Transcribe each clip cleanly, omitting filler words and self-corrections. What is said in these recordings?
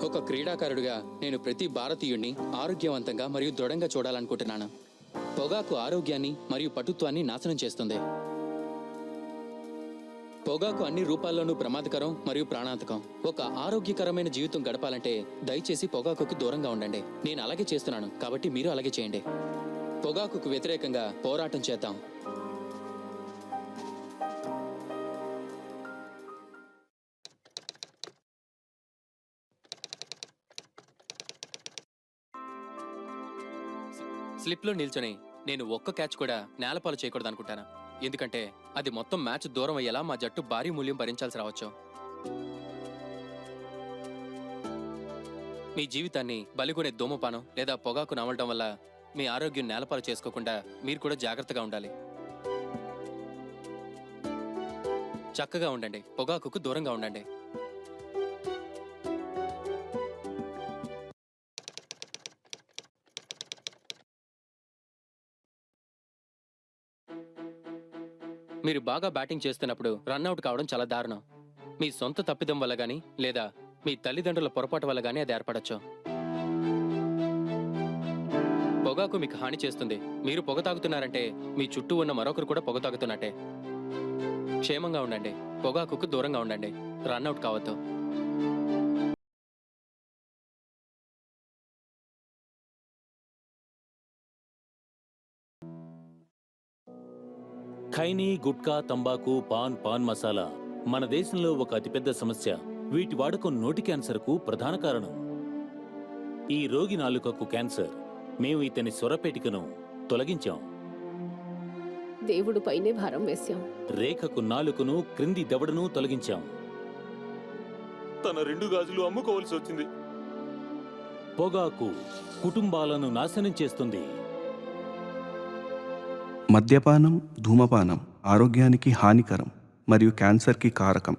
ఒక క్రీడాకారుడిగా నేను ప్రతి భారతీయుడిని ఆరోగ్యవంతంగా మరియు దృఢంగా చూడాలనుకుంటున్నాను. పొగాకు ఆరోగ్యాన్ని మరియు పటుత్వాన్ని నాశనం చేస్తుంది. పొగాకు అన్ని రూపాల్లోనూ ప్రమాదకరం మరియు ప్రాణాంతకం. ఒక ఆరోగ్యకరమైన జీవితం గడపాలంటే దయచేసి పొగాకుకు దూరంగా ఉండండి. నేను అలాగే చేస్తున్నాను, కాబట్టి మీరు అలాగే చేయండి. పొగాకుకు వ్యతిరేకంగా పోరాటం చేద్దాం. స్లిప్లో నిల్చొని నేను ఒక్క క్యాచ్ కూడా నేలపాలు చేయకూడదు అనుకుంటాను. ఎందుకంటే అది మొత్తం మ్యాచ్ దూరం అయ్యేలా మా జట్టు భారీ మూల్యం భరించాల్సి రావచ్చు. మీ జీవితాన్ని బలిగొనే ధూమపానం లేదా పొగాకు నమలడం వల్ల మీ ఆరోగ్యం నేలపాలు చేసుకోకుండా మీరు కూడా జాగ్రత్తగా ఉండాలి. చక్కగా ఉండండి, పొగాకుకు దూరంగా ఉండండి. మీరు బాగా బ్యాటింగ్ చేస్తున్నప్పుడు రన్అట్ కావడం చాలా దారుణం. మీ సొంత తప్పిదం వల్ల గానీ లేదా మీ తల్లిదండ్రుల పొరపాటు వల్ల గానీ అది ఏర్పడచ్చు. పొగాకు మీకు హాని చేస్తుంది. మీరు పొగ తాగుతున్నారంటే మీ చుట్టూ ఉన్న మరొకరు కూడా పొగ తాగుతున్నట్టే. క్షేమంగా ఉండండి, పొగాకుకు దూరంగా ఉండండి, రన్అట్ కావద్దు. ఖైనీ, గుట్కా, తంబాకు, పాన్ మసాలా మన దేశంలో ఒక అతిపెద్ద సమస్య. వీటి వాడకం నోటి క్యాన్సర్కు ప్రధాన కారణం. ఈ రోగి నాలుకకు క్యాన్సర్. మేము ఇతని స్వరపేటికను తొలగించాం. దేవుడు పైనే భారం వేశాం. రేఖకు నాలుకను, క్రింది దవడను తొలగించాం. తన 2 గాజులు అమ్ముకోవాల్సి వచ్చింది. పొగాకు కుటుంబాలను నాశనం చేస్తుంది. మద్యపానం, ధూమపానం ఆరోగ్యానికి హానికరం మరియు క్యాన్సర్కి కారకం.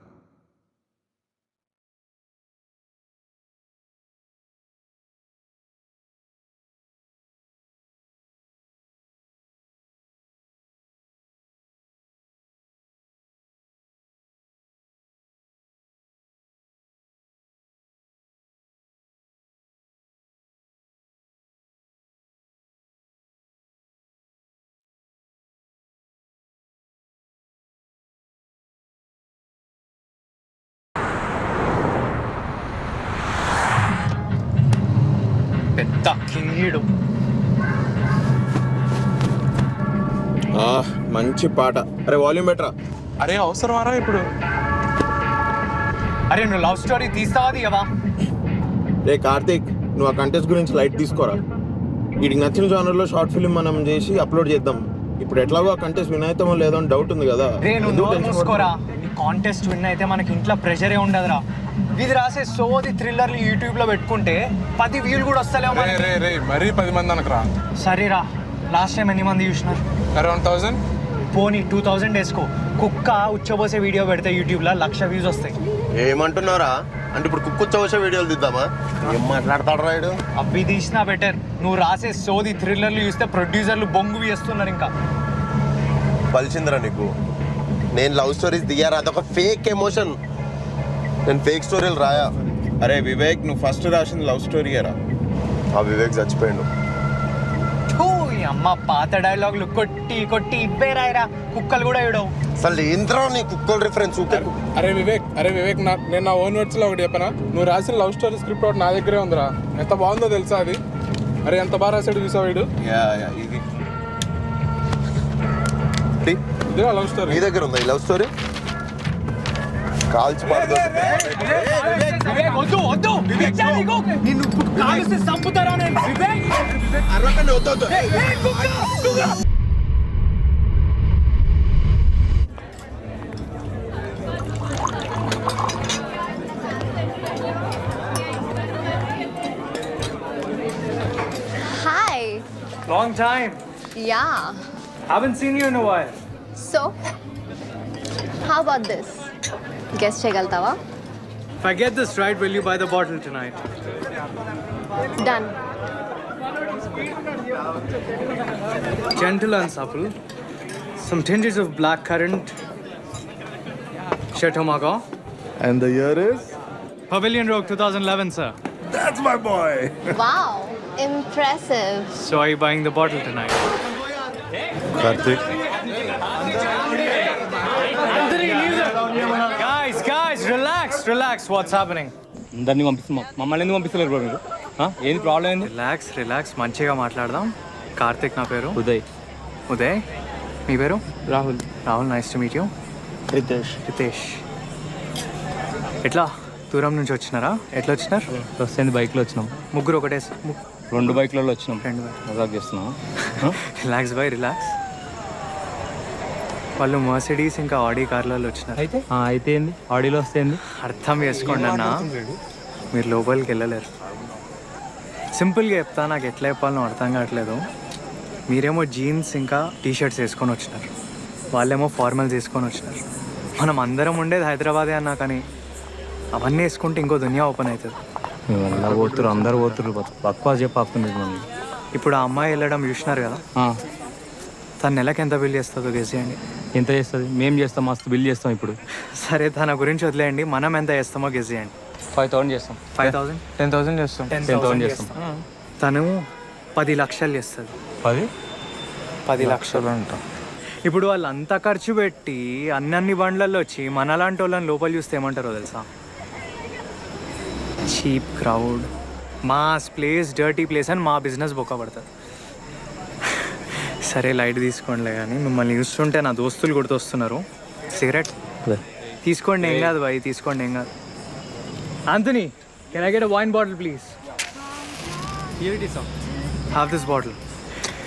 పెద్ద కింగీడు. మంచి పాట. అరే వాల్యూమ్ బెటరా. అరే అవసరమారా ఇప్పుడు? అరే నువ్వు లవ్ స్టోరీ తీస్తావా తీయవా? రే కార్తీక్, నువ్వు ఆ కంటెస్ట్ గురించి లైట్ తీసుకోరా. వీడికి నచ్చిన జానర్లో షార్ట్ ఫిల్మ్ మనం చేసి అప్లోడ్ చేద్దాం. ఇప్పుడు ఎట్లాగో ఆ కంటెస్ట్ విన్ అవుతామో లేదో అని డౌట్ ఉంది కదా. రే నువ్వు నోరు మూసుకోరా. ఈ కాంటెస్ట్ విన్ అయితే మనకి ఇంట్లో ప్రెషరే ఉండదురా. ఇది రాసే సోది థ్రిల్లర్లు యూట్యూబ్ లో పెట్టుకుంటే 10 వ్యూలు కూడా వస్తలేవు. మరీ 10 మంది అనకరా. సరేరా, లాస్ట్ టైం ఎన్ని మంది చూసినారు? అరౌండ్ 1000. పోనీ 2000 వేసుకో. కుక్క ఉచ్చబోసే వీడియో పెడితే యూట్యూబ్ లో 1,00,000 వ్యూస్ వస్తాయి. ఏమంటున్నారా? అంటే ఇప్పుడు కుక్కుచ్చవచ్చే వీడియోలు తీద్దామా? ఏం మాట్లాడతాడు రాయుడు? అవి తీసినా బెటర్. నువ్వు రాసే సోది థ్రిల్లర్లు చూస్తే ప్రొడ్యూసర్లు బొంగు వేస్తున్నారు. ఇంకా పలిచిందిరా నీకు. నేను లవ్ స్టోరీస్ దిగారా, అదొక ఫేక్ ఎమోషన్. నేను ఫేక్ స్టోరీలు రాయా. అరే వివేక్, నువ్వు ఫస్ట్ రాసింది లవ్ స్టోరీయేరా. ఆ వివేక్ చచ్చిపోయాడు. అమ్మ పాత డైలాగులు కొట్టి కొట్టి ఇవ్వే రాయరా. కుక్కలు కూడా ఇవ్వడం. అసలు ఏంద్రా నీ కుక్కల రిఫరెన్స్? అరే వివేక్ నేను నా ఓన్ వర్డ్స్ లో ఒకటి చెప్పనా? నువ్వు రాసిన లవ్ స్టోరీ స్క్రిప్ట్ ఒకటి నా దగ్గరే ఉందిరా. ఎంత బాగుందో తెలుసా అది? అరే ఎంత బాగా రాశాడు చూసా వీడు. ఇది ఇదే లవ్ స్టోరీ. నీ దగ్గర ఉందా ఈ లవ్ స్టోరీ? కాల్చి పడదు. Hi. Long time. Yeah. Haven't seen you in a while. So, how about this? Guess chegaltava? If I get this right, will you buy the bottle tonight? Done. Gentle and supple. Some tinges of black currant. Chateau Margaux. And the year is? Pavilion Rogue 2011, sir. That's my boy. Wow, impressive. So are you buying the bottle tonight? Karthik. Guys, relax. What's happening? అందరినీ పంపిస్తున్నాం, మమ్మల్ని ఎందుకు పంపిస్తలేరు bro మీరు? ఏంది problem ఏంది? Relax మంచిగా మాట్లాడదాం. కార్తిక్ నా పేరు. ఉదయ్ మీ పేరు? Rahul. Nice to meet you. Ritesh. ఎట్లా దూరం నుంచి వచ్చినారా? ఎట్లా వచ్చినారు? వస్తుంది బైక్లో వచ్చినాం, ముగ్గురు ఒకటే. 2 బైక్లలో వచ్చినాం. 2 బైక్. మజాక్ చేస్తున్నాం. రిలాక్స్. వాళ్ళు మర్సిడీస్ ఇంకా ఆడీ కార్లలో వచ్చినారు. అయితే ఏంది ఆడియోలో వస్తే ఏంది? అర్థం చేసుకోండి అన్న, మీరు లోపలికి వెళ్ళలేరు. సింపుల్గా చెప్తా, నాకు ఎట్లా చెప్పాలనో అర్థం కావట్లేదు. మీరేమో జీన్స్ ఇంకా టీషర్ట్స్ వేసుకొని వచ్చినారు, వాళ్ళేమో ఫార్మల్స్ వేసుకొని వచ్చినారు. మనం అందరం ఉండేది హైదరాబాదే అన్నా, కానీ అవన్నీ వేసుకుంటే ఇంకో దునియా ఓపెన్ అవుతుంది. ఎలా పోతురు, అందరు పోతురు, బక్వాస్ చెప్పి ఆపుతుంది మమ్మల్ని. ఇప్పుడు ఆ అమ్మాయి వెళ్ళడం చూసినారు కదా, తన నెలకి ఎంత బిల్ చేస్తుందో గెసేయండి. ఎంత చేస్తుంది? మేము చేస్తాం, మస్తు బిల్ చేస్తాం. ఇప్పుడు సరే తన గురించి వదిలేయండి, మనం ఎంత చేస్తామో గెసేయండి. 5,000 చేస్తాం. 5,000? 10,000 చేస్తాం. 10,000 చేస్తాం. తను 10 లక్షలు చేస్తుంది. 10 లక్షలు అంట. ఇప్పుడు వాళ్ళు అంత ఖర్చు పెట్టి అన్ని బండ్లలో వచ్చి మనలాంటి వాళ్ళని లోపల చూస్తే ఏమంటారో తెలుసా? Cheap crowd, mass place, dirty place అని మా బిజినెస్ బొక్క పడుతుంది. సరే లైట్ తీసుకోండిలే, కానీ మిమ్మల్ని చూస్తుంటే నా దోస్తులు గుర్తొస్తున్నారు. సిగరెట్ తీసుకోండి, ఏం కాదు బాయ్, తీసుకోండి, ఏం కాదు. Anthony, can I get a wine bottle please? Here it is, sir. Have this bottle.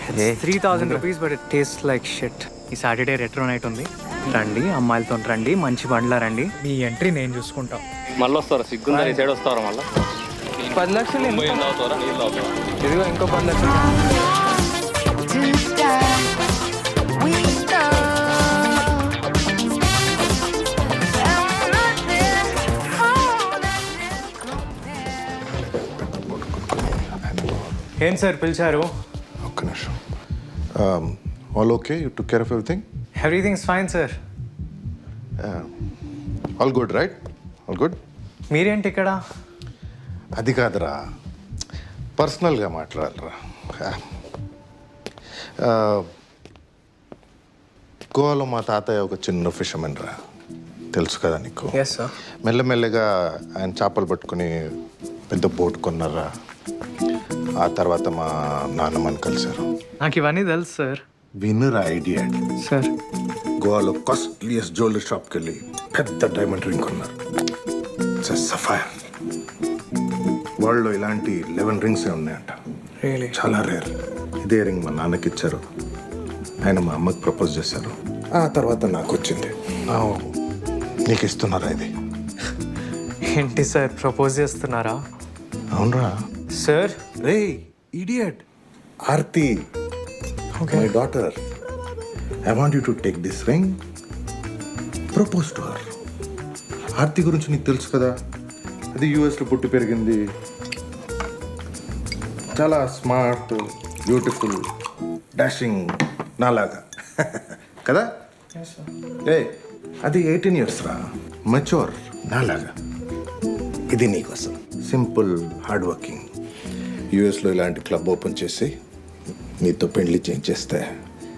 It's 3,000 rupees, but it tastes like shit. ఈ సాటర్డే రెట్రో నైట్ ఉంది, రండి, అమ్మాయిలతో రండి, మంచి బండ్లా రండి. మీ ఎంట్రీ నేను చూసుకుంటా. మళ్ళీ వస్తారా? సిగ్గుందా? ఈ సైడ్ వస్తారా మళ్ళీ? 10 లక్షలు నీళ్ళు అవుతారా? ఇదిగో ఇంకో 10 లక్షలు. ఏం సార్ పిలిచారు? ఒక్క నిమిషం. All okay? You took care of everything? Everything's fine sir. All good right? All good. మీరేంటి ఇక్కడ? అది కాదురా, పర్సనల్గా మాట్లాడాలరా. గోవాలో మా తాతయ్య ఒక చిన్న ఫిషర్మెన్ రా, తెలుసు కదా నీకు? Yes sir. మెల్లమెల్లగా ఆయన చేపలు పట్టుకుని పెద్ద బోట్ కొన్నారా. ఆ తర్వాత మా నాన్నమ్మని కలిశారు. నాకు ఇవన్నీ తెలుసు సార్. వినురా ఐడియా సార్. గోవాలో కాస్ట్లీయెస్ట్ జ్యువెలరీ షాప్కి వెళ్ళి పెద్ద డైమండ్ రింగ్ కొన్నారు. సఫైర్. వరల్డ్లో ఇలాంటి 11 రింగ్స్ ఉన్నాయంట, చాలా రేర్. ఇదే రింగ్ మా నాన్నకి ఇచ్చారు, ఆయన మా అమ్మకి ప్రపోజ్ చేశారు. ఆ తర్వాత నాకు వచ్చింది. నీకు ఇస్తున్నారా ఇది? ఏంటి సార్ ప్రపోజ్ చేస్తున్నారా? అవునరా sir. Ray idiot, Aarti, my daughter, I want you to take this ring, propose to her. Aarti గురించి నీకు తెలుసు కదా, అది యూఎస్లో పుట్టి పెరిగింది, చాలా స్మార్ట్, బ్యూటిఫుల్, డాషింగ్, నాలాగా కదా. ఏ అది 18 years రా, మెచ్యూర్, నాలాగా. ఇది నీకోసం, సింపుల్, హార్డ్ వర్కింగ్. యూఎస్లో ఇలాంటి క్లబ్ ఓపెన్ చేసి నీతో పెళ్లి చేస్తే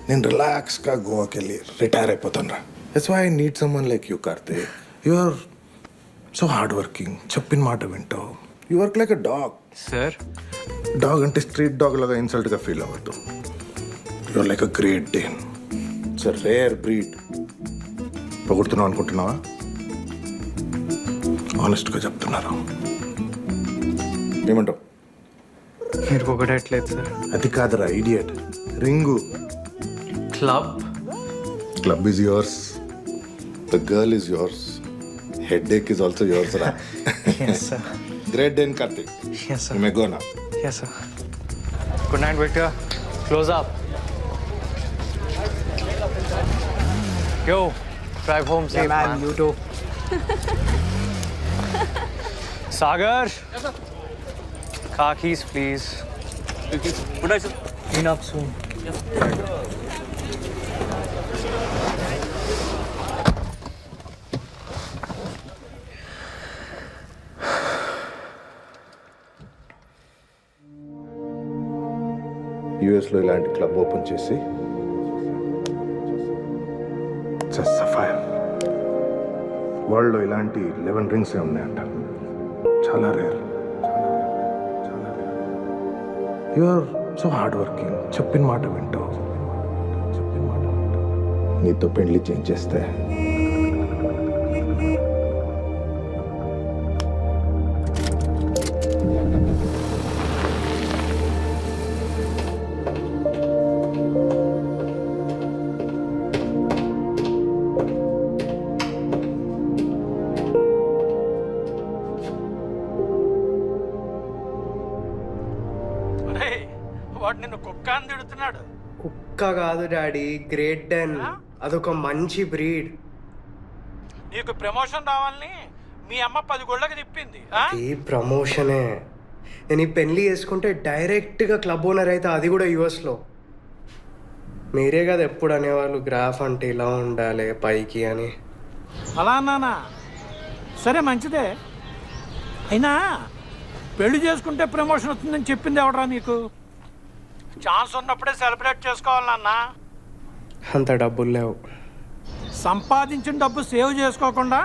నేను రిలాక్స్గా గోవాకి వెళ్ళి రిటైర్ అయిపోతాను రా. That's why I need someone like you Karthik. You are so hard working, చెప్పిన మాట వింటావు. You work like a dog. Sir. Dog అంటే స్ట్రీట్ డాగ్ లాగా ఇన్సల్ట్గా ఫీల్ అవ్వద్దు. You are like a great Dane. It's a rare breed. పొగుడుతున్నావు అనుకుంటున్నావా? ఆనెస్ట్గా చెప్తున్నారు. ఏమంటావు? మీరు పొగడట్లేదు సార్. అది కాదురా idiot, ring. Club. Club is yours, the girl is yours, headache is also yours రా. Yes sir. Great Dane Karthik. Yes sir. You may go now. Yes sir. Good night Victor. Close up. Yo, drive home safe, man. You too. Sagar. Yes, sir. Car keys, please. Good night, sir. Clean up soon. Yes. యూఎస్లో ఇలాంటి club open చేసి fire. వరల్డ్లో ఇలాంటి 11 rings ఉన్నాయంట. చాలా rare. You are so hard working. చెప్పిన మాట వింటావు. నీతో పెళ్లి చేయించేస్తే వాడు నిన్ను కుక్క అని తిడుతున్నాడు. కుక్క కాదు డాడీ, గ్రేట్ డెన్. అదొక మంచి బ్రీడ్. నీకు ప్రమోషన్ రావాలని మీ అమ్మ 10 గొళ్ళకి తిప్పింది. ఈ ప్రమోషనే. నేను ఈ పెళ్లి చేసుకుంటే డైరెక్ట్గా క్లబ్ ఓనర్ అయితే, అది కూడా యుఎస్లో. మీరే కదా ఎప్పుడు అనేవాళ్ళు గ్రాఫ్ అంటే ఇలా ఉండాలి పైకి అని. అలా అన్నానా? సరే మంచిదే. అయినా పెళ్లి చేసుకుంటే ప్రమోషన్ వస్తుందని చెప్పింది ఎవడరా నీకు? ఛాన్స్ ఉన్నప్పుడే సెలబ్రేట్ చేసుకోవాలన్నా. అంత డబ్బులు లేవు. సంపాదించిన డబ్బు సేవ్ చేసుకోకుండా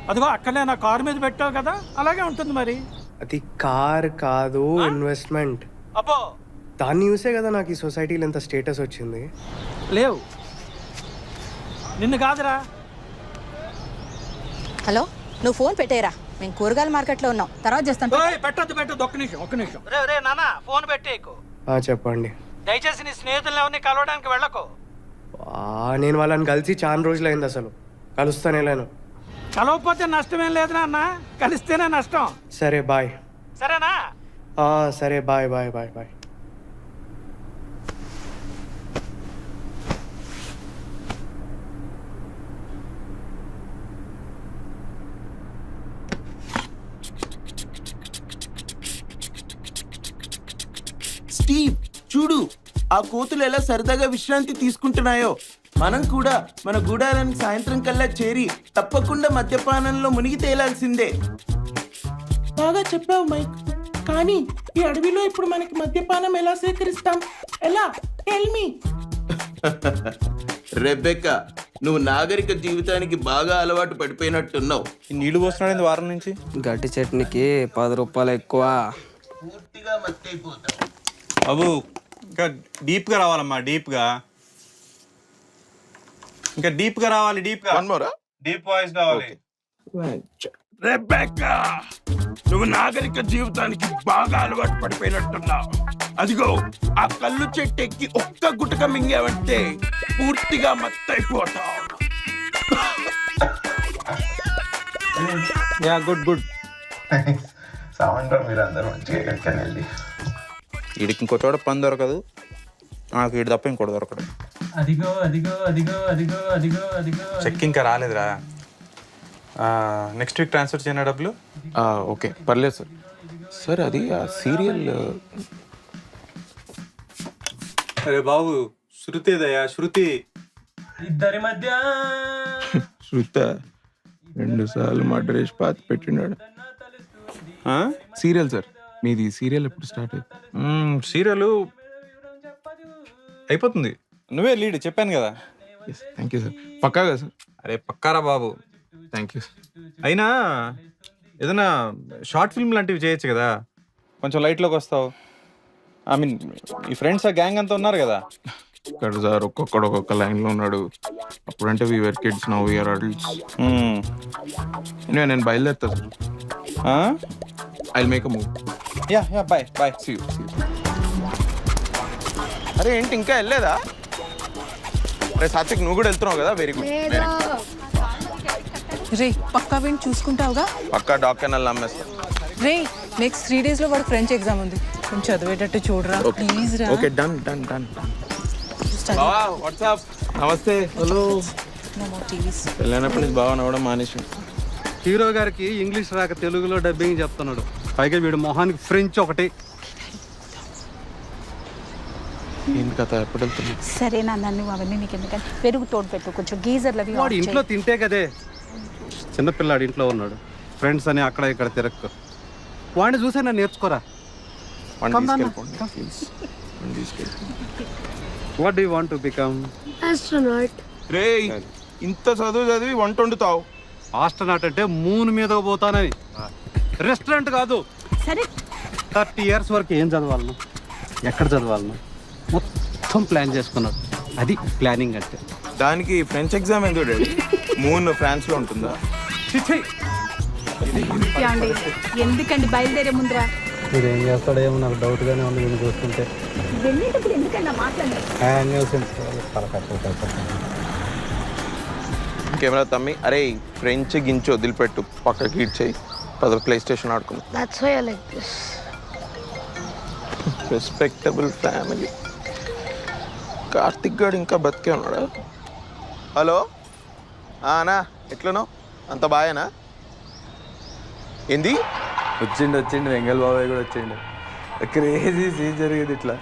అదిగో అక్కడే నా కారు మీద పెట్టావు కదా, అలాగే ఉంటుంది మరి. అది కార్ కాదు, ఇన్వెస్ట్మెంట్. అబ్బో, దాన్ని చూసే కదా నాకు ఈ సొసైటీలో ఎంత స్టేటస్ వచ్చింది. లేవు నిన్ను కాదురా. హలో, నువ్వు ఫోన్ పెట్టేరా. మేము కూరగాయల మార్కెట్లో ఉన్నాం, తర్వాత చేస్తాను. పెట్టద్దు ఒక్క నిమిషం. రే నాన్న, ఫోన్ పెట్టేకు. చెప్పండి. దయచేసి నీ స్నేహితులను ఎవరిని కలవడానికి వెళ్ళకు. నేను వాళ్ళని కలిసి చాలా రోజులైంది, అసలు కలుస్తానే లేను. కలవకపోతే నష్టమేం లేదు నాన్న, కలిస్తేనే నష్టం. సరే బాయ్. సరేనా? సరే bye bye bye bye. Steve, చూడు ఆ కోతులు ఎలా సరదాగా విశ్రాంతి తీసుకుంటున్నాయో. మనం కూడా మన గూడాలను సాయంత్రం కల్లా చేరి తప్పకుండా మద్యపానంలో మునిగి తేలాల్సిందే. బాగా చెప్పావు మైక్. కానీ ఈ అడవిలో ఇప్పుడు మనకి మద్యపానం ఎలా సేకరిస్తాం? ఎలా? Tell me. రెబెక్కా, నువ్వు నాగరిక జీవితానికి బాగా అలవాటు పడిపోయినట్టున్నావు. నీళ్లు పోస్తున్నాడు వారం నుంచి. గట్టి చట్నీకి 10 రూపాయలు ఎక్కువ. పూర్తిగా మత్తైపోతావు. బాబు, ఇంకా డీప్గా రావాలమ్మా, డీప్గా. ఇంకా డీప్గా రావాలి, డీప్గా. డీప్ వాయిస్ కావాలి. రెబెక్కా, నువ్వు నాగరిక జీవితానికి బాగా అలవాటు పడిపోయినట్టున్నావు. అదిగో ఆ కళ్ళు చెట్టు ఎక్కి ఒక్క గుటక మింగావంటే పూర్తిగా మత్తైపోతావు. గుడ్. సామంటారు మీరు అందరూ మంచిగా ఎక్కడికైనా వెళ్ళి. వీడికి ఇంకో చోట పని దొరకదు, నాకు వీడి తప్ప ఇంకోటి దొరకదు. చెక్ ఇంకా రాలేదురా. నెక్స్ట్ వీక్ ట్రాన్స్ఫర్ చేయనా డబ్బులు? ఓకే, పర్లేదు సార్. సార్ అది ఆ సీరియల్. అరే బాబు, శృతిదయా, శృతి. ఇద్దరి మధ్య శృత 2 సార్లు మర్డర్ పాతి పెట్టినాడు. సీరియల్ సార్, మీది సీరియల్ ఎప్పుడు స్టార్ట్ అవుతుంది? సీరియల్ అయిపోతుంది. నువ్వే లీడ్, చెప్పాను కదా. Thank you sir. పక్కాగా సార్? అరే పక్కారా బాబు. Thank you. అయినా ఏదైనా షార్ట్ ఫిల్మ్ లాంటివి చేయొచ్చు కదా, కొంచెం లైట్లోకి వస్తావు. ఐ మీన్ ఈ ఫ్రెండ్స్ ఆ గ్యాంగ్ అంతా ఉన్నారు కదా. ఇక్కడ సార్ ఒక్కొక్కడు ఒక్కొక్క లైన్లో ఉన్నాడు. అప్పుడంటే we were kids, now we are adults. నేను బయలుదేరుతా సార్. I will make a move. Ya bye bye. See you. అరే ఏంటి ఇంకా వెళ్ళలేదా? అరే సాత్విక్, నువ్వు కూడా వెళ్తున్నావు కదా? Very good. రే పక్కా వీడిని చూసుకుంటావుగా? పక్కా డాక్టర్ అమ్మేస్తా. రే నెక్స్ట్ 3 days లో వాడు ఫ్రెంచ్ ఎగ్జామ్ ఉంది, కొంచెం చదివేటట్టు చూడరా ప్లీజ్ రా. Okay, done. వాట్సాప్. నమస్తే. హలో. టీవీస్ వెళ్ళినప్పటి నుంచి బాగా నవ్వడం మానేసి. హీరో గారికి ఇంగ్లీష్ రాక తెలుగులో డబ్బింగ్ చెప్తున్నాడు, పైగా వీడు మొహానికి ఫ్రెంచ్ ఒకటి. ఏంటి కథ, ఎప్పుడు వెళ్తున్నా? సరే నాన్న, నువ్వు అవన్నీ నీకు ఎందుకని పెరుగు తోడు పెట్టు, కొంచెం గీజర్లు అవి వాడు ఇంట్లో తింటే కదే. చిన్నపిల్లాడు ఇంట్లో ఉన్నాడు, ఫ్రెండ్స్ అని అక్కడ ఇక్కడ తిరక్కు. వాడిని చూసే నన్ను నేర్చుకోరా. What do you want to become? Astronaut. రే ఇంత చదువు చదివి వంట వండుతావు. ఆస్ట్రోనాట్ అంటే మూన్ మీద పోతానని, రెస్టారెంట్ కాదు. సరే 30 years వరకు ఏం చదవాలను, ఎక్కడ చదవాలను మొత్తం ప్లాన్ చేసుకున్నాడు. అది ప్లానింగ్ అంటే. దానికి ఫ్రెంచ్ ఎగ్జామ్ ఎందుకు డాడీ? మూన్ ఫ్రాన్స్ లో ఉంటుందా? ఎందుకండి బయలుదేరే ముందరా మీరు ఏం చేస్తాడేమో నాకు డౌట్గానే ఉంది నేను చూస్తుంటే. వెళ్ళేటప్పుడు ఎందుకన్నా మాట్లాడారు? కెమెరా తమ్మి, అరే ఫ్రెంచ్ గించి వదిలిపెట్టు, పక్కకి ఇచ్చేయి, ప్లే స్టేషన్ ఆడుకుందాం. That's why I like this. Respectable family. Karthik గారు ఇంకా బతికే ఉన్నాడా? హలో అన్నా, ఎట్లనో అంత బాగానా? ఏంది? వచ్చిండు వెంగళ బాబాయ్ కూడా వచ్చిండు. క్రేజీ సీన్ జరిగేది. ఇట్లా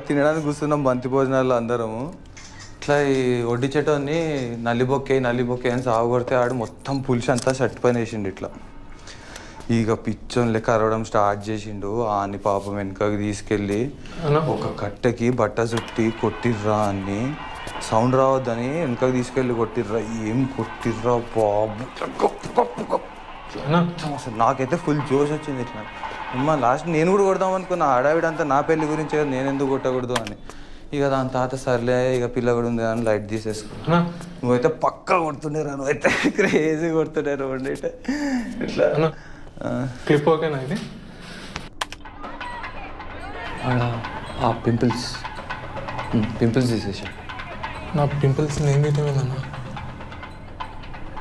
తినడానికి కూర్చున్నాం బంతి భోజనాల్లో అందరము. ఇట్లా ఈ వడ్డించేటోని నల్లిబొక్కే అని సాగు కొడితే ఆడు మొత్తం పులిసి అంతా షర్ట్ పైన వేసిండు. ఇట్లా ఇక పిచ్చోన్ లెక్క అరవడం స్టార్ట్ చేసిండు. ఆని పాపం వెనకకి తీసుకెళ్ళి ఒక కట్టెకి బట్ట చుట్టి కొట్టిర్రా అని, సౌండ్ రావద్దని వెనకకి తీసుకెళ్ళి కొట్టిర్రా. ఏం కొట్టిర్రా బాబు, అసలు నాకైతే ఫుల్ జోష్ వచ్చింది. ఇట్లా అమ్మ లాస్ట్ నేను కూడా కొడదాం అనుకున్నా. ఆడావిడంతా నా పెళ్లి గురించి కదా, నేను ఎందుకు కొట్టకూడదు అని. ఇక దాని తాత సర్లే ఇక పిల్ల కూడా ఉంది అని లైట్ తీసేసుకున్నా. నువ్వైతే పక్కా కొడుతుండేరా, నువ్వైతే క్రేజీ కొడుతుండేరా ఉండే ఇట్లా. క్లిప్ ఓకేనా ఇది? ఆ పింపుల్స్ తీసేసా. నా పింపుల్స్ నేను తీయటమేదన్నా.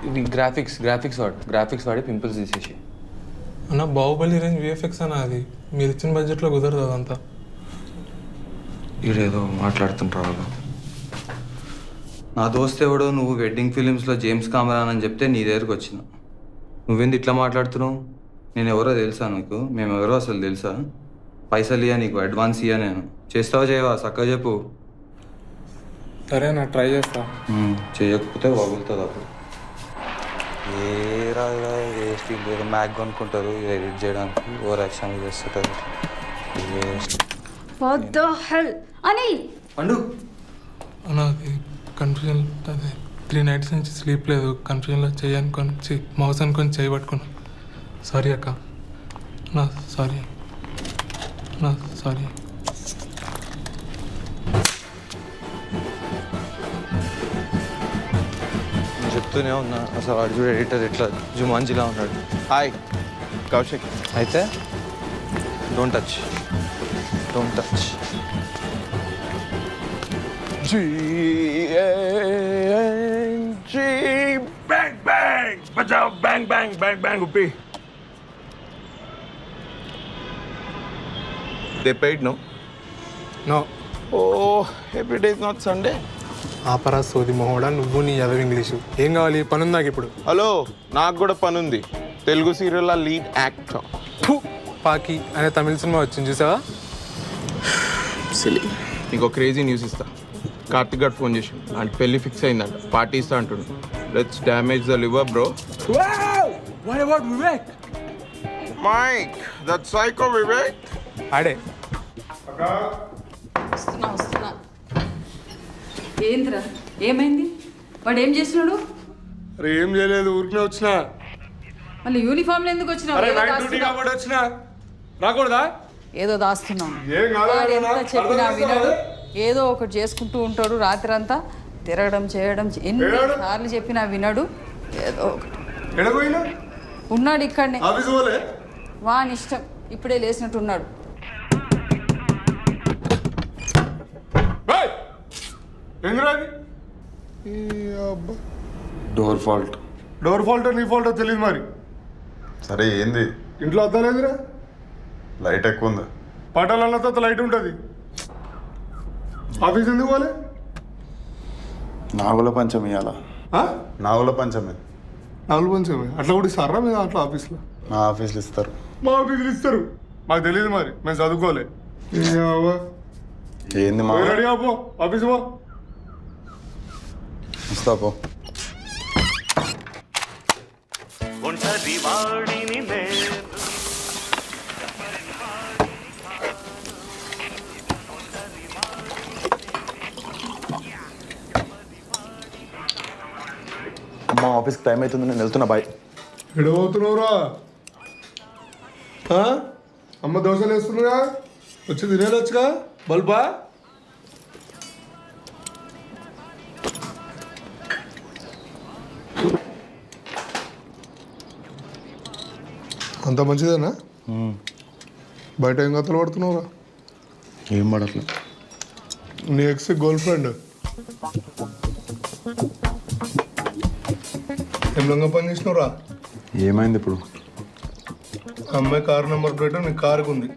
ఇది గ్రాఫిక్స్ వాడి పింపుల్స్ తీసేసి. అన్న బాహుబలి రేంజ్ విఎఫ్ఎక్స్ అన్న, అది మీరు ఇచ్చిన బడ్జెట్లో కుదరదు అదంతా. ఈడేదో మాట్లాడుతుంటారు. నా దోస్త్ ఎవడో నువ్వు వెడ్డింగ్ ఫిలిమ్స్లో జేమ్స్ కామరాన్ అని చెప్తే నీ దగ్గరకు వచ్చిన. నువ్వేంది ఇట్లా మాట్లాడుతున్నావు? నేను ఎవరో తెలుసా నీకు? మేము ఎవరో అసలు తెలుసా? పైసలు ఇయ్యా నీకు, అడ్వాన్స్ ఇయ్యా. నేను చేస్తావా చేయవా చక్కగా చెప్పు. సరే నా ట్రై చేస్తా. చేయకపోతే వగులుతుంది అప్పుడు. ఏ రాగా వేస్ట్ లేదు, మ్యాక్ కొనుక్కుంటారు ఎడిట్ చేయడానికి, ఓవర్ యాక్షన్ చేస్తుంటారు. పండు అన్న అది కన్ఫ్యూజన్, అదే 3 nights నుంచి స్లీప్ లేదు. కన్ఫ్యూజన్లో చెయ్యి అనుకొని మౌస్ అనుకొని చేయి పట్టుకున్నా. సారీ అక్క, నా సారీ నా సారీ. చెప్తూనే ఉన్నా అసలు వాడు చూడు ఎడిటర్ ఎట్లా జుమాంజిలా ఉన్నాడు. హాయ్ కౌశిక్. అయితే don't touch. Bang bang, bajao bang bang bang bang uppi. They paid no? No. Oh, every day is not Sunday. ఆపరా సోది మొహోడా, నువ్వు నీ చదువు ఇంగ్లీషు. ఏం కావాలి? పని ఉంది నాకు ఇప్పుడు. హలో, నాకు కూడా పని ఉంది. తెలుగు సీరియల్ లీడ్ యాక్టర్ పాకి అనే తమిళ సినిమా వచ్చింది చూసావా? నీకు క్రేజీ న్యూస్ ఇస్తా. కార్తిక్ గారు ఫోన్ చేసి అంటే పెళ్లి ఫిక్స్ అయిందంట, పార్టీ ఇస్తా అంటుండు. Let's damage the liver bro. What about Vivek? Mike that psycho Vivek. ఆడే వస్తున్నా. ఏంద్రా ఏమైంది? వాడు ఏం చేస్తున్నాడు? అరే ఏం చేయలేదు, ఊరికే వచ్చిన. మళ్ళీ యూనిఫామ్లో ఎందుకు వచ్చినావు? వచ్చిన రాకూడదా? ఏదో దాస్తున్నావు. ఏం కాదు, వాడు ఎంత చెప్పినా వినడు, ఏదో ఒకటి చేసుకుంటూ ఉంటాడు. రాత్రి అంతా తిరగడం చేయడం, ఎన్ని సార్లు చెప్పినా వినడు. ఏదో ఒకటి ఉన్నాడు ఇక్కడనే. వాని ఇష్టం, ఇప్పుడే లేచినట్టున్నాడు. డోర్ ఫాల్ట్ నీ ఫాల్ట్ తెలియదు మరి. సరే ఏంది? ఇంట్లో అద్దాలేదురా, లైట్ ఎక్కువ ఉందా? పటాలన్నతో లైట్ ఉంటుంది. ఆఫీస్ ఎందుకు పోలే? నాగుల పంచమి ఇవ్వాలా? నాగుల పంచమి. నాలుగు పంచమి అట్లా కూడా ఇస్తారా మీరు అట్లా ఆఫీస్లో? మా ఆఫీస్లో ఇస్తారు. మా ఆఫీసులు ఇస్తారు, మాకు తెలియదు మరి, మేము చదువుకోలే. ఏంది మా రెడీ పో, ఆఫీస్ పో. ఇస్తా పో. అమ్మ ఆఫీస్కి టైం అవుతుంది, నేను వెళ్తున్నా. బాయ్. ఎడబోతున్నావురా? అమ్మ దోశలు వేస్తున్నారా? వచ్చి తినేదొచ్చుగా బల్బా. అంత మంచిదేనా? బయట ఏం కథలు పడుతున్నావురా? ఏం పడట్లేదు. నీ ఎక్స్ గర్ల్ ఫ్రెండ్ ఏం రంగా పని చేసినవురా? ఏమైంది ఇప్పుడు? అమ్మాయి కారు నెంబర్ ప్లేట్ నీ కారుకు ఉంది.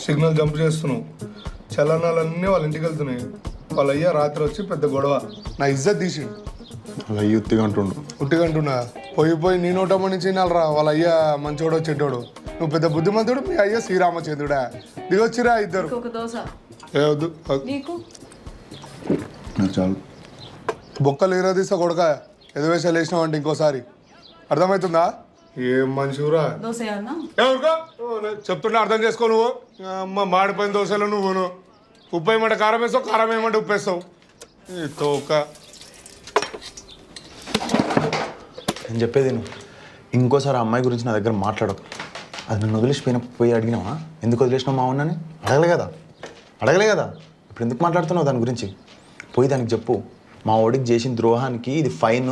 సిగ్నల్ జంప్ చేస్తున్నావు. చలనాలన్నీ వాళ్ళ ఇంటికి వెళ్తున్నాయి. వాళ్ళ అయ్యా రాత్రి వచ్చి పెద్ద గొడవ. నా ఇజ్జత్ తీసిండు. అలా ఉత్తిగా అంటుండు. ఉట్టిగా అంటున్నా? పోయి నీ నోటమ్మని చిన్నాలరా. వాళ్ళ అయ్యా మంచోడు చెడ్డోడు. నువ్వు పెద్ద బుద్ధిమంతుడు, మీ అయ్యా శ్రీరామచంద్రుడా. దిగొచ్చిరా ఇద్దరు. ఒక దోశ ఏ వద్దు నీకు. చాలు. బొక్కలు తీసా కొడక. ఎదువేషాలు వేసినావు అంటే ఇంకోసారి అర్థమవుతుందా? ఏం మనిషిరా. దోశ అన్నా చెప్తున్నా అర్థం చేసుకో. నువ్వు అమ్మ మాడిపోయిన దోశలు నువ్వును. ఉప్పు వేయమంటే కారం వేస్తావు, కారం వేయమంటే ఉప్పు వేస్తావు. తోక. నేను చెప్పేది నువ్వు ఇంకోసారి ఆ అమ్మాయి గురించి నా దగ్గర మాట్లాడకు. అది నన్ను పోయి అడిగినావా? ఎందుకు వదిలేసినావు మా ఉన్నని? అడగలే కదా. ఇప్పుడు ఎందుకు మాట్లాడుతున్నావు దాని గురించి? పోయి దానికి చెప్పు, మా ఓడికి చేసిన ద్రోహానికి ఇది ఫైన్,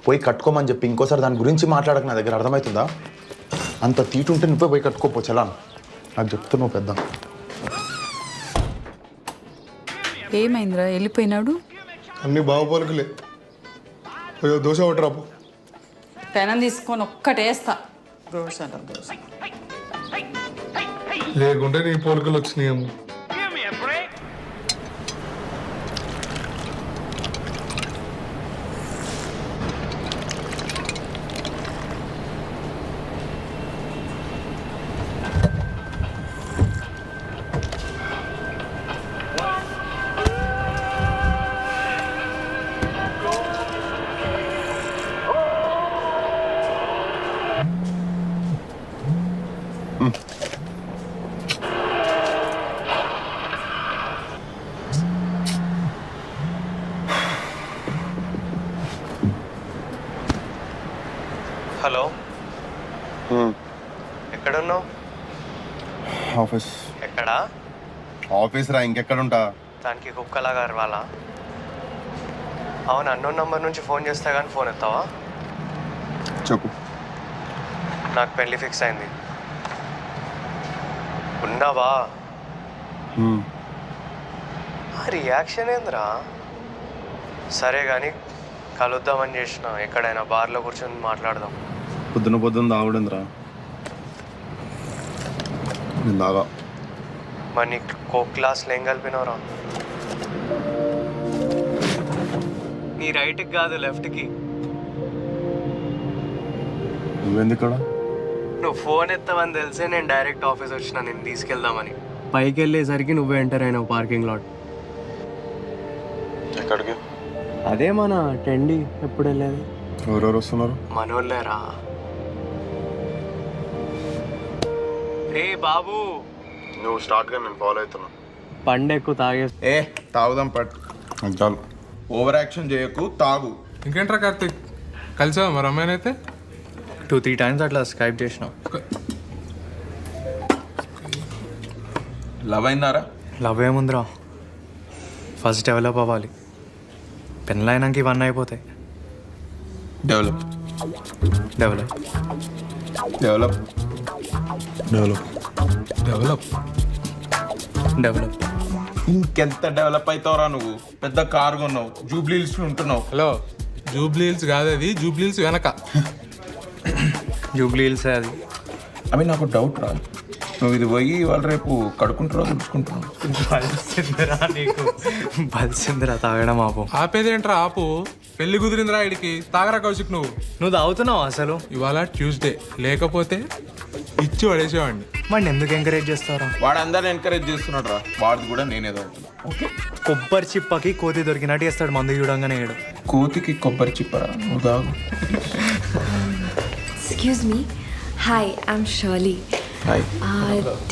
పోయి కట్టుకోమని చెప్పి ఇంకోసారి దాని గురించి మాట్లాడక నా దగ్గర. అర్థమవుతుందా? అంత తీటుంటే నువ్వే పోయి కట్టుకోపో. చలాన్ నాకు చెప్తున్నావు పెద్ద. ఏమైందిరా వెళ్ళిపోయినాడు? అన్ని బాగుపలుకులే. దోశ ఒకటి పెనం తీసుకొని ఒక్కటేస్తా. దోశ లేకుంటే నీ పోలికలు వచ్చినాయేమో. హలో, ఎక్కడున్నావు? ఆఫీస్. ఎక్కడా? ఆఫీస్ రా, ఇంకెక్కడుంటా? దానికి కుక్కలాగా అరవాలా? అవును, అన్నోన్ నంబర్ నుంచి ఫోన్ చేస్తా కానీ ఫోన్ ఎత్తావా? చెప్పు. నాకు పెళ్లి ఫిక్స్ అయింది. ఉన్నావా? ఆ రియాక్షన్ ఏందిరా? సరే కానీ కలుద్దామని చేసిన. ఎక్కడైనా బార్లో కూర్చొని మాట్లాడదాం. పొద్దున తాగుడిందిరా. నేను తాగా. మరి నీకు కోక్ గ్లాస్లో ఏం కలిపినవరా? నీ రైట్కి కాదు, లెఫ్ట్కి. నువ్వెందుకు ఇక్కడ? నువ్వు ఫోన్ ఎత్తావని తెలిసే నేను డైరెక్ట్ ఆఫీస్ వచ్చిన నేను తీసుకెళ్దామని. పైకి వెళ్ళేసరికి నువ్వు ఎంటర్ అయినావు పార్కింగ్ లాట్. ఎక్కడికి? అదే మన టెండి. ఎప్పుడు వెళ్ళేది? ఎవరెవరు వస్తున్నారు? మనోళ్ళేరా. రే బాబు, నువ్వు స్టార్ట్గా నేను ఫాలో అవుతున్నా. పండు ఎక్కువ తాగే. తాగుదాం పట్టు. చాలు. ఓవర్ యాక్షన్ చేయకు, తాగు. ఇంకేంట్రా కార్తీక్, కలిసావా మరి అమ్మాయినైతే? 2-3 times అట్లా స్కైప్ చేసినావు. లవ్ అయిందారా? లవ్ ఏముందిరా, ఫస్ట్ డెవలప్ అవ్వాలి. పెళ్ళి అయినాక ఇవన్నీ అయిపోతాయి. Develop develop develop develop develop develop. ఇంకెంత డెవలప్ అవుతావురా నువ్వు? పెద్ద కారు కొన్నావు, జూబ్లీహిల్స్ ఉంటున్నావు. హలో, జూబ్లీహిల్స్ కాదు అది, జూబ్లీహిల్స్ వెనక. జూబ్లీహిల్సే అది. అవి నాకు డౌట్ రా, నువ్వు ఇది పోయి వాళ్ళు రేపు కడుకుంటారో తుడుచుకుంటున్నావు. బలిసిందిరా నీకు, బలిసిందిరా. తాగడం ఆపు. ఆపేదేంట్రా ఆపు. పెళ్లి కుదిరిందిరా ఇడికి. తాగరా కౌశిక్. నువ్వు తాగుతున్నావు అసలు? ఇవాళ ట్యూస్డే, లేకపోతే ఇచ్చి పడేసేవాడిని. వాడిని ఎందుకు ఎంకరేజ్ చేస్తారా? వాడు అందరిని ఎంకరేజ్ చేస్తున్నాడు రా, వాడిది కూడా నేనే తాగుతున్నా. ఓకే, కొబ్బరి చిప్పకి కోతి దొరికినట్టు చేస్తాడు మందు చూడంగానే. ఏడు కోతికి కొబ్బరి చిప్పరా? నువ్వు తాగు. Excuse me, hi, I'm Shirley.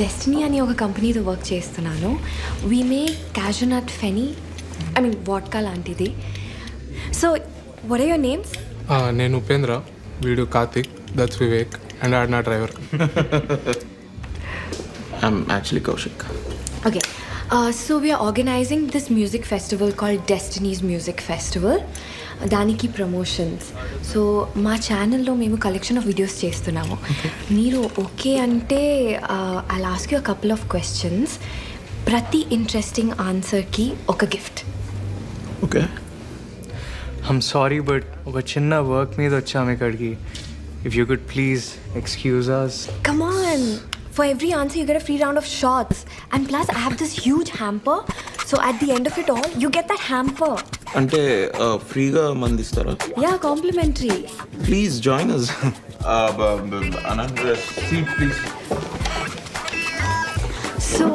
Destiny అని ఒక కంపెనీతో వర్క్ చేస్తున్నాను. We make cashew nut feni, I mean vodka లాంటిది. So what are your names? నేను ఉపేంద్ర, వీడు కార్తిక్, దట్స్ వివేక్ అండ్ ఆడ్ నా driver. I'm actually Kaushik. Okay. So we are organizing this music festival called Destiny's Music Festival. దానికి ప్రమోషన్స్. సో మా ఛానల్లో మేము collection of videos చేస్తున్నాము. మీరు ఓకే అంటే I ask you couple of questions. ప్రతి ఇంట్రెస్టింగ్ ఆన్సర్కి ఒక gift. Okay. I'm sorry but ఒక చిన్న వర్క్ మీద వచ్చాము ఇక్కడికి. If you could please excuse us. Come on. For every answer, you get a free round of shots. And plus, I have this huge hamper. So at the end of it all, you get that hamper. అంటే ఫ్రీగా మంది ఇస్తారా? Yeah, complimentary. Please join us. Seat please. So,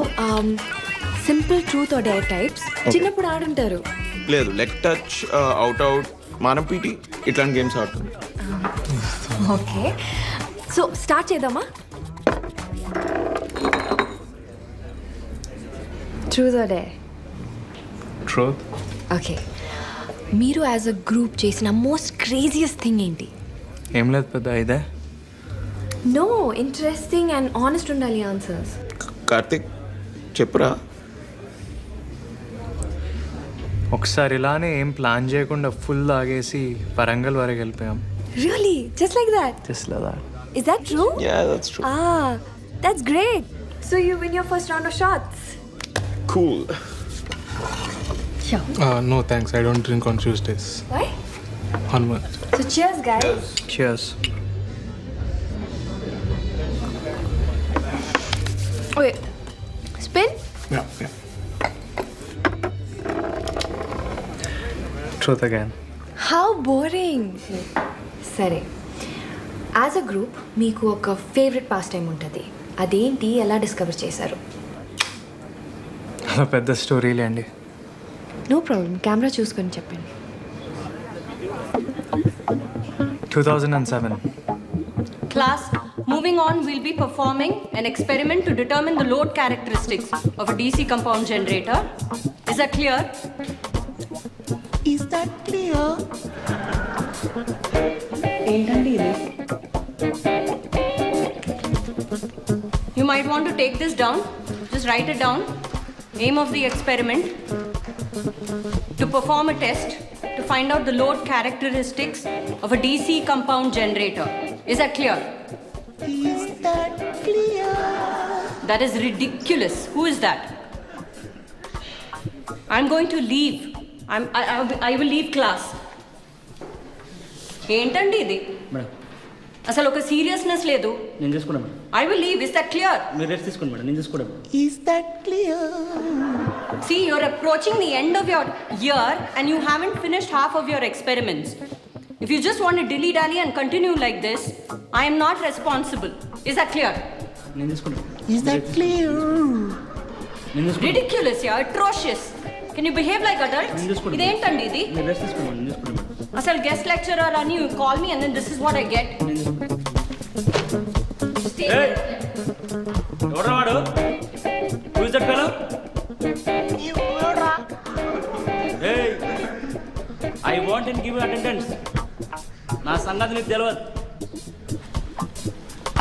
simple truth or dare types. చిన్నప్పుడు ఆడుంటారు. లేదు, leg touch, out, మానం పీటీ ఇట్లాంటి గేమ్స్ ఆడుతుంది. ఓకే. సో స్టార్ట్ చేద్దామా? Truth or dare? Truth. Okay. మీరు యాజ్ అ గ్రూప్ చేసిన మోస్ట్ క్రేజియస్ట్ థింగ్ ఏంటి? ఏం లేదు పెద్ద ఇదే. నో, ఇంట్రెస్టింగ్ అండ్ ఆనెస్ట్ ఉండాలి ఆన్సర్స్. కార్తిక్ చెప్పురా. ఒకసారి ఇలానే ఏం ప్లాన్ చేయకుండా ఫుల్ ఆగేసి వరంగల్ వరకు వెళ్ళిపోయాం. Really? Just like that? Just లేదా. Is that true? Yeah, that's true. Ah, that's great. So you win your first round of shots. Cool. Sure. No thanks, I don't drink on Tuesdays. Why? Onward. So cheers, guys. Cheers. Wait. Spin? Yeah. Truth again. How boring. సరే, as a group మీకు ఒక favourite pass time ఉంటుంది. అదేంటి, ఎలా discover చేశారు? అలా పెద్ద స్టోరీలే అండి. నో ప్రాబ్లం, కెమెరా చూసుకొని చెప్పండి. 2007. Class, moving on, we'll be performing an experiment to determine the load characteristics of a DC compound generator. Is that clear? Is that clear? ఏంటండి ఇది? You might want to take this down. Just write it down. Aim of the experiment: to perform a test to find out the load characteristics of a DC compound generator. Is that clear? Is that clear? That is ridiculous. Who is that? I'm going to leave. I will leave class. ఏంటండి ఇది? అసలు ఒక seriousness లేదు. నేను చూసుకున్నాను. I will leave. Is that clear? మీరు rest తీసుకోండి madam, నేను చూసుకున్నాను. Is that clear? See, you're approaching the end of your year and you haven't finished half of your experiments. If you just want to dilly-dally and continue like this, I am not responsible. Is that clear? నేను చూసుకున్నాను. Is that clear? నేను చూసుకున్నాను. Ridiculous, yeah, atrocious. Can you behave like adults? నేను చూసుకున్నాను. ఇదేంటండి ఇది? మీరు rest తీసుకోండి, నేను చూసుకున్నాను. అసలు గెస్ట్ లెక్చరర్ అని you call me and then this is what I get. Stay there. ఎవడ్రా వాడు? Who is that fellow? Hey, I want and give you attendance. నా సంగతి నీకు తెలియదు.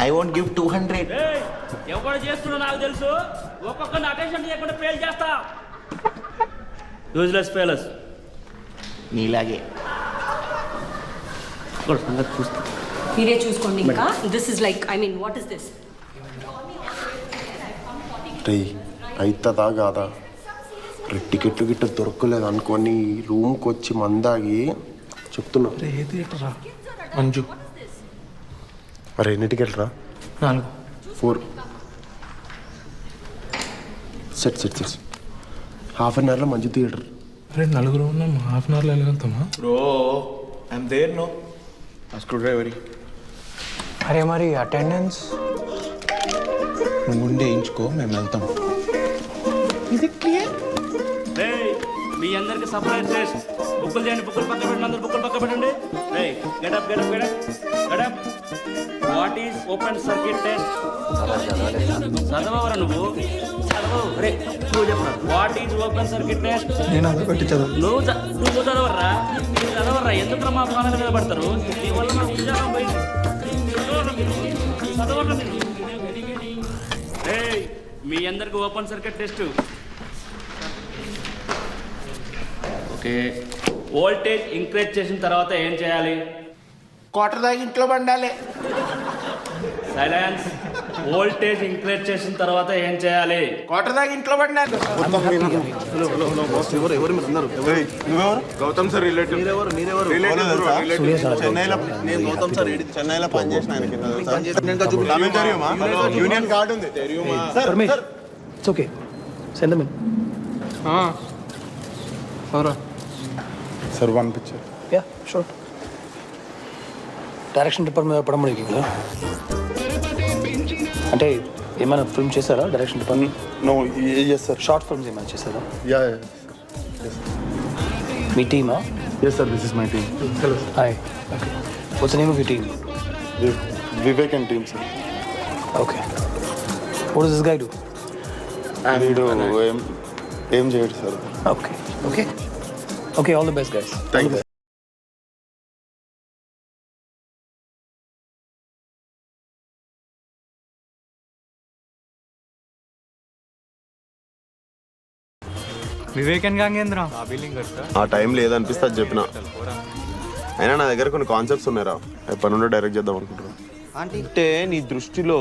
I won't give 200. Hey, ఎవరు చేస్తున్నా నాకు తెలుసు. ఒక్కొక్కరిని అటెన్షన్ చేయకుండా ఫెయిల్ చేస్తా. Useless failures. నీలాగే. సంగతి చూస్తా. మీరే చూసుకోండి ఇంకా. This is like, I mean, what is this? రే అవుతుందా కాదా? టికెట్లు గిట్ట దొరకలేదు అనుకొని రూమ్కి వచ్చి మందాగి చెప్తున్నా. ఏ థియేటర్ రా? మంజు. అరే ఎన్ని టికెట్లు రా? 4. 4. సెట్ హాఫ్ అన్ అవర్లో మంచి థియేటర్. అరే నలుగురు ఉన్నాం, హాఫ్ అన్ అవర్లో వెళ్ళగలుగుతామా? Bro, I'm there, no? A screwdriver. అరే మరి అటెండెన్స్? నువ్వు ఉండి వేయించుకో, మేము వెళ్తాం. ఇది క్లియర్? మీ అందరికి సర్ప్రైజ్ టెస్ట్. బుక్కులు చేయండి, బుక్కులు పక్క పెట్టండి, అందరు బుక్కులు పక్క పెట్టండి. Get up get up get up get up. What is open circuit test? చదవరా నువ్వు? చదవవు. రే నువ్వు చెప్పరా, what is open circuit test? నేను అదే పెట్టి చదువు. నువ్వు చదవరా, మీరు చదవరా. ఎందుకు మా ప్రాణాల మీద పడతారు? నీ వల్ల నాకు ఉద్యోగం పోయింది. చదవరా మీరు. మీ అందరికి open circuit test. Okay, voltage increase చేసిన తర్వాత ఏం చేయాలి? క్వార్టర్ దాకా ఇంట్లో బండాలి. సైలెన్స్. వోల్టేజ్ ఇంక్రీజ్ చేసిన తర్వాత ఏం చేయాలి? క్వార్టర్ దాకా ఇంట్లో బండాలి. Gautam sir relative. చెన్నైలో నేను గౌతమ్ సార్ చెన్నైలో పనిచేసిన యూనియన్ కార్డు ఉంది. It's okay, send them in. Sir one picture. Ya sure. Direction department పడం కదా, అంటే ఏమైనా ఫిల్మ్ చేశారా direction department? No, yes sir. Short films ఏమైనా చేశారా? యా. మీ టీమా? Yes sir, this is my team. Hi. Okay, what's the name of your team? Vivek and team sir. Okay, what does this guy do? వీడు ఏం చేయడు సార్. Okay okay okay, all the best guys. Thank you. Vivek and Gangendra. ఆ time లేదనిపిస్తే అది చెప్పిన. అయినా నా దగ్గర కొన్ని కాన్సెప్ట్స్ ఉన్నారా, ఎప్పటి నుండో డైరెక్ట్ చేద్దాం అనుకుంటున్నాను. అంటే నీ దృష్టిలో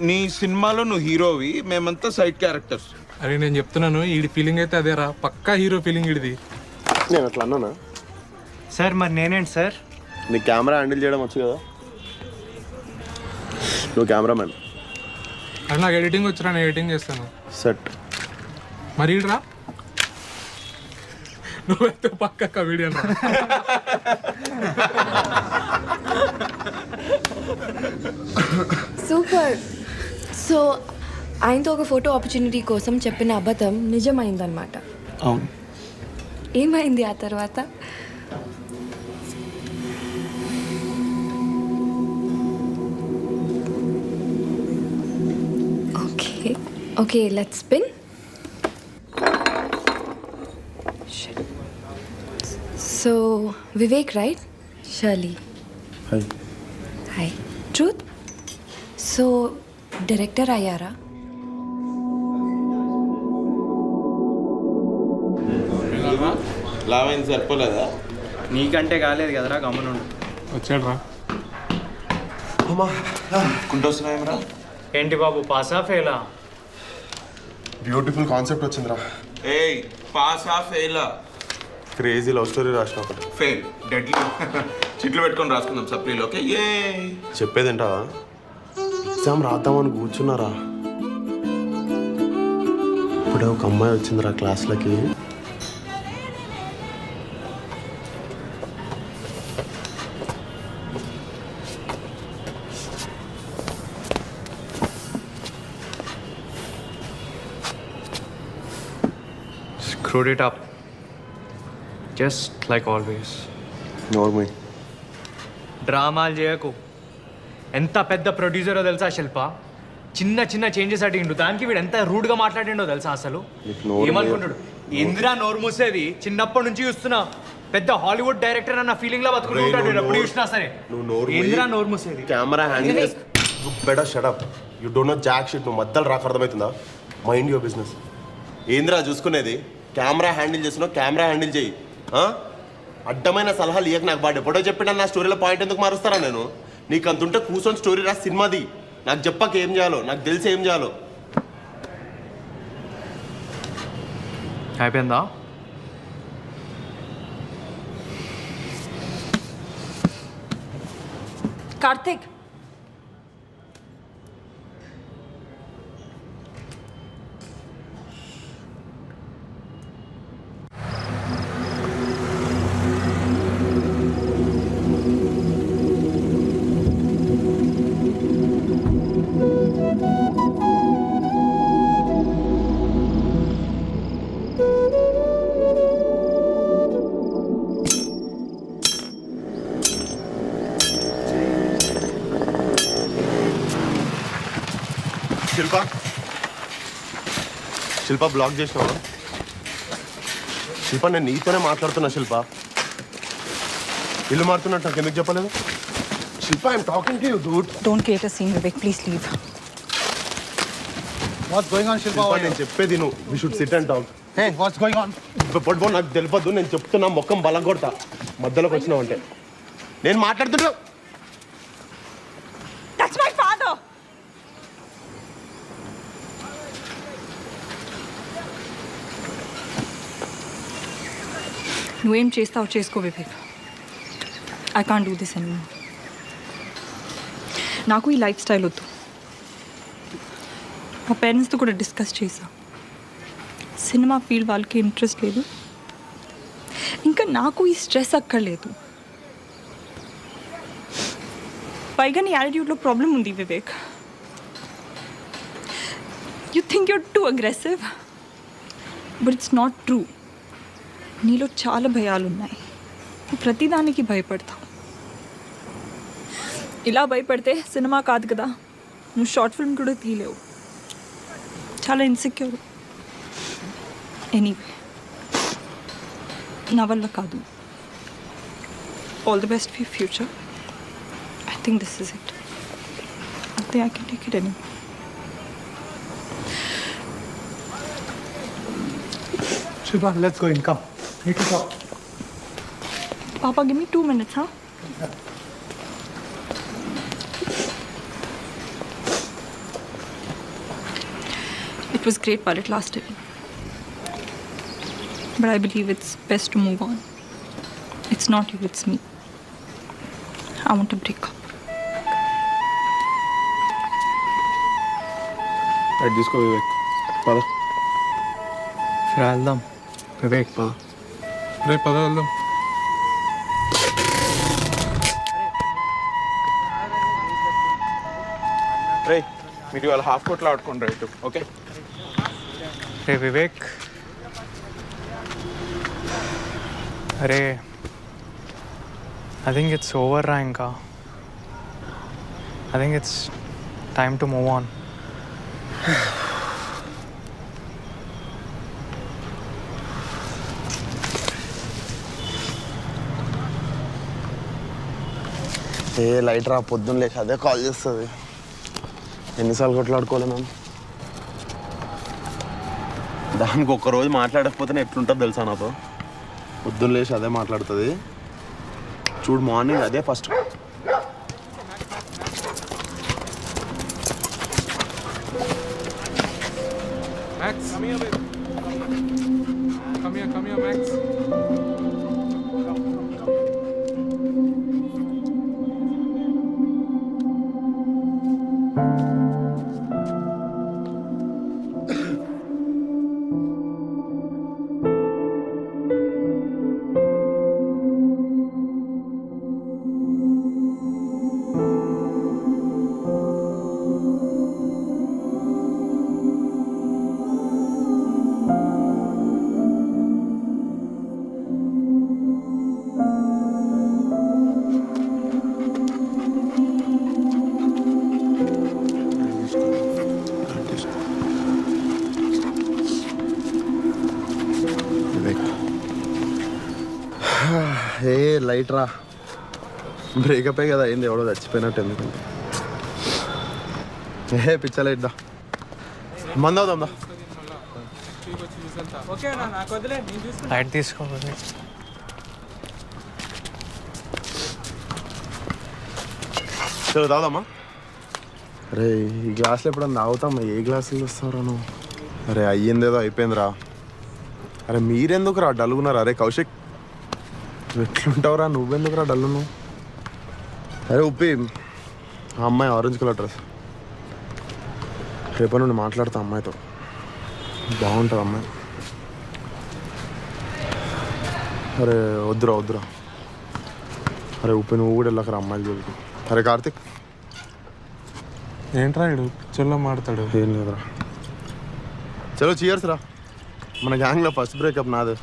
నీ సినిమాలో నువ్వు హీరోవి, మేమంతా సైడ్ క్యారెక్టర్స్. అరే నేను చెప్తున్నాను, ఈడి ఫీలింగ్ అయితే అదేరా, పక్కా హీరో ఫీలింగ్ ఇడిది. నేను అట్లా అన్నానా? సార్ మరి నేనేంటి సార్? నీ కెమెరా హ్యాండిల్ చేయడం వచ్చు కదా, నువ్వు కెమెరామెన్. అరే నాకు ఎడిటింగ్ వచ్చిరా, నేను ఎడిటింగ్ చేస్తాను. సెట్. మరి ఈడరా, నువ్వైతే పక్క వీడియో. సూపర్. సో ఆయనతో ఒక ఫోటో ఆపర్చునిటీ కోసం చెప్పిన అబద్ధం నిజమైందనమాట. అవును. ఏమైంది ఆ తర్వాత? Okay okay, let's spin. So Vivek right? Shirley. Hi. Truth. So director అయ్యారా? లావైంది సరిపోలేదా? నీకంటే కాలేదు కదరా, గమనుండు. వచ్చాడు రా. కుంటొస్తున్నాయేమరా? ఏంటి బాబు, పాసా ఫెయిలా? బ్యూటిఫుల్ కాన్సెప్ట్ వచ్చిందిరా. ఏయ్, పాసా ఫెయిలా? క్రేజీ లవ్ స్టోరీ రాసిన ఒకటి. Fail, deadly. చిట్లు పెట్టుకొని రాసుకుందాం సప్లీలో. ఓకే, ఏ చెప్పేదేంటావా? ఎగ్జామ్ రాద్దామని కూర్చున్నారా, ఇప్పుడే ఒక అమ్మాయి వచ్చిందిరా క్లాస్లకి. Screwed it up. Just like always. నోర్మై. డ్రామాలు చేయకు. ఎంత పెద్ద ప్రొడ్యూసరో తెలుసా శిల్ప? చిన్న చిన్న చేంజెస్ అడిగిండు, దానికి వీడు ఎంత రూడ్గా మాట్లాడిండో తెలుసా అసలు? ఏమనుకుంటాడు? ఇందిరా నోరు మూసేది చిన్నప్పటి నుంచి చూస్తున్నా, పెద్ద హాలీవుడ్ డైరెక్టర్ అన్న ఫీలింగ్ లో బతుకుంటాడు ఎప్పుడు చూసినా సరే. ఇందిరా నోరు మూసేది. Camera handle better shut up. You don't know jack shit. నువ్వు మధ్యలో రాక అర్థమవుతుందా? Mind your business. ఏందిరా చూసుకునేది? కెమెరా హ్యాండిల్ చేస్తున్నావు, కెమెరా హ్యాండిల్ చేయి. అడ్డమైన సలహాలు ఇయ్యక. నాకు బాగా ఎప్పుడో చెప్పినా నా స్టోరీలో పాయింట్ ఎందుకు మారుస్తారా నేను? నీకు అంతుంటే కూర్చొని స్టోరీ రా, సినిమాది. నాకు చెప్పక ఏం చేయాలో, నాకు తెలిసి ఏం చేయాలో. అయిపోయిందా? కార్తిక్, శిల్ప బ్లాక్ చేసినావా? శిల్ప నేను నీతోనే మాట్లాడుతున్నా. శిల్ప ఇల్లు మారుతున్నట్టు నాకు ఎందుకు చెప్పలేదు? Shilpa I'm talking to you dude. Don't create a scene Vivek, please leave. What's going on Shilpa? నేను చెప్పేది నువ్వు. We should sit and talk. Hey what's going on? పట్టుకో, నాకు తెలియదు. నేను చెప్తున్నా, మొక్కం బలం కొడతా మధ్యలోకి వచ్చినావంటే. నేను మాట్లాడుతున్నా. That's my father. నువ్వేం చేస్తావు చేసుకో Vivek. I can't do this any. నాకు ఈ లైఫ్ స్టైల్ వద్దు. మా పేరెంట్స్తో కూడా డిస్కస్ చేసా. సినిమా ఫీల్డ్ వాళ్ళకి ఇంట్రెస్ట్ లేదు, ఇంకా నాకు ఈ స్ట్రెస్ అక్కర్లేదు. పైగా నీ యాటిట్యూడ్లో ప్రాబ్లం ఉంది Vivek. You think your two aggressive, but it's not true. నీలో చాలా భయాలు ఉన్నాయి. నువ్వు ప్రతిదానికి భయపడతావు. ఇలా భయపడితే సినిమా కాదు కదా, నువ్వు షార్ట్ ఫిల్మ్ కూడా తీయలేవు. చాలా ఇన్సెక్యూర్. ఎనీవే, నా వల్ల కాదు. All the best for future. I think this is it. I think I can take it anymore. Shilpa, let's go in. Come. Need to talk. Papa, give me 2 minutes, huh? It was great while it lasted. But I believe it's best to move on. It's not you, it's me. I want to break up. అది తీసుకో వివేక్, పద. వెళ్దాం వివేక్, పద. రేపు పద వెళ్దాం. రే మీరు ఇవాళ హాఫ్ కోట్లో ఆడుకోండి రైట్. ఓకే రే వివేక్, అరే I think it's over రా ఇంకా. I think it's time to move on. A light రా, పొద్దున్న లేచి అదే కాల్ చేస్తుంది. ఎన్నిసార్లు కొట్లాడుకోవాలి మేము? దానికి ఒక్కరోజు మాట్లాడకపోతే ఎట్లుంటుందో తెలుసా నాతో? పొద్దున్న లేచి అదే మాట్లాడుతుంది. చూడు మార్నింగ్ అదే first. Max, come here, baby. Come here, Max. A light రా, బ్రేకప్ కదా అయింది. ఎవడో చచ్చిపోయినట్టు ఎందుకు? ఏ పిచ్చ లైట్ దా, మందవుదాం దా. లైట్ తీసుకో వివేక్. చలో తాగుదామా? అరే ఈ గ్లాసులు ఎప్పుడన్నా తాగుతామా? ఏ గ్లాసులు వస్తారా నువ్వు? అరే అయ్యిందేదో అయిపోయిందిరా. అరే మీరెందుకు రా డల్గున్నారా? అరే కౌశిక్ ఎట్లుంటావురా? నువ్వెందుకురా డల్లు నువ్వు? అరే ఉప్పి, ఆ అమ్మాయి ఆరెంజ్ కలర్ డ్రెస్, రేపటి నుండి మాట్లాడతా అమ్మాయితో. బాగుంటుంది అమ్మాయి. అరే వద్దురా వద్దురా. అరే ఉప్పి నువ్వు కూడా వెళ్ళకరా అమ్మాయిలు జోలికి. అరే కార్తిక్, ఏంట్రా ఇడు పిక్చర్లో మాడతాడు? ఏం లేదురా. చలో చీయర్స్ రా. మన గ్యాంగ్లో ఫస్ట్ బ్రేకప్ నాదే.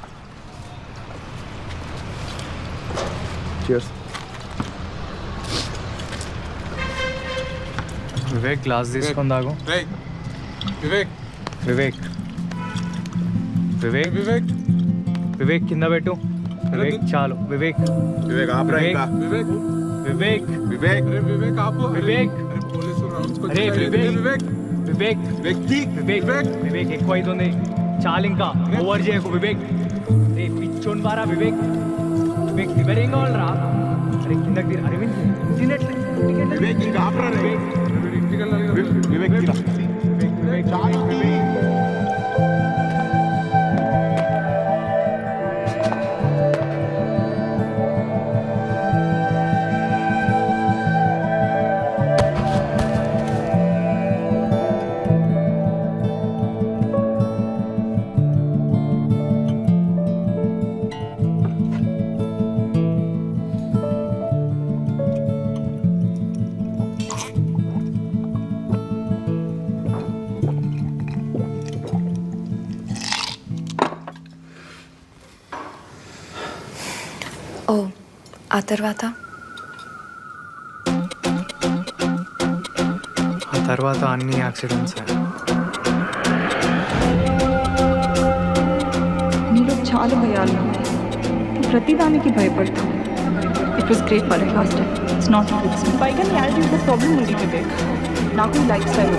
చీయర్స్. వివేక్ గ్లాస్ తీసుకొని తాగు. వివేక్ వివేక్ వివేక్ వివేక్ వివేక్ కింద పెట్టు. వివేక్ చాలు. వివేక్ వివేక్ ఆపరా ఇంకా. వివేక్ వివేక్ వివేక్ వివేక్ ఆపు. వివేక్ పోలీసులు రౌండ్స్ అరే వివేక్ వివేక్ వివేక్ వ్యక్తి వివేక్ వివేక్ ఎక్కువ అవుతుంది. చాలు ఇంకా ఓవర్ చేయకు వివేక్. రే పిచ్చోన్ బారా వివేక్. వివేక్ లివర్ ఏం కావాలరా? అరే కిందకి తీరు. అరవింద్ తినట్లే. వివేక్ ఇంకా ఆపరా రే. ఇంటికి వెళ్ళాలి కదా. వివేక్ తీరా. వివేక్ చాలు వివేక్. ఓ ఆ తర్వాత అన్ని యాక్సిడెంట్స్. మీలో చాలా భయాలు ఉన్నాయి. ప్రతిదానికి భయపడతాం. It was great for last time. It's not fix. పైగా నీ యాటిట్యూడ్ ప్రాబ్లం ఉంది వివేక్. నాకు లైఫ్ స్టైల్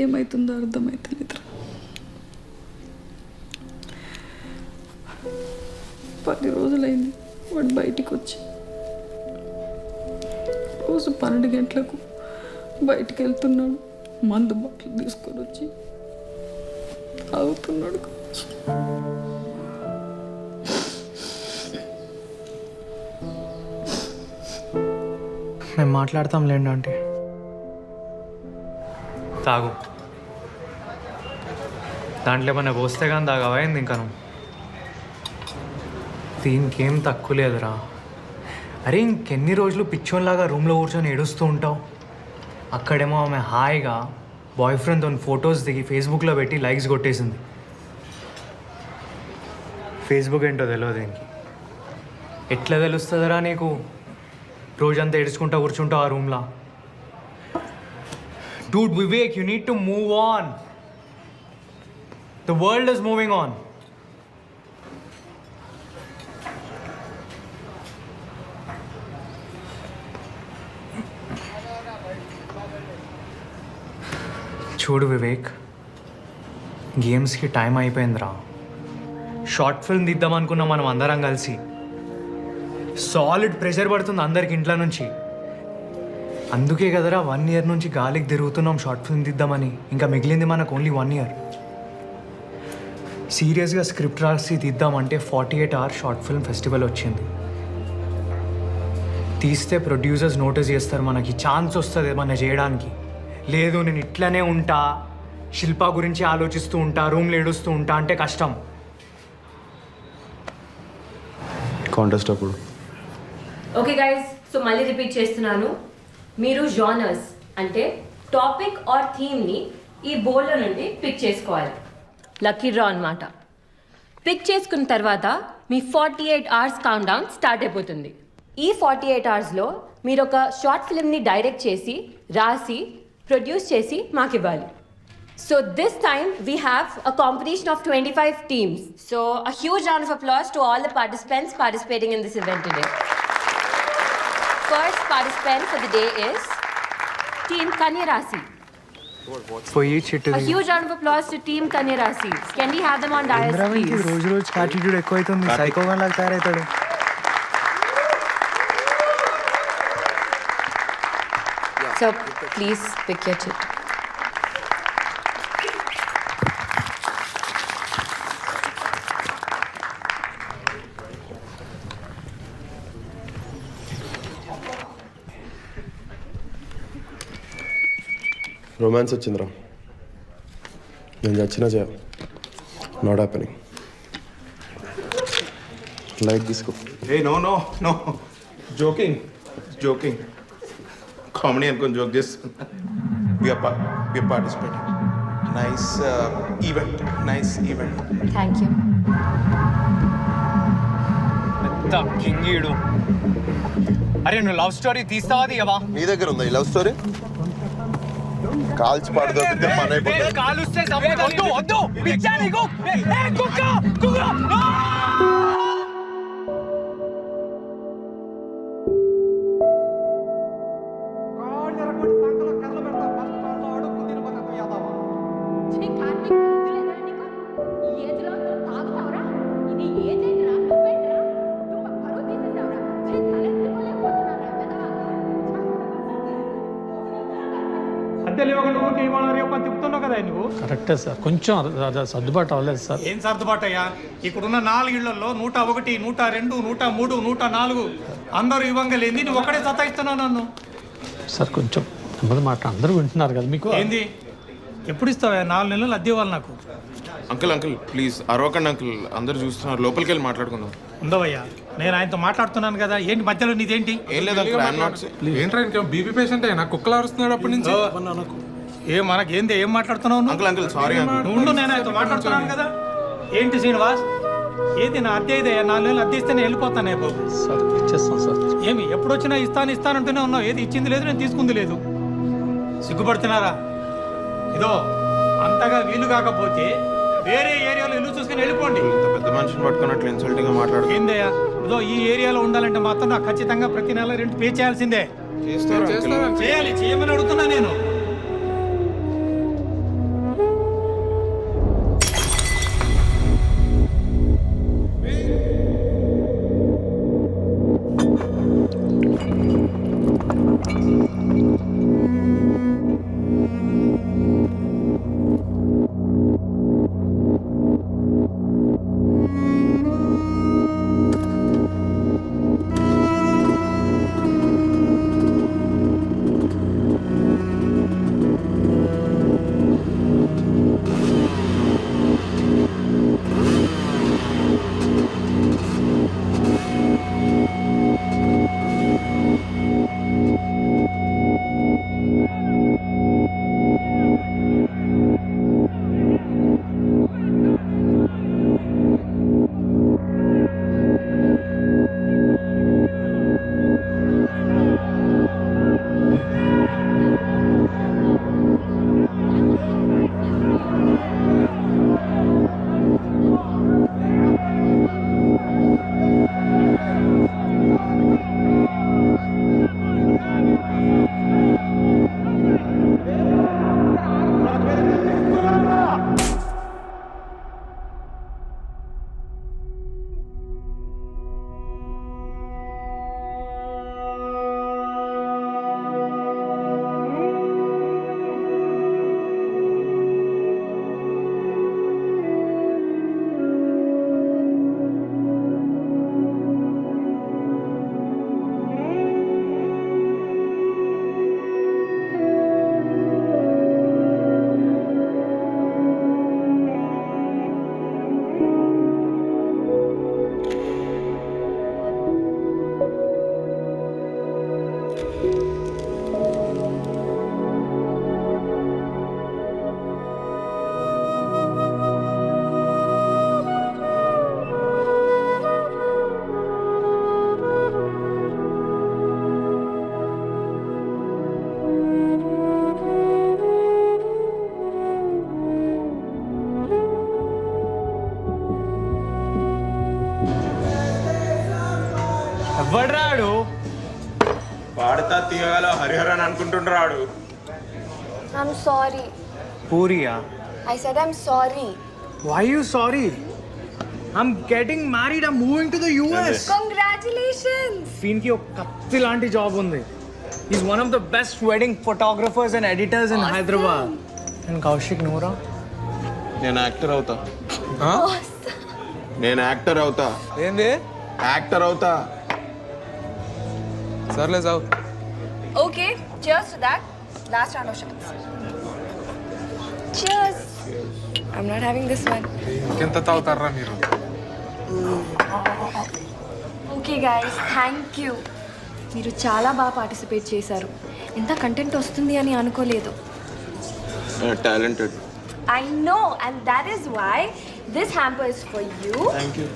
ఏమవుతుందో అర్థమవుతలేదు. 10 రోజులైంది వాడు బయటికి వచ్చి. రోజు 12 గంటలకు బయటికి వెళ్తున్నాడు. మందు బాటిల్ తీసుకొని వచ్చి తాగుతున్నాడు. మేము మాట్లాడతాం లేండి అంటే. తాగు. దాంట్లో ఏమన్నా పోస్తే కానీ తాగవైంది ఇంకా నువ్వు. దీనికేం తక్కువ లేదురా. అరే ఇంకెన్ని రోజులు పిచ్చోన్లాగా రూమ్లో కూర్చొని ఏడుస్తూ ఉంటావు? అక్కడేమో ఆమె హాయిగా బాయ్ ఫ్రెండ్తో ఫొటోస్ దిగి ఫేస్బుక్లో పెట్టి లైక్స్ కొట్టేసింది. ఫేస్బుక్ ఏంటో తెలియదు దీనికి. ఎట్లా తెలుస్తుందిరా నీకు? రోజంతా ఏడుచుకుంటా కూర్చుంటావు ఆ రూమ్లో. Dude, Vivek, you need to move on. The world is moving on. చూడు వివేక్, గేమ్స్కి టైం అయిపోయిందిరా. షార్ట్ ఫిల్మ్ తీద్దాం అనుకున్నాం మనం అందరం కలిసి. సాలిడ్ ప్రెషర్ పడుతుంది అందరికి ఇంట్లో నుంచి. అందుకే కదరా 1 year నుంచి గాలికి తిరుగుతున్నాం షార్ట్ ఫిల్మ్ తీద్దామని. ఇంకా మిగిలింది మనకు ఓన్లీ 1 year. సీరియస్గా స్క్రిప్ట్ రాసి తీద్దామంటే 48 hour షార్ట్ ఫిల్మ్ ఫెస్టివల్ వచ్చింది. తీస్తే ప్రొడ్యూసర్స్ నోటీస్ చేస్తారు, మనకి ఛాన్స్ వస్తుంది ఏమన్నా చేయడానికి. లేదు నేను ఇట్లనే ఉంటా, శిల్ప గురించి ఆలోచిస్తూ ఉంటా, రూమ్లో ఏడుస్తూ ఉంటా అంటే కష్టం. కాంటెస్ట్ అప్పుడు ఓకే గైస్, సో మళ్ళీ రిపీట్ చేస్తున్నాను. మీరు జానర్స్ అంటే టాపిక్ ఆర్ థీమ్ని ఈ బోర్డులో నుండి పిక్ చేసుకోవాలి. లక్కీ డ్రా అనమాట. పిక్ చేసుకున్న తర్వాత మీ 48 hours కౌంట్ డౌన్ స్టార్ట్ అయిపోతుంది. ఈ 48 hoursలో మీరు ఒక షార్ట్ ఫిల్మ్ని డైరెక్ట్ చేసి, రాసి, ప్రొడ్యూస్ చేసి మాకు ఇవ్వాలి. So this time we have a competition of 25 teams. So a huge round of applause to all the participants participating in this event today. First participant for the day is Team Kanya Rasi. పోయి చిట్టు. A huge round of applause to Team Kanya Rasi. Can we have them on dais, please? రోజు రోజు attitude ఎక్కువ అవుతుంది. సైకోగా లాగా తయారవుతాడు. So please pick your chit. Romance వచ్చిందిరా. నేను చచ్చినా చేయ. Not happening. లైట్ తీసుకో. ఏ no no no, joking joking, comedy అనుకొని జోక్ చేస్తున్నా. We participating. Nice event, nice event. Thank you. కింగీడు. అరే నువ్వు లవ్ స్టోరీ తీస్తావా తీయవా? నీ దగ్గర ఉందా ఈ లవ్ స్టోరీ? కాల్చి పాడు దొరికితే పని అయిపోతుంది. కాలుస్తే వద్దు వద్దు. కరెక్టే సార్, కొంచెం సర్దుబాటు అవ్వలేదు సార్. ఏం సర్దుబాటు అయ్యా? ఇక్కడున్న 4 ఇళ్లలో 101, 102, 103, 104 అందరూ ఇవ్వంగా లేని నువ్వు ఒక్కడే సతాయిస్తున్నావు నన్ను. సార్ కొంచెం నెమ్మది మాట, అందరూ వింటున్నారు కదా. మీకు ఏంది ఎప్పుడు ఇస్తావా? 4 నెలలు అద్దె ఇవ్వాలి నాకు. అంకుల్ అంకుల్ ప్లీజ్ అరవకండి అంకుల్, అందరు చూస్తున్నారు. లోపలికి వెళ్ళి మాట్లాడుకుందాం. ఉండవయ్యా, నేను ఆయనతో మాట్లాడుతున్నాను కదా. ఏంటి మధ్యలో నీదేంటి? ఏం లేదు అంకుల్, ఐఎమ్ నాట్. ఏంట్రా ఇంకేం బీపీ పేషెంట్ అయినా కుక్కలు అరుస్తున్నాడు అప్పటి నుంచి. మనకేంది? ఏం మాట్లాడుతున్నావు అంకుల్ అంకుల్ సారీ అంకుల్. ఉండు, నేను ఆయనతో మాట్లాడుతున్నాను కదా. ఏంటి శ్రీనివాస్, ఏది నా అద్దె ఇదయ్యా? 4 నెలలు అద్దె ఇస్తే నేను వెళ్ళిపోతానే బాబు. సార్ ఇచ్చేస్తాను సార్. ఏమి ఎప్పుడు వచ్చినా ఇస్తానంటూనే ఉన్నావు, ఏది ఇచ్చింది లేదు, నేను తీసుకుంది లేదు. సిగ్గుపడుతున్నారా? ఇదో అంతగా వీలు కాకపోతే వేరే ఏరియాలో ఇల్లు చూసుకుని వెళ్ళిపోండి. పెద్ద మనిషిని పట్టుకున్నట్లు ఇన్సల్టింగ్ గా మాట్లాడు. ఏందయ్యా, ఇదో ఈ ఏరియాలో ఉండాలంటే మాత్రం నాకు ఖచ్చితంగా ప్రతి నెల రెంట్ పే చేయాల్సిందే. చేయాలి, చేయమని అడుగుతున్నా నేను. ఎవడ్రాడు? పాడతా తీయగల Hariharan అనుకుంటుండ్రాడు. I'm sorry. పూరియా? I said I'm sorry. Why you sorry? I'm getting married. I'm moving to the US. Congratulations. ఫీన్ కి ఒక కత్తి లాంటి జాబ్ ఉంది. He's one of the best wedding photographers and editors in Hyderabad. And Kaushik నూరా? నేను actor అవుతా. నేను actor అవుతా. ఏంది? యాక్టర్ అవుతా. సర్లే సావు. Okay, cheers to that. Last round of shots. I'm not having this one. ఎంత తాగుతారా మీరు? Okay guys, thank you. మీరు చాలా బాగా పార్టిసిపేట్ చేశారు. ఇంత కంటెంట్ వస్తుంది అని అనుకోలేదు. Talented. I know, and that is why this hamper is for you. Thank you.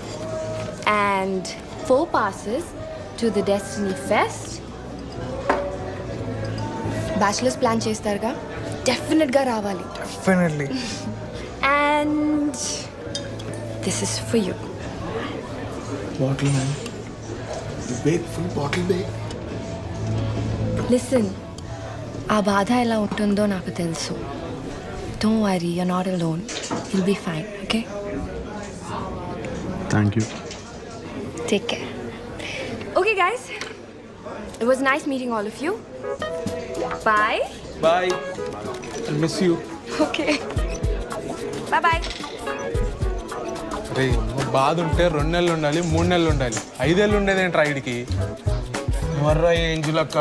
And 4 passes to the Destiny Fest. Bachelors plan చేస్తారుగా, డెఫినెట్గా రావాలి. Definitely. And this is for you. Bottle man, బేక్ full bottle బేక్. Listen, ఆ బాధ ఎలా ఉంటుందో నాకు తెలుసు. Don't worry, you're not alone. You'll be fine, okay? Thank you. Take care. Okay, guys. It was nice meeting all of you. Bye. Bye. I miss you. Okay. Bye-bye. రే బాధ ఉంటే 2 నెలలు ఉండాలి, 3 నెలలు ఉండాలి, 5 ఏళ్ళు ఉండేది ఏంట్రా ఇడికి? ఎవర్రా ఏంజిల్ అక్క?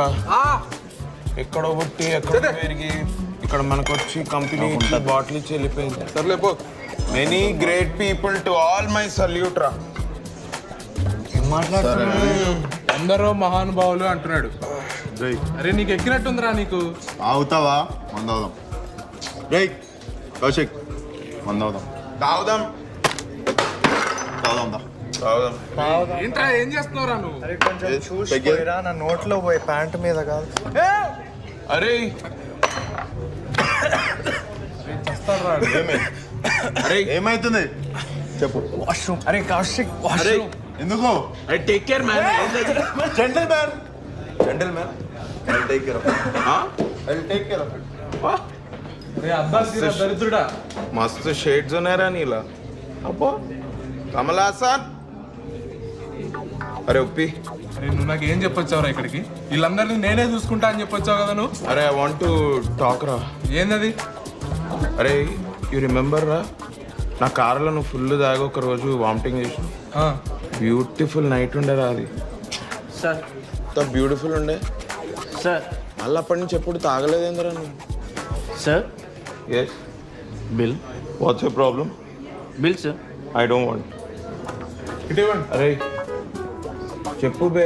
ఎక్కడో పుట్టి ఎక్కడో పెరిగి ఇక్కడ మనకు వచ్చి కంపెనీ ఇచ్చి బాటిల్ ఇచ్చి వెళ్ళిపోయింది. సర్లే పో. Many great people to all my salute రా. ఏం మాట్లాడుతున్నాడు? ఎందరో మహానుభావులు అంటున్నాడు. అరే నీకు ఎక్కినట్టుందిరా నీకు. అవుతావా? మందవుదాం. రైట్ కౌశిక్, మందవుదాం. తాగుదాం. తాగుదాం. ఏంట్రా ఏం చేస్తున్నావురా నువ్వు? కొంచెం చూసిపోయిరా, నా నోట్లో పోయి ప్యాంట్ మీద కాదు. అరే అరే ఏమైతుంది చెప్పు. వాష్రూమ్. అరే కౌశిక్, అరే ఎందుకు? అరే take care man. Gentle man, gentle man. I'll take care of it. I'll take care of it. రే అబ్బాసీరా దరిద్రుడా. మస్తు షేడ్స్ ఉన్నారా నీలా. అబ్బో కమలాసన్. అరే ఉప్పి, అరే నువ్వు నాకు ఏం చెప్పొచ్చావురా ఇక్కడికి? వీళ్ళందరినీ నేనే చూసుకుంటా అని చెప్పొచ్చావు కదా నువ్వు. అరే ఐ వాంట్ టు టాక్ రా. ఏందది? అరే యూ రిమెంబర్ రా, నా కార్లో నువ్వు ఫుల్ దాగా ఒక రోజు వామిటింగ్ చేసిన బ్యూటిఫుల్ నైట్ ఉండేరా అది. సార్ ఎంత బ్యూటిఫుల్ ఉండే సార్. మళ్ళీ అప్పటి నుంచి ఎప్పుడు తాగలేదేంద్రా నువ్వు? Sir yes. Bill. What's your problem? Bill sir. I don't want. ఇటువంటి అరే చెప్పు బే,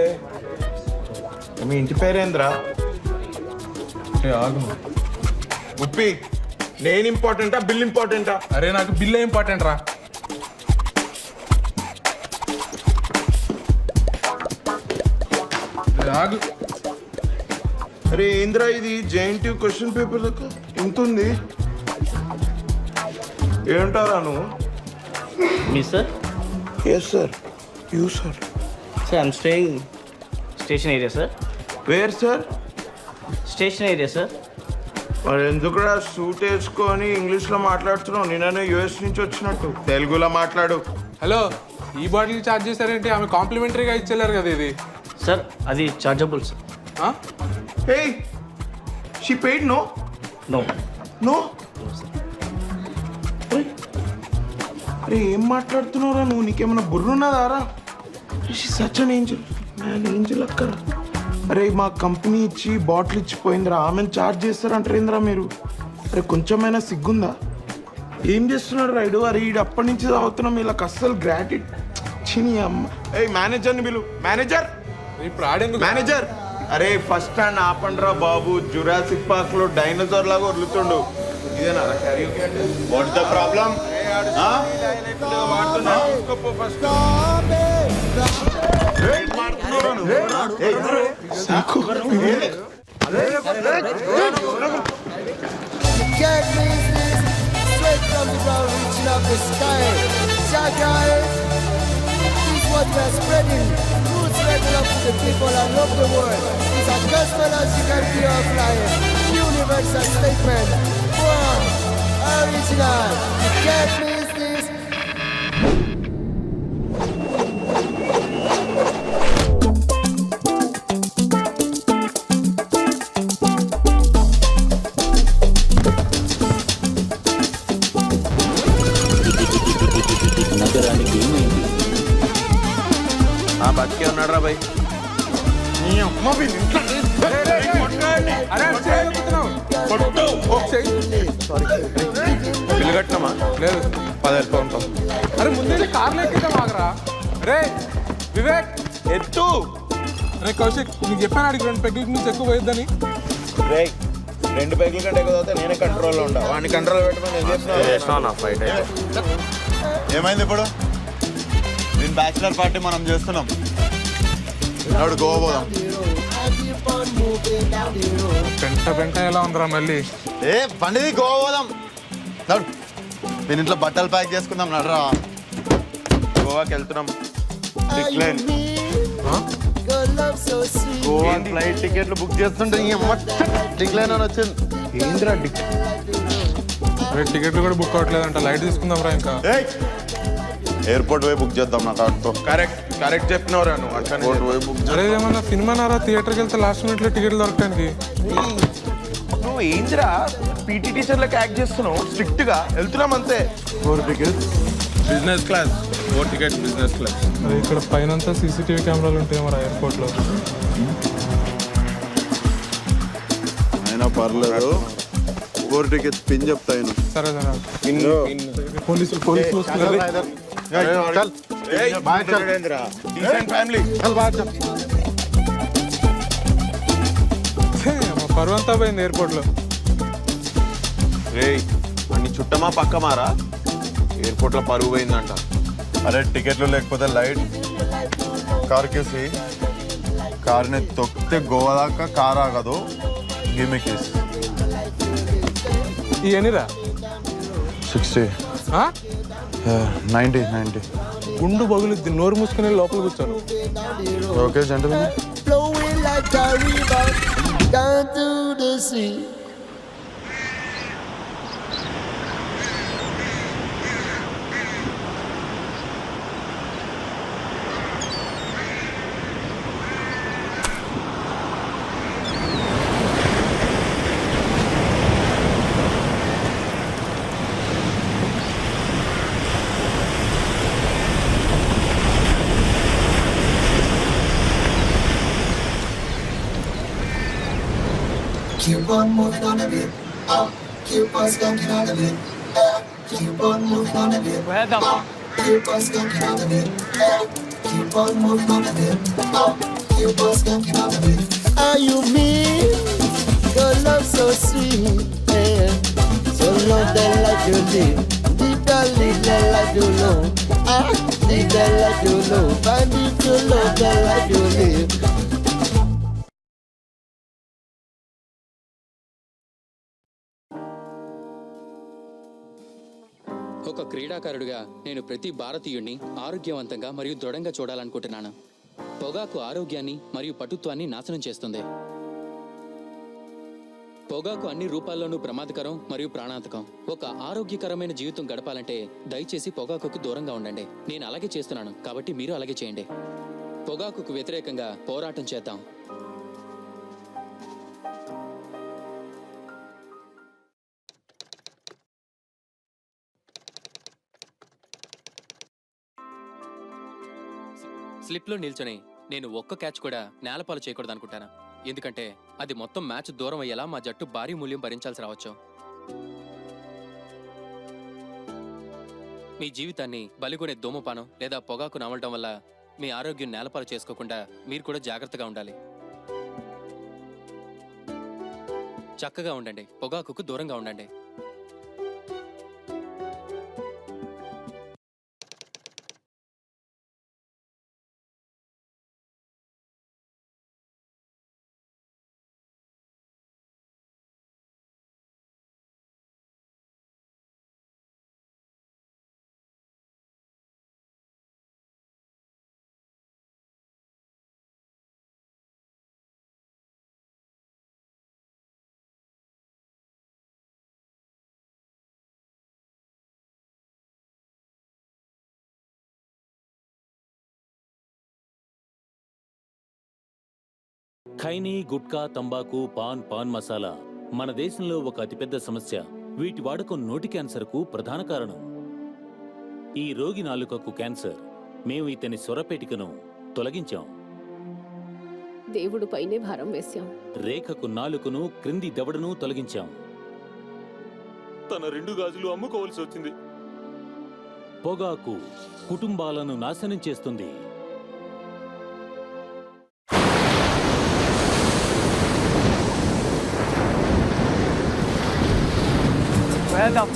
మీ ఇంటి పేరేంద్రా? ఆగు. ఉప్పి, నేను ఇంపార్టెంటా బిల్ ఇంపార్టెంటా? అరే నాకు బిల్ ఇంపార్టెంట్ రా. ఆగు. అరే ఏంద్రా ఇది జేఎన్టీ క్వశ్చన్ పేపర్ లెక్క ఎంత ఉంది? ఏంటారా నువ్వు? మీ sir? Yes sir. You sir? Sir I'm staying station area sir. Where sir? Station area sir. మరి ఎందుకురా సూట్ వేసుకొని ఇంగ్లీష్లో మాట్లాడుతున్నావు? నేను యూఎస్ నుంచి వచ్చినట్టు తెలుగులో మాట్లాడు. హలో, ఈ బాటిల్ ఛార్జ్ చేశారేంటి? ఆమె కాంప్లిమెంటరీగా ఇచ్చేళ్ళారు కదా ఇది. సార్ అది chargeable sir. Hey she paid no? No. No? అరే ఏం మాట్లాడుతున్నావురా నువ్వు? నీకేమైనా బుర్రున్నదారా? She such an angel man, angel అక్కరా. అరే మా కంపెనీ ఇచ్చి బాటిల్ ఇచ్చిపోయిందిరా, ఆమెను ఛార్జ్ చేస్తారంటారేంద్రా మీరు? అరే కొంచెమైనా సిగ్గుందా? ఏం చేస్తున్నాడు రైడు? అరే ఈడు అప్పటి నుంచి తాగుతున్నాం, వీళ్ళకి అస్సలు గ్రాటిట్ చిని అమ్మ. ఏ మేనేజర్ని పిలు. మేనేజర్, ఇప్పుడు ఆడేందుకు? మేనేజర్. అరే ఫస్ట్ స్టాండ్ ఆపండ్రా బాబు, జురాసిక్ పార్క్ లో డైనోసార్ లాగా వదులుతుండు. ఇదేనా కరియోకే అంటే? What the problem? What we are spreading, roots right up to the people and love the world. It's a gospel as you can be our flying. Universal statement. Wow, original. You can't miss this. నగరానికి ఏమైంది? బతికే ఉన్నాడు రా bye. అరే bill కట్టినామా? లేదు. 10,000 ఉంటాం. అరే ముందే కార్లో ఎక్కితే మాగరా. రే వివేక్ ఎత్తు. అరే కౌశిక్ నీకు చెప్పాను అడిగి 2 పెగ్గుల నుంచి ఎక్కువ పోయిద్దని. రే 2 పెగ్గుల కంటే ఎక్కువ అవుతా నేనే కంట్రోల్లో ఉండా. వాడిని కంట్రోల్ పెట్టమని నేను చేస్తున్నా. ఫైట్ ఏమైంది ఇప్పుడు? నేను బ్యాచిలర్ పార్టీ మనం చేస్తున్నాం. నాడు గోవా పోదాం. పెంట ఎలా ఉందిరా మళ్ళీ? ఏ పండిది గోవా పోదాం. నాడు నేను ఇంట్లో బట్టలు ప్యాక్ చేసుకుందాం. నడరా గోవాకి వెళ్తున్నాం. గోవా ఫ్లైట్ టికెట్లు బుక్ చేస్తుంటే డిక్లైన్ అని వచ్చింది. ఏంద్రా టికెట్లు కూడా బుక్ అవ్వట్లేదంట. లైట్ తీసుకుందాం రా ఇంకా. ఎయిర్పోర్ట్ పోయి బుక్ చేద్దాం. నా కార్డుతో. కరెక్ట్ చెప్పినవరా నువ్వు. అట్లా పోయి బుక్ అరే ఏమన్నా సినిమా నారా థియేటర్కి వెళ్తే లాస్ట్ మినిట్లో టికెట్లు దొరకడానికి. నువ్వు ఏంద్రా పీటీ టీచర్లకు యాక్ట్ చేస్తున్నావు. స్ట్రిక్ట్ గా వెళ్తున్నాం అంతే. 4 tickets business class. 4 tickets business class. అదే ఇక్కడ పైనంతా సీసీటీవీ కెమెరాలు ఉంటాయి మరి ఎయిర్పోర్ట్లో. అయినా పర్లేదు. 4 టికెట్స్ పిన్ చెప్తాను. సరే సరే పోలీసులు వస్తున్నారు. పరువంతా పోయింది ఎయిర్పోర్ట్లో. రే అన్ని చుట్టమా పక్కమారా. ఎయిర్పోర్ట్లో పరుగు పోయిందంట. అరే టికెట్లు లేకపోతే లైట్ కార్కేసి కార్ని తొక్కితే గోవా దాకా కార్ ఆగదు. గిమికేసి ఇవన్నీరా 60 90 గుండు బగులుద్ది. నోరు మూసుకుని లోపల కూర్చోను. Okay gentlemen. Flowing like a river down to the sea. Keep on moving on a bit. Keep on skunking on a bit. Keep on moving on a bit. Keep on skunking on a bit. Keep on moving on a bit. Keep on skunking on a bit. Are you mean? Your love so sweet, yeah. So love the life you live. Live the life you know. Live the life you know. Find it to love the life you live. ఒక క్రీడాకారుడిగా నేను ప్రతి భారతీయుడిని ఆరోగ్యవంతంగా మరియు దృఢంగా చూడాలనుకుంటున్నాను. పొగాకు ఆరోగ్యాన్ని మరియు పటుత్వాన్ని నాశనం చేస్తుంది. పొగాకు అన్ని రూపాల్లోనూ ప్రమాదకరం మరియు ప్రాణాంతకం. ఒక ఆరోగ్యకరమైన జీవితం గడపాలంటే దయచేసి పొగాకుకు దూరంగా ఉండండి. నేను అలాగే చేస్తున్నాను, కాబట్టి మీరు అలాగే చేయండి. పొగాకుకు వ్యతిరేకంగా పోరాటం చేద్దాం. స్లిప్లో నిల్చొని నేను ఒక్క క్యాచ్ కూడా నేలపాలు చేయకూడదు అనుకుంటాను. ఎందుకంటే అది మొత్తం మ్యాచ్ దూరం అయ్యేలా మా జట్టు భారీ మూల్యం భరించాల్సి రావచ్చు. మీ జీవితాన్ని బలిగొనే ధూమపానం లేదా పొగాకు నమలడం వల్ల మీ ఆరోగ్యం నేలపాలు చేసుకోకుండా మీరు కూడా జాగ్రత్తగా ఉండాలి. చక్కగా ఉండండి. పొగాకుకు దూరంగా ఉండండి. ఖైనీ, గుట్కా, తంబాకు, పాన్ మసాలా మన దేశంలో ఒక అతిపెద్ద సమస్య. వీటి వాడకం నోటి క్యాన్సర్కు ప్రధాన కారణం. ఈ రోగి నాలుకకు క్యాన్సర్. మేము ఇతని స్వరపేటికను తొలగించాం. దేవుడు పైనే భారం వేశాం. రేఖకు నాలుకను, క్రింది దవడను తొలగించాం. తన 2 గాజులు అమ్ముకోవాల్సి వచ్చింది. పొగాకు కుటుంబాలను నాశనం చేస్తుంది. వెళ్దాం.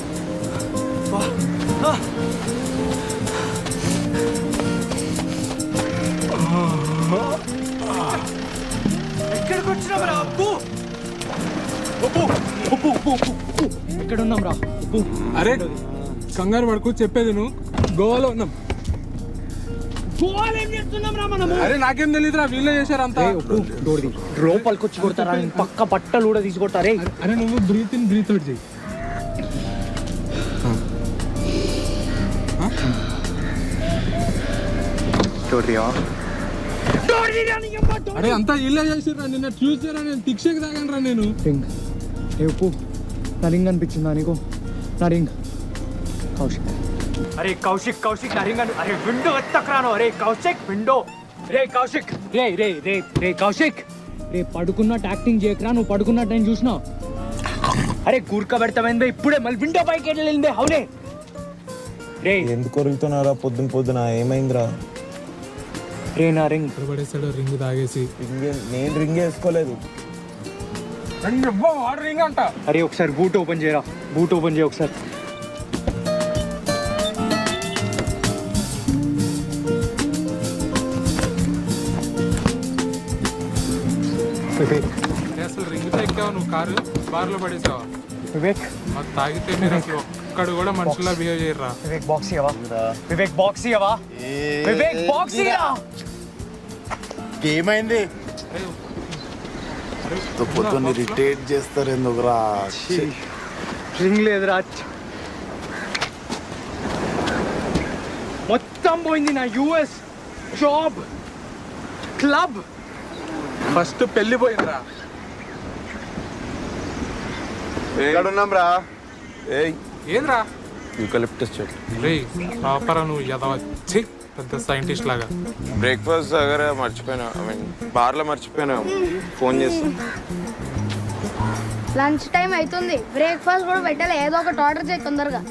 ఎక్కడికి వచ్చినాం రా అప్పు? ఎక్కడున్నాం రా అప్పు? అరే కంగారు పడుకు, చెప్పేది నువ్వు. గోవాలో ఉన్నాం. గోవాలో ఏం చేస్తున్నాం రా మనము? అరే నాకేం తెలియదురా, వీళ్ళే చేశారంతా. లోపలికి వచ్చి కొడతారా? పక్క బట్టలు కూడా తీసుకొడతారే. అరే నువ్వు బ్రీత్ ఇన్ బ్రీత్ అవుట్ చెయ్యి. అరే అంతా ఇల్లే చేసిర్రా. నిన్న ట్యూస్డే రా, నేను తిక్షకి తాగాను రా. నేను రింగ్ ఉప్పు నా రింగ్ అనిపించిందా నీకు? నా రింగ్ కౌశిక్. అరే కౌశిక్ కౌశిక్ నా రింగ్ అరే విండో ఎత్తకరాను. అరే కౌశిక్ విండో. రే కౌశిక్ రే రే రే రే కౌశిక్ రే పడుకున్నట్టు యాక్టింగ్ చేయకరా. నువ్వు పడుకున్నట్టు నేను చూసినా. అరే కూర్క పెడతామైందే ఇప్పుడే. మళ్ళీ విండో పైకి వెళ్ళిందే. అవునే రే. ఎందుకు కొరుగుతున్నారా పొద్దున ఏమైందిరా? రే నా రింగ్ పడేస్తాడు. రింగ్ తాగేసి. నేను రింగ్ వేసుకోలేదు. రింగ్ అంట. అరే ఒకసారి బూట్ ఓపెన్ చేయరా. బూట్ ఓపెన్ చేయ ఒకసారి. అసలు రింగ్ ఎక్కావా నువ్వు? కారు బార్లో పడేసావా? వివేక్ మాకు తాగితే మీరు అసలు ఒక్కడు కూడా మనుషులా బిహేవ్ చేయరా. వివేక్ బాక్స్ ఇవ్వవా? వివేక్ బాక్స్ ఇవ్వవా? వివేక్ బాక్స్ ఇవ్వరా. ఏమైంది? పొద్దున్న ఇరిటేట్ చేస్తారు ఎందుకురా? రింగ్ లేదురా. మొత్తం పోయింది నా యూఎస్ జాబ్, క్లబ్. ఫస్ట్ పెళ్లి పోయిందిరా. ఎక్కడున్నాం రా? ఏంద్రా యూకలిప్టస్ చెట్టు. రే పాపరా నువ్వు ఎదవచ్చి పెద్ద సైంటిస్ట్ లాగా. బ్రేక్ఫాస్ట్ దగ్గర మర్చిపోయినా, బార్లో మర్చిపోయినా. ఫోన్ చేస్తా. లంచ్ టైం అవుతుంది, బ్రేక్ఫాస్ట్ కూడా పెట్టాలి. ఏదో ఒకటి ఆర్డర్ చేయి తొందరగా.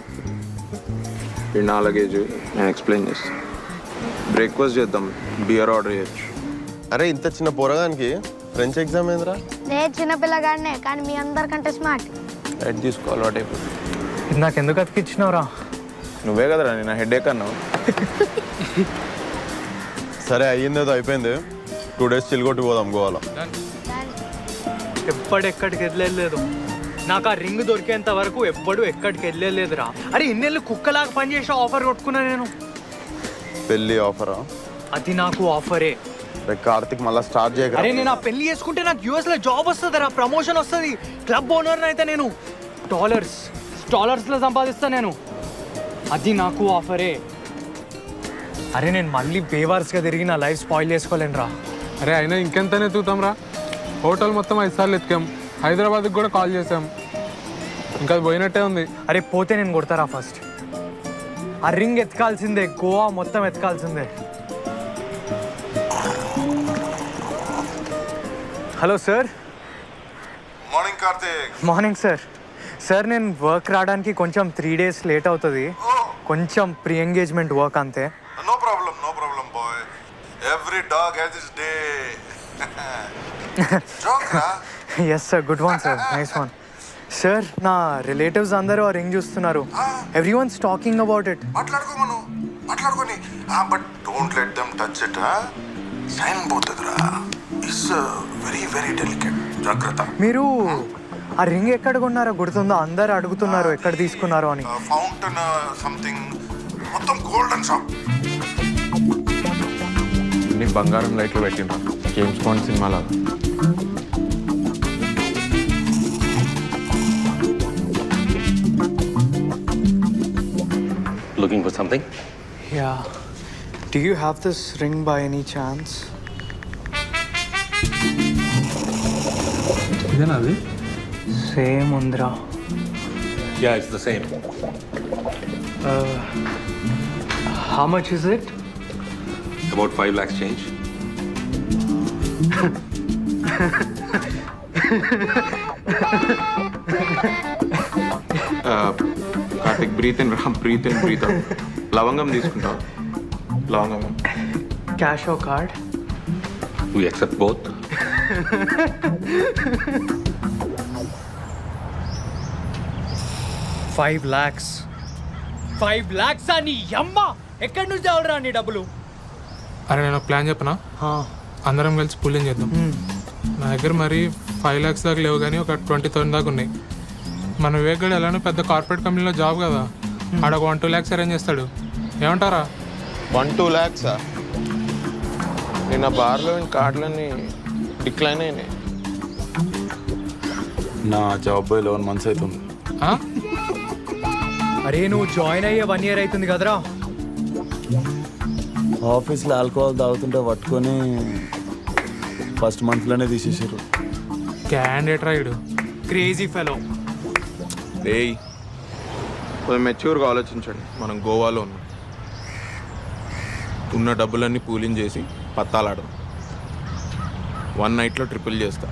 ఇది నా లగేజ్, నేను ఎక్స్ప్లెయిన్ చేస్తాను. బ్రేక్ఫాస్ట్ చేద్దాం, బియర్ ఆర్డర్ చేయొచ్చు. అరే ఇంత చిన్న పోరగానికి ఫ్రెంచ్ ఎగ్జామ్ ఏందిరా? నేను చిన్నపిల్లగాడినే, కానీ మీ అందరికంటే స్మార్ట్. ఎడ్ తీసుకో, అలవాటు అయిపోతుంది. నాకెందుకు అతికిచ్చినావురా? నువ్వే కదరా నేను హెడ్ అన్నావు. సరే అయ్యిందేదో అయిపోయింది. 2 days చిల్గొట్టి పోదాం గోవాలో. ఎక్కడికి వెళ్ళలేదు. నాకు ఆ రింగ్ దొరికేంత వరకు ఎప్పుడు ఎక్కడికి వెళ్ళలేదురా. అరే ఇన్నేళ్ళు కుక్కలాగా పనిచేసే ఆఫర్ కొట్టుకున్నా నేను. పెళ్లి ఆఫరా? అది నాకు ఆఫరే. కార్తిక్ మళ్ళీ స్టార్ట్ చేయక. అరే నేను ఆ పెళ్లి చేసుకుంటే నాకు యూఎస్ లో జాబ్ వస్తుంది రా, ప్రమోషన్ వస్తుంది, క్లబ్ ఓనర్ అయితే నేను డాలర్స్ లో సంపాదిస్తా నేను. అది నాకు ఆఫరే. అరే నేను మళ్ళీ బేవార్స్ గా తిరిగి నా లైఫ్ స్పాయిల్ చేసుకోలేను రా. అరే అయినా ఇంకెంతనే ఎత్తుకుతాం రా. హోటల్ మొత్తం 5 సార్లు ఎత్తుకాం. హైదరాబాద్కి కూడా కాల్ చేసాం, ఇంకా అది పోయినట్టే ఉంది. అరే పోతే నేను కొడతారా ఫస్ట్. ఆ రింగ్ ఎత్తుకాల్సిందే, గోవా మొత్తం ఎత్తుకాల్సిందే. Hello sir. Morning Karthik. Morning sir. Sir నేను వర్క్ రావడానికి కొంచెం 3 days లేట్ అవుతుంది. కొంచెం ప్రీ ఎంగేజ్మెంట్ వర్క్ అంతే. No problem boy. Every dog has its day. Yes sir, good one sir, nice one. Sir నా రిలేటివ్స్ అందరూ ఆ రింగ్ చూస్తున్నారు. Everyone's talking about it. మాట్లాడుకోని but don't let them touch it. Shine పోతుందిరా. It's very very delicate. జాగ్రత్త. మీరు ఆ ring ఎక్కడ కొన్నారో గుర్తుందా? అందరు అడుగుతున్నారు ఎక్కడ తీసుకున్నారో అని. ఫౌంటైన్ సంథింగ్, మొత్తం గోల్డెన్ షాప్. నీ బంగారం లైట్లు పెట్టిన జేమ్స్ బాండ్ సినిమాలో. Looking for something? Yeah. Do you have this ring by any chance? ఇదేనా అది? సేమ్ ఉందిరా. Yeah, it's the same. How much is it? About 5 lakhs change. Karthik breathe in రా, బ్రీత్ ఇన్ బ్రీత్ అవుట్. లవంగం తీసుకుంటావు? లవంగం. Cash or card? We accept both. $5 lakhs అని అమ్మ ఎక్కడి నుంచి అవడరా నీ డబ్బులు? అరే నేను ప్లాన్ చెప్పనా? అందరం కలిసి పూలింగ్ చేద్దాం. నా దగ్గర మరి 5 lakhs దాకా లేవు కానీ ఒక 20,000 దాకా ఉన్నాయి. మన వివేక్ గడు ఎలానో పెద్ద కార్పొరేట్ కంపెనీలో జాబ్ కదా, ఆడ ఒక 1-2 lakhs అరేంజ్ చేస్తాడు. ఏమంటారా? 1-2 lakhs నిన్న బార్లో కార్డులన్నీ డిక్లైన్ అయినాయి. నా జాబ్ పోయి 11 months అవుతుంది. అరే నువ్వు జాయిన్ అయ్యే 1 year అవుతుంది కదరా. ఆఫీస్లో ఆల్కహాల్ తాగుతుంటే పట్టుకొని ఫస్ట్ మంత్లోనే తీసేసారు. Candidate ride crazy fellow. ఏయ్ కొంచెం మెచ్యూర్గా ఆలోచించండి. మనం గోవాలో ఉన్నాం. ఉన్న డబ్బులన్నీ పూలింగ్ చేసి పత్తాలాడదాం. 1 nightలో ట్రిపుల్ చేస్తా.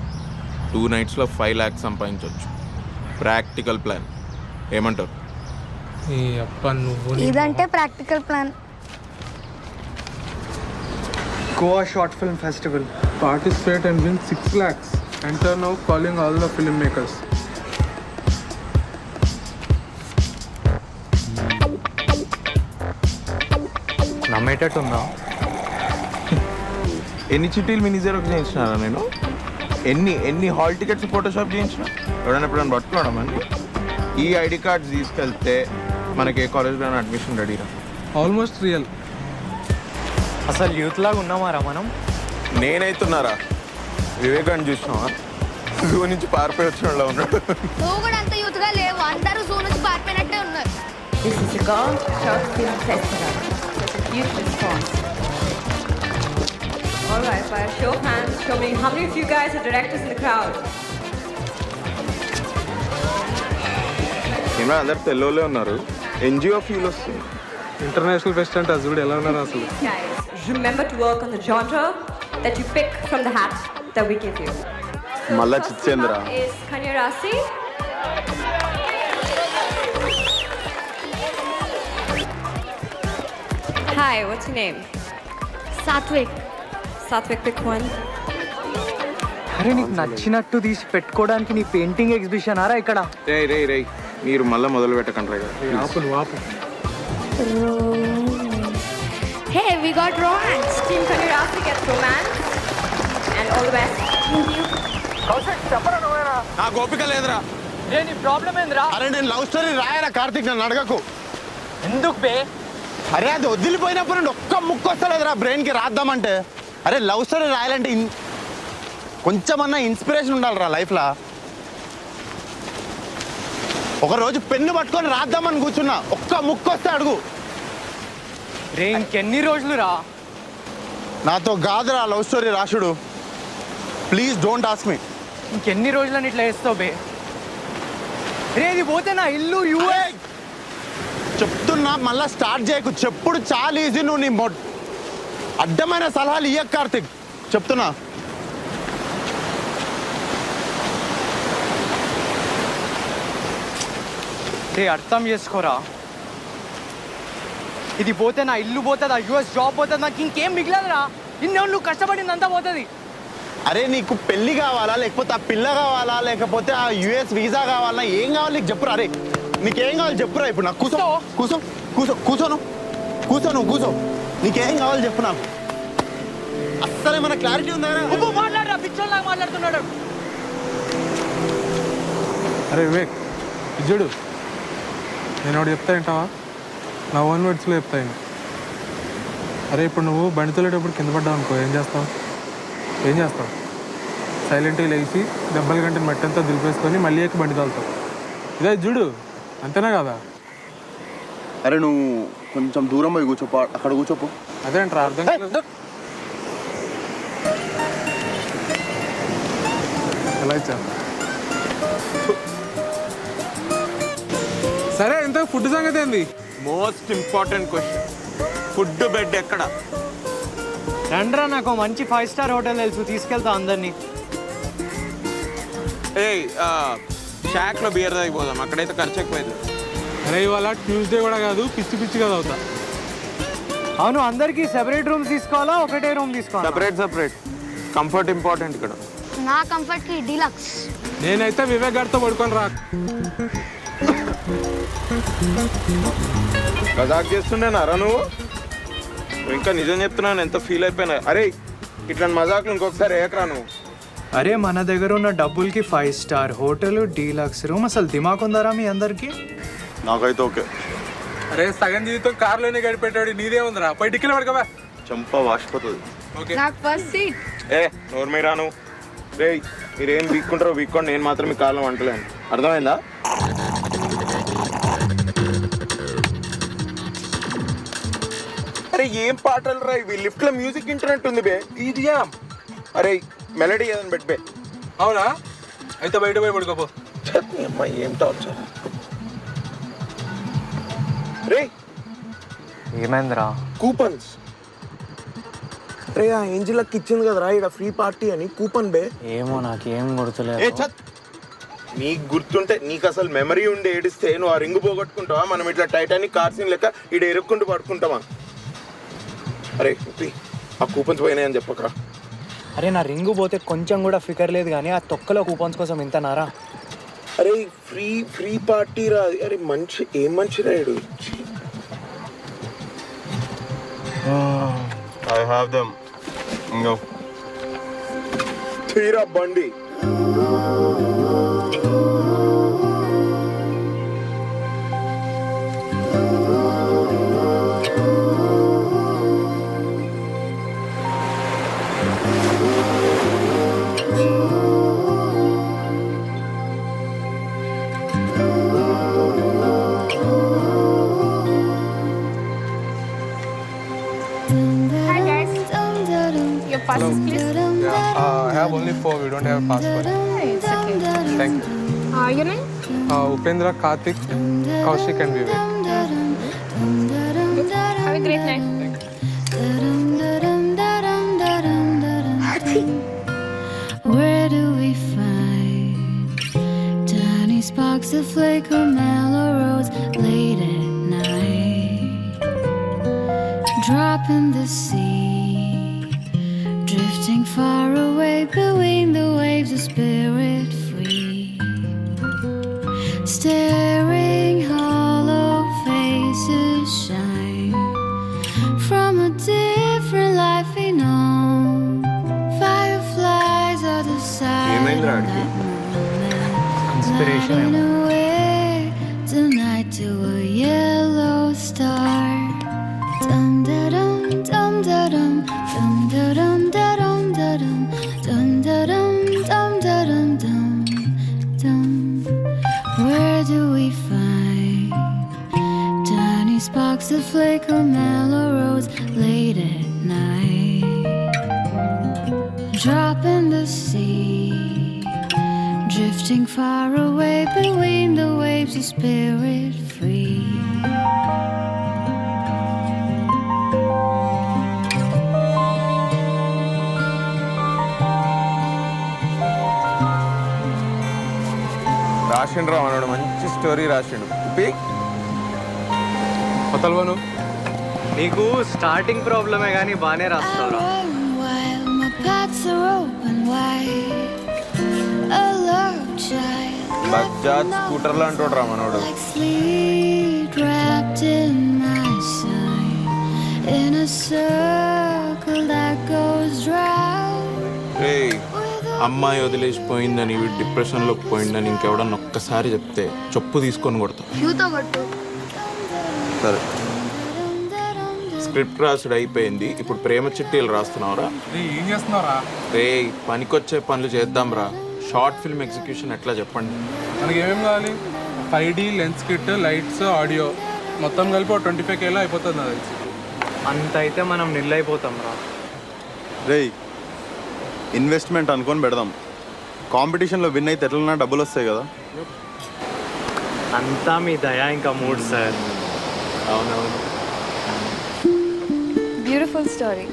2 nightsలో 5 lakhs సంపాదించవచ్చు. Practical plan. ఏమంటారు? ఇదంటే practical plan. Goa short film festival. Participate and win 6 lakhs. Enter now, calling all the filmmakers. నమ్మేటట్టుందా? ఎన్ని చిట్టీలు మినీ జీరోకి చేయించినారా నేను? ఎన్ని హాల్ టికెట్స్ ఫోటోషాప్ చేయించిన? ఎప్పుడైనా పట్టుకోవడం అండి. ఈ ఐడి కార్డ్స్ తీసుకెళ్తే మనకి ఏ కాలేజ్లో అడ్మిషన్ రెడీరా. Almost real. అసలు యూత్ లాగా ఉన్నామారా మనం? నేనైతున్నారా? వివేకాన్ని చూసినావా? జూ నుంచి పారిపోయి వచ్చిన వాళ్ళ ఉన్నాడు. నువ్వు కూడా అంత యూత్ గా లేవు, అందరూ జూ నుంచి పారిపోయినట్టే ఉన్నారు. This is a Goa Short Film Festival. Youth response. All right, by a show of hands, show me how many of you guys are directors in the crowd. ఏమో అందరు తెల్లోలే ఉన్నారు. ఎన్జిఓ ఫీల్ వస్తుంది. International pest అంటే అసలు ఎలా ఉన్నారు అసలు? Guys, remember to work on the genre that you pick from the hat that we give you. మళ్ళా చిచ్చేంద్ర. Is Kanya Rasi? Hi, what's your name? Satvik. Satvik, pick one. అరే నీకు నచ్చినట్టు తీసి పెట్టుకోవడానికి నీ పెయింటింగ్ ఎగ్జిబిషన్ ఆరా ఇక్కడ? రే మీరు మళ్ళీ మొదలు పెట్టకండి రా. ఆపు. Hey, we got romance. Team Kanya Rasi gets romance. And all the best. Thank you. నా గోపిక లేదురా. నీ ప్రాబ్లం ఏందిరా? అరే నేను లవ్ స్టోరీ రాయరా కార్తిక్, నన్ను అడగకు. ఎందుకు బే? అరే అది వదిలిపోయినప్పుడు నుండి ఒక్క ముక్క వస్తలేదురా బ్రెయిన్కి రాద్దామంటే. అరే లవ్ స్టోరీ రాయాలంటే కొంచెమన్నా ఇన్స్పిరేషన్ ఉండాలిరా లైఫ్లో. ఒకరోజు పెన్ను పట్టుకొని రాద్దామని కూర్చున్నా, ఒక్క ముక్క వస్తే అడుగు. రే ఇంకెన్ని రోజులు రా? నాతో కాదురా లవ్ స్టోరీ రాసుడు. Please don't ask me. ఇంకెన్ని రోజులని ఇట్లా వేస్తావు బే? రే ఇది పోతే నా ఇల్లు యూఏ. చెప్తున్నా మళ్ళా స్టార్ట్ చేయకు. చెప్పుడు చాలా ఈజీ. నువ్వు నీ అడ్డమైన సలహాలు ఇయ్యకు కార్తిక్, చెప్తున్నా. రే అర్థం చేసుకోరా. ఇది పోతే నా ఇల్లు పోతుంది, ఆ యూఎస్ జాబ్ పోతుంది, నాకు ఇంకేం మిగిలదురా. ఇన్నేళ్ళు నువ్వు కష్టపడిందంతా పోతుంది. అరే నీకు పెళ్లి కావాలా, లేకపోతే ఆ పిల్ల కావాలా, లేకపోతే ఆ యుఎస్ వీసా కావాలా, ఏం కావాలి నీకు చెప్పురా. అరే నీకేం కావాలి చెప్పురా. ఇప్పుడు నాకు కూర్చో కూర్చో కూర్చో కూర్చోను నువ్వు కూర్చో. నీకేం కావాలి చెప్పు నాకు. అస్సలు ఏమైనా క్లారిటీ ఉందా? మాట్లాడరా, పిచ్చోళ్ళలాగా మాట్లాడుతున్నాడు. అరే వివేక్ చూడు, నేను ఒకటి చెప్తా వింటావా? నా ఓన్ వర్డ్స్లో చెప్తా విను. అరే ఇప్పుడు నువ్వు బండి తోలేటప్పుడు కింద పడ్డావు అనుకో, ఏం చేస్తావు? సైలెంట్గా లేచి దెబ్బల గంటని మట్టంతా దులిపేసుకొని మళ్ళీ ఎక్కి బండి తోలుతావు. ఇదే చూడు, అంతేనా కదా? అరే నువ్వు కొంచెం దూరం పోయి కూర్చోపో, అక్కడ కూర్చోపో. అదేంట్రా అర్థం కాలేదు. ఎలా ఇచ్చా? సరే ఎంత ఫుడ్ సంగతి ఏంది? Most important question, food bed ఎక్కడ? రండ్రా, నాకు మంచి 5 star హోటల్ తెలుసు, తీసుకెళ్తా అందరినీ. షాక్లో బియర్ తాగిపోదాం, అక్కడైతే ఖర్చు ఎక్కువైతుంది. అరే ఇవాళ ట్యూస్డే కూడా కాదు, పిచ్చి పిచ్చిగా చదువుతా. అవును, అందరికి సెపరేట్ రూమ్స్ తీసుకోవాలా, ఒకటే రూమ్ తీసుకోవాలా? సెపరేట్. కంఫర్ట్ ఇంపార్టెంట్ ఇక్కడ. నా కంఫర్ట్కి డీలక్స్. నేనైతే వివేక్ గారితో పడుకొని రా. మజాక్ చేస్తుండేనారా నువ్వు? ఇంకా నిజం చెప్తున్నాను, ఎంత ఫీల్ అయిపోయినా. అరే ఇట్లాంటి మజాక్లు ఇంకొకసారి ఏకరా నువ్వు. అరే మన దగ్గర ఉన్న డబ్బులకి 5 స్టార్ హోటల్, డీలక్స్ రూమ్, అసలు దిమాక్ ఉందారా మీ అందరికి? నాకైతే ఓకే. అరే సగం జీవితం కార్లోనే గడిపెట్టాడు, నీదే ఉందిరా. పోయి టిక్కెట్ పడకవా. చంప వాసిపోతుంది. నాకు ఫస్ట్ సీట్. నోరు మీరా నువ్వు. రే మీరేం వీక్కుంటారో వీక్కోండి, నేను మాత్రం మీ కాళ్ళలో వంటలేను. అర్థమైందా? అరే ఏం పాటలు రా ఇవి, లిఫ్ట్ లో మ్యూజిక్ ఇంటర్నెట్ ఉంది బే. ఇదియా అరే మెలడీ ఏదని పెట్టి బే. అవునా, అయితే బయట పోయి పడుకోపో. అమ్మాయి ఏం టార్చర్. రే ఏమైందిరా? కూపన్స్. రే ఆ ఏంజిలకి ఇచ్చింది కదరా ఇక్కడ ఫ్రీ పార్టీ అని కూపన్ బే. ఏమో నాకేం గుర్తులేదు. నీకు గుర్తుంటే, నీకు అసలు మెమరీ ఉండి ఏడిస్తే నువ్వు ఆ రింగ్ పోగొట్టుకుంటావా? మనం ఇట్లా టైటానిక్ కార్ సీన్ లెక్క ఇడ ఎరుక్కుంటూ పడుకుంటావా? అరే ఆ కూపన్స్ పోయినాయని చెప్పకరా. అరే నా రింగు పోతే కొంచెం కూడా ఫికర్ లేదు, కానీ ఆ తొక్కలో కూపన్స్ కోసం ఇంతనారా? అరే ఫ్రీ పార్టీ రా. అరే మంచి ఏం మంచి రాయుడు. I have them. తీరా బండి. Hello. I have only 4. We don't have a passport. It's okay. Thank you. Your name? Upendra, Karthik, Kaushik and Vivek. Have a great night. Where do we find tiny sparks of flicker, mellow roads late at night? Drop in the sea, drifting far away between the waves, a spirit free. Staring hollow faces shine from a different life we know. Fireflies are the side of that moment, lighting away tonight to a yellow star. Dum da dum dum da dum dum da dum da dum da dum dum da dum dum da dum dum dum. Where do we find tiny sparks of flicker, mellow roads late at night? Drop in the sea, drifting far away between the waves, a spirit free. రాసిండు రా మనోడు, మంచి story రాసిండు. వతల్వను నీకు starting ప్రాబ్లమే కానీ బాగానే రాస్తావురా. My paths are open wide, a love child Bajaj స్కూటర్లు అంటాడు రా మనోడు. like sleep wrapped in my sign, in a circle that goes round. రే అమ్మాయి వదిలేసిపోయిందని, డిప్రెషన్లో పోయిందని ఇంకెవడన్నా ఒక్కసారి చెప్తే చెప్పు తీసుకొని కొడతా. షూతో కొట్టు. సరే, స్క్రిప్ట్ రాసుడు అయిపోయింది, ఇప్పుడు ప్రేమ చిట్టీలు రాస్తున్నావురా. ఏం చేస్తున్నావురా? రే పనికొచ్చే పనులు చేద్దాం రా. షార్ట్ ఫిల్మ్ ఎగ్జిక్యూషన్ ఎట్లా చెప్పండి? మనకి ఏమేమి కావాలి? 5D, lens kit, lights, audio మొత్తం కలిపి 25K అయిపోతుంది నాకు తెలిసి. అంత అయితే మనం నిల్లైపోతాం రా. రేయ్ ఇన్వెస్ట్మెంట్ అనుకొని పెడదాం. కాంపిటీషన్లో విన్ అయితే ఎట్లన్నా డబ్బులు వస్తాయి కదా. అంతా మీ దయా ఇంకా మూడ్ సార్. అవునవును. Beautiful story.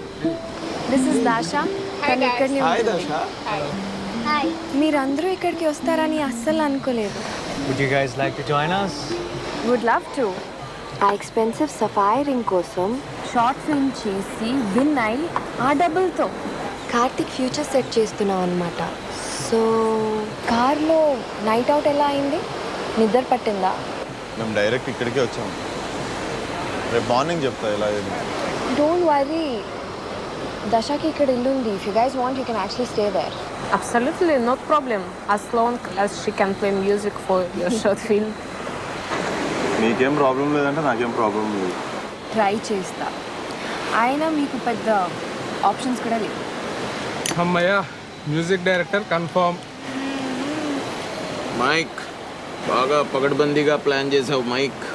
This is Dasha. Hi Dasha. Hi. మీరందరూ ఇక్కడికి వస్తారని అస్సలు అనుకోలేదు. Would you guys like to join us? Would love to. ఆ ఎక్స్పెన్సివ్ సఫారీ రింగ్ కోసం షార్ట్ ఫిల్మ్ చేసి విన్ అయి ఆ డబ్బులతో కార్తిక్ ఫ్యూచర్ సెట్ చేస్తున్నాం అనమాట. సో కార్లో నైట్ అవుట్ ఎలా అయింది? నిద్ర పట్టిందా? మేము డైరెక్ట్ ఇక్కడికే వచ్చాము. రేపు మార్నింగ్ చెప్తా ఎలా అయింది. డోంట్ వరీ, దశకి ఇక్కడ ఇల్లు ఉంది. If you guys want you can actually stay there. Absolutely, no problem. As long as she can play music for your short film. నీకేం ప్రాబ్లం లేదంటే నాకేం ప్రాబ్లం లేదు. ట్రై చేస్తా. అయినా మీకు పెద్ద ఆప్షన్స్ కూడా లేవు. అమ్మయ్య, మ్యూజిక్ డైరెక్టర్ కన్ఫర్మ్. మైక్ బాగా పగడ్బందీగా ప్లాన్ చేసావు mic.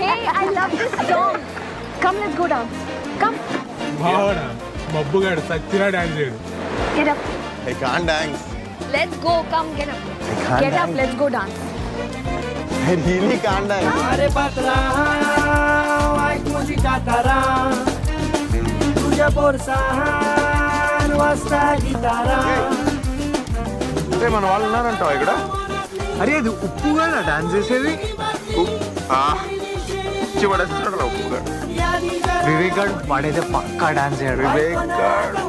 Hey, I love this song. Come, let's go dance. Come. బావడా మబ్బుగాడు సచ్చినా డాన్స్ చేయడు. Get up. I can't dance. Let's go. Come, get up. can't Get up. dance. Let's go dance. I really can't dance. अरे पतला ऐक मुझी कातारा तुझ्या बोरसान वाजता गिटारा. అరే మన వాళ్ళు ఉన్నారంటావా ఇక్కడ? అరే అది ఉప్పుగా డాన్స్ చేసేది. పడేస్తున్నాడు ఉప్పుగా. వివేక్ గారు వాడైతే పక్కా డాన్స్ చేయడు. వివేక్ గాడు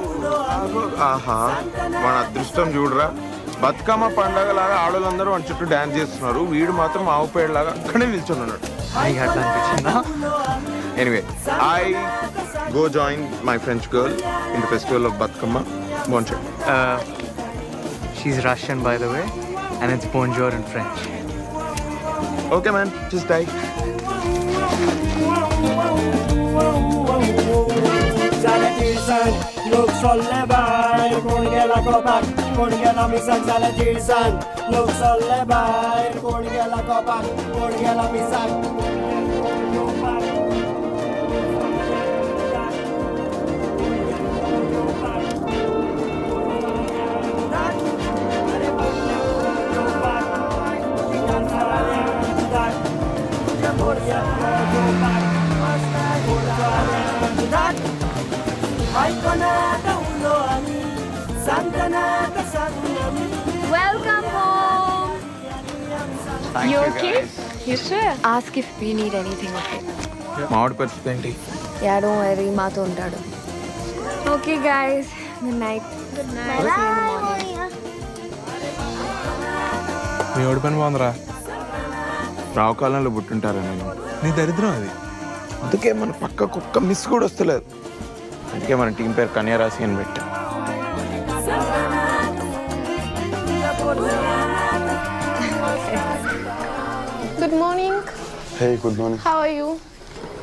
ఆహా, మన అదృష్టం చూడరా. బతుకమ్మ పండగ లాగా ఆడోళ్ళందరూ వాడి చుట్టూ డాన్స్ చేస్తున్నారు, వీడు మాత్రం ఆవు పేడలాగా అక్కడే నిల్చొని ఉన్నాడు. నీకు అట్లా అనిపించిందా? Anyway, I go join my French girl in the festival of Bathukamma. బాగుంది. She's Russian, by the way, and it's bonjour in French. Okay, man, just die. झाले तिळसण लोक सोल्ले बाय कोण गेला कोपाक कोण गेला मिसाक. झाले तिळसण लोक सोल्ले बाय कोण गेला कोपाक कोण गेला मिसाक. Welcome home. Thank You you, okay? guys. You sure? Ask if we need anything, okay? మామిడి పరిస్థితి ఏంటి? Yeah, don't worry. మాతో ఉంటాడు. Okay, guys. Good night. Good night. See you in the morning. మీ ఓడి పని బాగుందిరా. రావు కాలంలో పుట్టుంటారా నేను? నీ దరిద్రం అది. అందుకే మన పక్కకు ఒక్క మిస్ కూడా వస్తలేదు. అందుకే మన టీం పేరు కన్యారాశి అని పెట్టా. Good morning. Hey, good morning. How are you?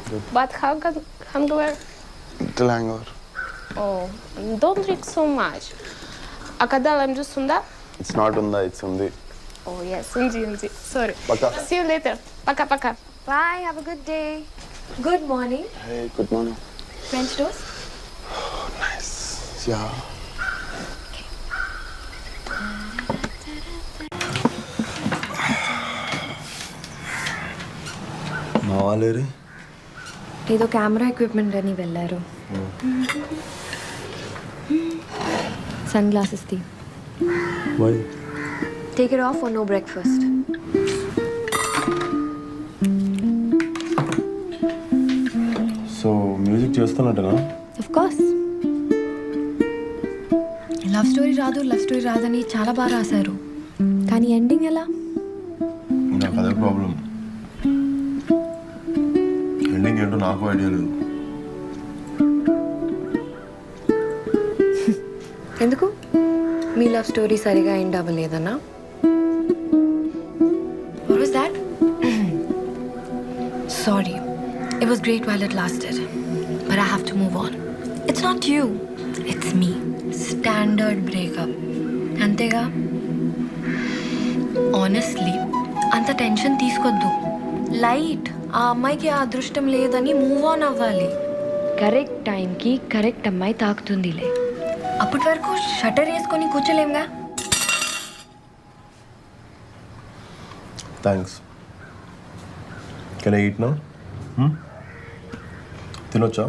Good. But how can hangover? Little hangover. Oh, don't drink so much. Akada lem juice unda? It's not unda, it's undi. Oh yes, undi. Sorry. Paka. See you later. Paka. Bye. Have a good day. Good morning. Hey, good morning. French toast? Nice. Yeah. మా వాళ్ళేరి? ఏదో camera equipment అని వెళ్ళారు. Sunglasses తీ. Why? Take it off or no breakfast. So music చేస్తున్నట్టనా? Of course. Love story రాదని చాలా బాగా రాశారు, కానీ ఎండింగ్ ఎలా? నాకు అదే ప్రాబ్లం. ఎండింగ్ ఏంటో నాకు ఐడియా లేదు. ఎందుకు? మీ లవ్ స్టోరీ సరిగా end అవ్వలేదన్నా? What was that? Sorry. It was great while it lasted. But I have to move on. It's not you. It's me. Standard breakup. అంతేగా? Honestly, అంత టెన్షన్ తీసుకొద్దు. Light. ఆ అమ్మాయికి ఆ అదృష్టం లేదని మూవ్ ఆన్ అవ్వాలి. కరెక్ట్ టైంకి కరెక్ట్ అమ్మాయి తాకుతుందిలే. అప్పటి వరకు షటర్ వేసుకొని కూర్చోలేంగా. Thanks. Can I eat now? తినొచ్చా?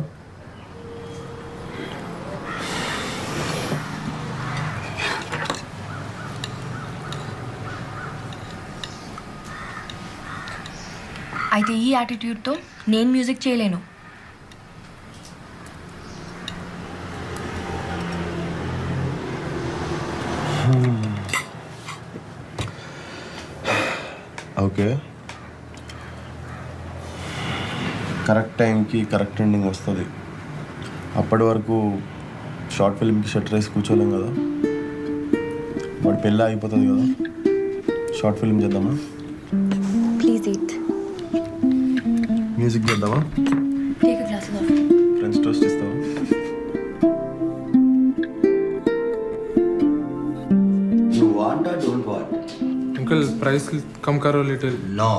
అయితే ఈ యాటిట్యూడ్తో నేను మ్యూజిక్ చేయలేను. ఓకే, కరెక్ట్ టైంకి కరెక్ట్ ఎండింగ్ వస్తుంది. అప్పటి వరకు షార్ట్ ఫిల్మ్కి షర్ట్ రేసి కూర్చోలేం కదా. వాడి పెళ్ళి అయిపోతుంది కదా. షార్ట్ ఫిల్మ్ చేద్దామా? Please eat. మ్యూజిక్ చేద్దామా? Take a glass of. Friends toast ఇస్తావా? You want or don't want? Uncle, price come karo little. No.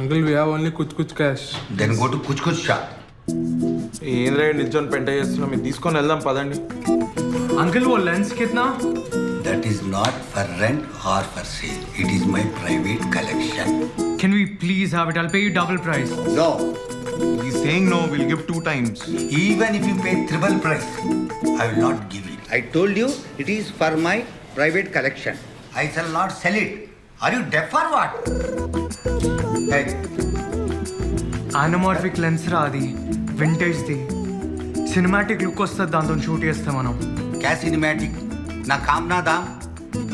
Uncle, we have only kuch cash. Then go to kuch shop. ఏంద్రా నిల్చొని పెంట చేస్తున్నాం, మీరు తీసుకొని వెళ్దాం పదండి. అంకుల్ वो lens कितना? That is not for rent or for sale. It is my private collection. Can we please have it? I'll pay you double price. No. He's saying no, we'll give 2 times. Even if you pay triple price, I will not give it. I told you it is for my private collection. I shall not sell it. Are you deaf or what? Hey. Anamorphic lens రా అది, vintage the. Cinematic look వస్తుంది దాంతో shoot చేస్తే మనం. క్యా cinematic? నా కామ్నా దామ్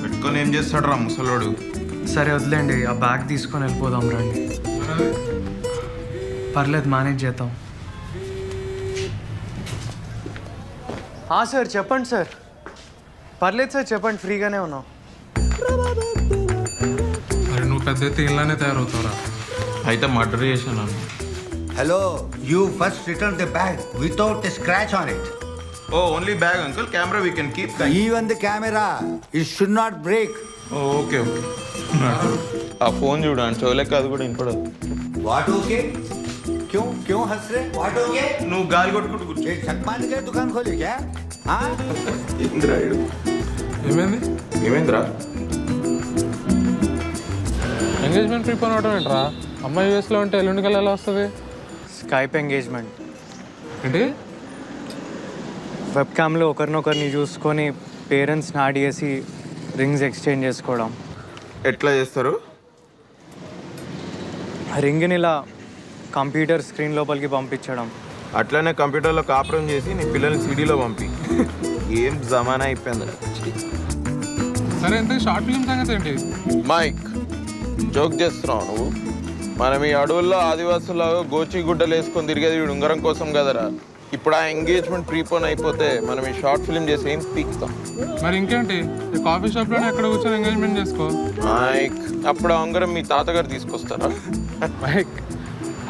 పెట్టుకొని ఏం చేస్తాడు రా ముసలోడు. సరే వదిలేండి, ఆ బ్యాగ్ తీసుకొని వెళ్ళిపోదాం రండి. పర్లేదు, మేనేజ్ చేద్దాం. సార్ చెప్పండి సార్. పర్లేదు సార్ చెప్పండి, ఫ్రీగానే ఉన్నాం. మరి నువ్వు పెద్ద ఎత్తి ఇలానే తయారవుతావురా. అయితే మర్డర్ చేశాను. Hello, you first return the bag without a scratch on it. Oh only bag uncle, camera we can keep. Even the camera it should not break. Okay okay. ఆ ఫోన్ చూడండి, చోలేక అది కూడా వినపడదు. What okay? క్యూ క్యూ హస్ రే? What okay? నువ్వు గాలి కొట్టుకుంటూ కూర్చో. చక్మాన్ కే దుకాన్ ఖోలే క్యా? ఏంద్రా ఏమైంది? ఏమైందిరా? ఎంగేజ్మెంట్ ప్రిపోన్ అవడం ఏంట్రా? అమ్మాయి యూఎస్లో ఉంటే ఎల్లుండికి ఎలా వస్తుంది? స్కైప్ ఎంగేజ్మెంట్ ఏంటి? వెబ్ క్యామ్లో ఒకరినొకరిని చూసుకొని పేరెంట్స్ని యాడ్ చేసి రింగ్స్ ఎక్స్చేంజ్ చేసుకోవడం. ఎట్లా చేస్తారు? రింగ్ని ఇలా కంప్యూటర్ స్క్రీన్ లోపలికి పంపించడం. అట్లనే కంప్యూటర్లో కాపురం చేసి నీ పిల్లల్ని సిడీలో పంపి. ఏం జమానా అయిపోయింది. సరే, ఎంత షార్ట్ ఫిల్మ్ సంగతి ఏంటి? మైక్, జోక్ చేస్తున్నావు నువ్వు? మనం ఈ అడవుల్లో ఆదివాసులాగా గోచి గుడ్డలు వేసుకొని తిరిగేది వీడు ఉంగరం కోసం కదరా. ఇప్పుడు ఆ ఎంగేజ్మెంట్ ప్రీపోన్ అయిపోతే మనం ఈ షార్ట్ ఫిల్మ్ చేసి ఏం పీక్తాం? మరి ఇంకేంటి, ఈ కాఫీ షాప్లోనే ఎక్కడ కూర్చొని ఎంగేజ్మెంట్ చేసుకో. మైక్, అప్పుడు ఆ ఉంగరం మీ తాతగారు తీసుకొస్తారా? మైక్,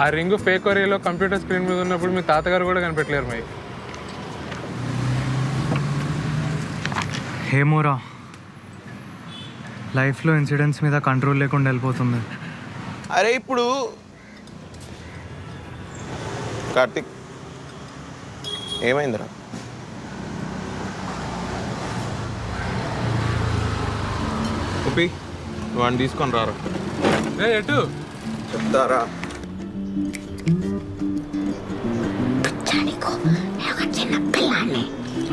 ఆ రింగ్ ఫేక్ ఒరియాలో కంప్యూటర్ స్క్రీన్ మీద ఉన్నప్పుడు మీ తాతగారు కూడా కనిపెట్టలేరు మైక్. ఏమోరా, లైఫ్లో ఇన్సిడెంట్స్ మీద కంట్రోల్ లేకుండా వెళ్ళిపోతుంది. అరే ఇప్పుడు కార్తిక్ ఏమైందిరా? ఒప్పి, వాడిని తీసుకొని రారా. ఎటు చెప్తారా?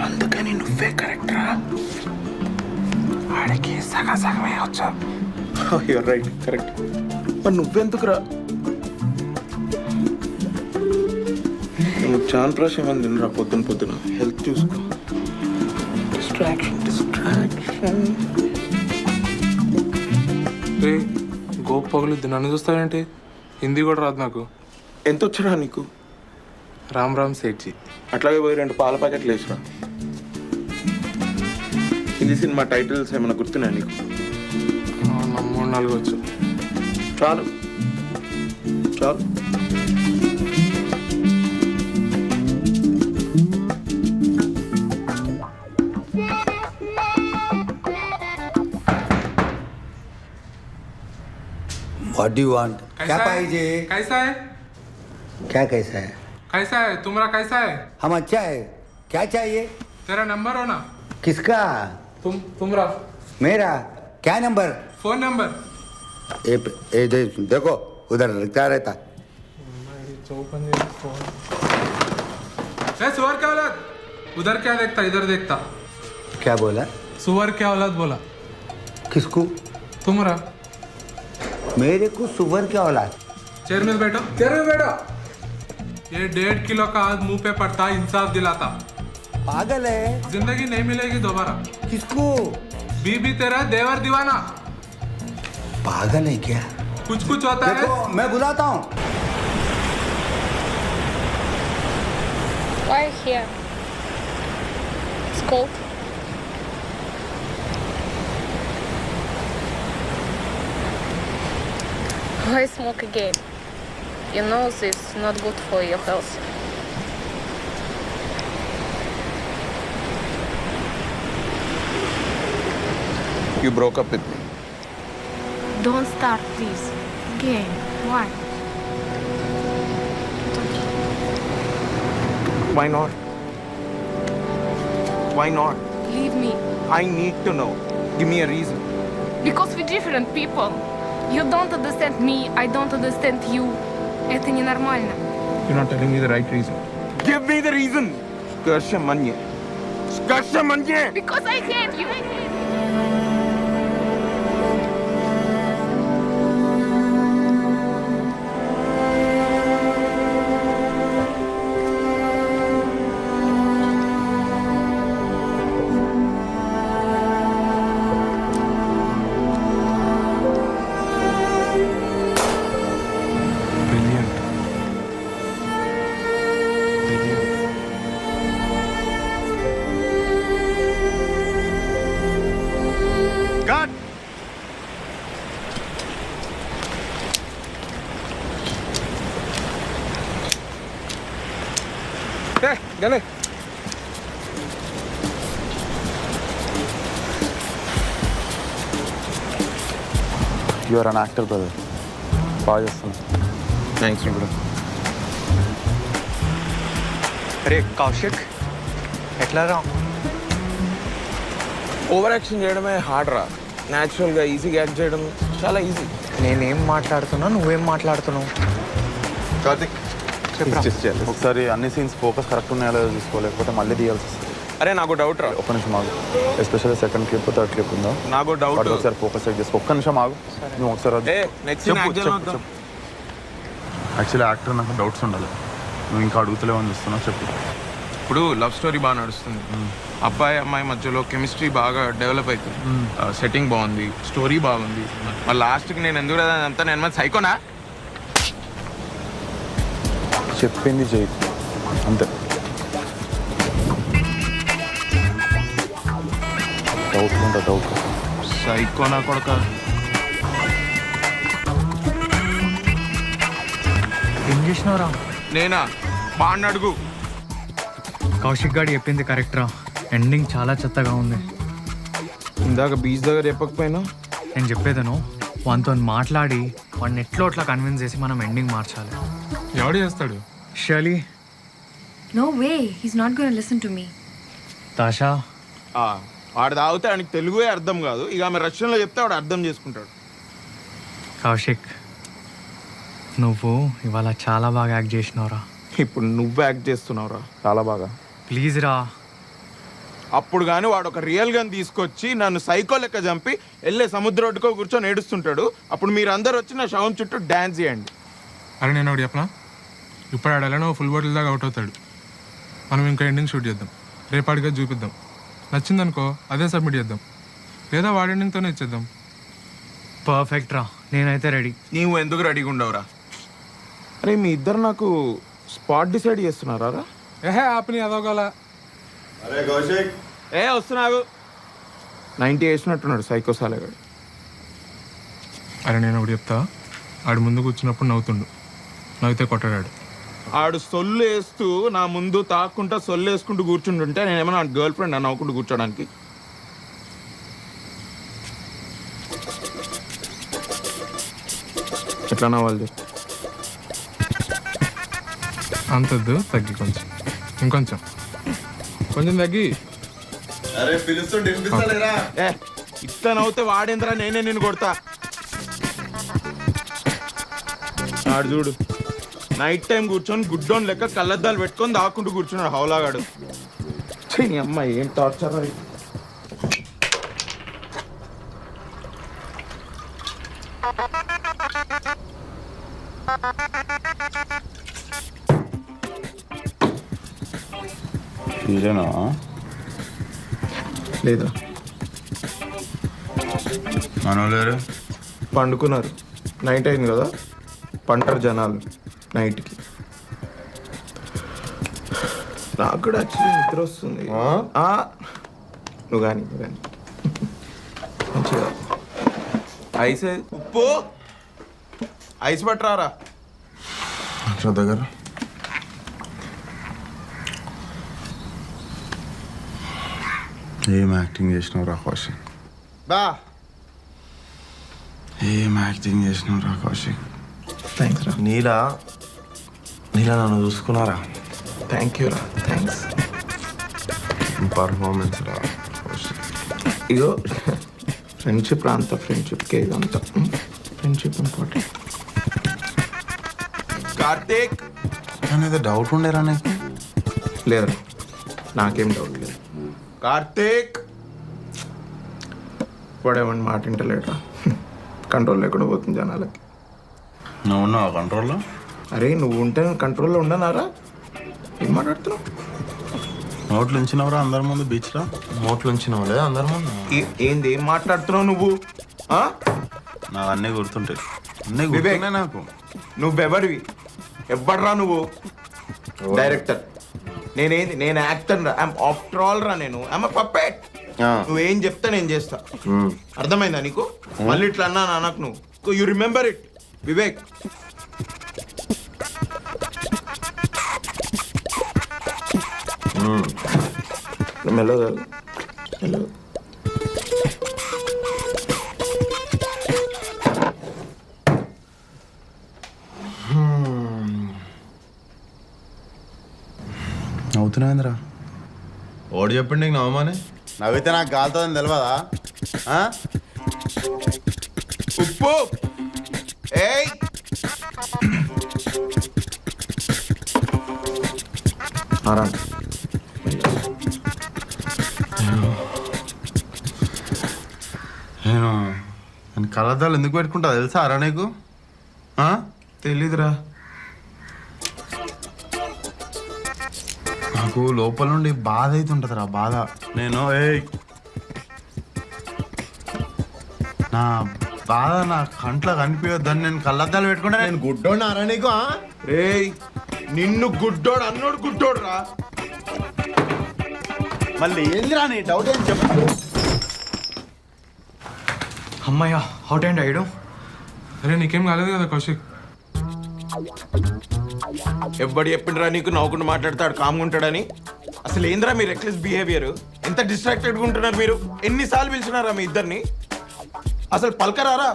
అందుకని నువ్వే కరెక్ట్ రా. వాడికి సగమే వచ్చా. You're right, correct. మరి నువ్వెందుకురా? నువ్వు చాన్ ప్రాష్ ఏమని తినరా పొద్దున హెల్త్ చూసుకో. డిస్ట్రాక్షన్. రే, గోప్ పగులుద్ది, నన్ను చూస్తావేంటి? హిందీ కూడా రాదు నాకు. ఎంత వచ్చరా నీకు? రామ్ రామ్ సేఠ్జీ. అట్లాగే పోయి 2 పాల ప్యాకెట్లు వేసురా. హిందీ సినిమా టైటిల్స్ ఏమైనా గుర్తున్నాయి నీకు? 3-4 వచ్చు. చాలు చాలు. What do you want? क्या पाहिजे? कैसा है? क्या कैसा है? कैसा है? तुम्हारा कैसा है? हम अच्छा है. क्या चाहिए? तेरा नंबर हो ना? किसका? तुम्हारा. मेरा? क्या नंबर? Phone number. देखो उधर लिखता रहता. सुअर क्या औलाद? उधर क्या देखता, इधर देखता. क्या बोला? सुअर क्या औलाद बोला. किसको? तुम्हारा. मेरे को सुअर क्या औलाद? चेयर में बैठो। ये 1.5 किलो का आज मुंह पे पड़ता इंसाफ दिलाता। पागल है। जिंदगी नहीं मिलेगी दोबारा। किसको? बीबी तेरा देवर दीवाना। पागल है क्या? कुछ होता है। मैं बुलाता हूँ। Why here? It's cold. Why smoke again? You know this is not good for your health. You broke up with me. Don't start, please. Again. Why? Why not? Why not? Leave me. I need to know. Give me a reason. Because we're different people. You don't understand me, I don't understand you. Это ненормально. You're not telling me the right reason. Give me the reason. Skarsha manye. Because I hate you. God! Hey, gale. You are an actor brother, బాగా చేస్తున్నాను. Thanks bro. అరే కౌశిక్ ఎట్లా రా? Over action చేయడమే hard రా. న్యాచురల్గా ఈజీగా act చేయడం చాలా ఈజీ. నేనేం మాట్లాడుతున్నా, నువ్వేం మాట్లాడుతున్నావు? కార్తిక్ ఒకసారి అన్ని సీన్స్ ఫోకస్ కరెక్ట్ ఉన్నాయో లేదో చూసుకోలేకపోతే మళ్ళీ తీయాల్సి వస్తుంది. అరే నాకు డౌట్ రా. ఒక్క నిమిషం ఆగు, especially second clip third clip ఉందా? నాకు డౌట్. ఒకసారి ఫోకస్ సెట్ చేసుకో. ఒక్క నిమిషం ఆగు, నువ్వు ఒకసారి యాక్చువల్లీ యాక్టర్ నాకు డౌట్స్ ఉండాలి. నువ్వు ఇంకా అడుగుతలేవు అని చూస్తున్నావు, చెప్పు. ఇప్పుడు లవ్ స్టోరీ బాగా నడుస్తుంది. అబ్బాయి అమ్మాయి మధ్యలో కెమిస్ట్రీ బాగా డెవలప్ అవుతుంది. సెట్టింగ్ బాగుంది, స్టోరీ బాగుంది. మరి లాస్ట్కి నేను ఎందుకు అంతా నేను మరి సైకోనా? చెప్పింది చేయి అంతే. డౌట్ ఉంటా, డౌట్. సైకోనా కొడక. ఏం చేసినావురా? నేనా? బాగా అడుగు. కౌశిక్ గారు చెప్పింది కరెక్ట్ రా. ఎండింగ్ చాలా చెత్తగా ఉంది. ఇందాక బీచ్ దగ్గర చెప్పకపోయినా? నేను చెప్పేదను వానితో మాట్లాడి వాడిని ఎట్లో అట్లా కన్విన్స్ చేసి మనం ఎండింగ్ మార్చాలి. ఎవడు చేస్తాడు? Shirley. No way, he's not going to listen to me. తాషా. వాడు తాగితే ఆయనకి తెలుగే అర్థం కాదు. ఇక ఆమె రష్యన్లో చెప్తే వాడు అర్థం చేసుకుంటాడు. కౌశిక్ నువ్వు ఇవాళ చాలా బాగా యాక్ట్ చేసినావురా. ఇప్పుడు నువ్వు యాక్ట్ చేస్తున్నావురా చాలా బాగా. ప్లీజ్ రా. అప్పుడు కానీ వాడు ఒక రియల్ గన్ తీసుకొచ్చి నన్ను సైకో లెక్క చంపి వెళ్ళే సముద్ర ఒడ్డుకో కూర్చొని ఏడుస్తుంటాడు. అప్పుడు మీరు అందరు వచ్చి నా శవం చుట్టూ డ్యాన్స్ చేయండి. అరే నేను ఒకటి చెప్పనా, ఇప్పుడు ఆడాలని ఫుల్ బాటిల్ దాకా అవుట్ అవుతాడు. మనం ఇంకా ఎండింగ్ షూట్ చేద్దాం, రేపాడిగా చూపిద్దాం. నచ్చిందనుకో అదే సబ్మిట్ చేద్దాం, లేదా వాడి ఎండింగ్తోనే ఇచ్చేద్దాం. పర్ఫెక్ట్ రా, నేనైతే రెడీ. నీవు ఎందుకు రెడీగా ఉండవురా? అరే మీ ఇద్దరు నాకు స్పాట్ డిసైడ్ చేస్తున్నారా? ఏహే ఆపని అదోగల. అరే కౌశిక్ వస్తున్నావు. 90 వేసినట్టున్నాడు సైకో సాలగాడు. అరే నేను ఒకటి చెప్తా, ఆడు ముందు కూర్చున్నప్పుడు నవ్వుతుండు, నవ్వితే కొట్టాడు. ఆడు సొల్లు వేస్తూ నా ముందు తాక్కుంటా సొల్లు వేసుకుంటూ కూర్చుంటుంటే నేనేమన్నా గర్ల్ ఫ్రెండ్ అని నవ్వుకుంటూ కూర్చోడానికి? ఎట్లా నవ్వాలి? అంతద్దు, తగ్గి కొంచెం, ఇంకొంచెం, కొంచెం తగ్గి. అరే పిలుస్తుంటే వినిపిస్తలేరా? ఇట్లా నవ్వుతే వాడేంద్రా, నేనే నేను కొడతా. ఆడు చూడు నైట్ టైం కూర్చొని గుడ్డోన్ లెక్క కళ్ళద్దాలు పెట్టుకొని దాక్కుంటూ కూర్చున్నాడు హౌలాగాడు. అమ్మ ఏం టార్చర్. ఇదేనా లేదా మనోలేరు పండుకున్నారు. నైట్ అయింది కదా, పంటారు జనాలు నైట్కి. నాకు కూడా యాక్చువల్లీ నిద్ర వస్తుంది. నువ్వు కానీ మంచిగా ఐస్ ఉప్పు ఐస్ పట్టరారా దగ్గర ఏం యాక్టింగ్ చేసినావు రా కౌశిక్, బా. ఏం యాక్టింగ్ చేసినావు రా కౌశిక్. థ్యాంక్స్ రా. నీలా నన్ను చూసుకున్నారా? థ్యాంక్ యూ రా, థ్యాంక్స్. పర్ఫార్మెన్స్ రా కౌశిక్. ఇగో ఫ్రెండ్షిప్ రా, అంత ఫ్రెండ్షిప్కే ఇదంతా. Friendship important. కార్తీక్ ఏదో డౌట్ ఉండేరా నీకు? లేదా, నాకేం డౌట్ లేదు. కార్తీక్ వాడేమని మాట వింటలేడా? కంట్రోల్ లేకుండా పోతుంది జనాలకి. నువ్వు ఉన్నావా కంట్రోల్లో? అరే నువ్వు ఉంటే కంట్రోల్లో ఉండనారా? ఏం మాట్లాడుతున్నావు? నోట్లు ఉంచినవరా అందరి ముందు బీచ్లో? నోట్లు ఉంచినావు లేదా అందరి ముందు? ఏంది ఏం మాట్లాడుతున్నావు నువ్వు? నాకు అన్నీ గుర్తుంటాయి, అన్నీ వివేక్, గుర్తున్నాయి నాకు. నువ్వెవడివి? ఎవ్వడ్రా నువ్వు? డైరెక్టర్. నేనేంది? నేను యాక్టర్ రా. ఆఫ్టర్ ఆల్ రా, నేను పప్పెట్. నువ్వేం చెప్తా నేను చేస్తా. అర్థమైందా నీకు? మళ్ళీ ఇట్లా అన్నా నాకు నువ్వు. You remember it Vivek. మెల్లగా మెల్లగా. నవ్వుతున్నావేంద్రా? ఓడి చెప్పండి నీకు నవ్వమని. నవ్వితే నాకు గాలుతుందని తెలియదా? ఉప్పు ఏయ్ ఆరాం. నేను కళ్ళద్దాలు ఎందుకు పెట్టుకుంటా తెలుసా అరా నీకు? తెలీదురా. నాకు లోపల నుండి బాధ అవుతుంటుంది రా, బాధ. నేను నా బాధ నా కంట్లో కనిపించొద్దని నేను కళ్ళద్దాలు పెట్టుకుంటే నేను గుడ్డోడు నీకు? రేయ్ నిన్ను గుడ్డోడు అన్నోడు గుడ్డోడు రా. మళ్ళీ ఏందిరా నీ డౌట్ ఏం చెప్పు. అమ్మయ్యా, అవుట్ అండ్ అయ్యడం. అరే నీకేం కాలేదు కదా కౌశిక్? ఎవ్వడు చెప్పిండ్రా నీకు నవ్వుకుంటూ మాట్లాడతాడు కామ్గా ఉంటాడని? అసలు ఏంద్రా మీ రెక్లెస్ బిహేవియర్? ఎంత డిస్ట్రాక్టెడ్గా ఉంటున్నారు మీరు? ఎన్నిసార్లు పిలిచినారా మీ ఇద్దరిని? అసలు పలకరారా?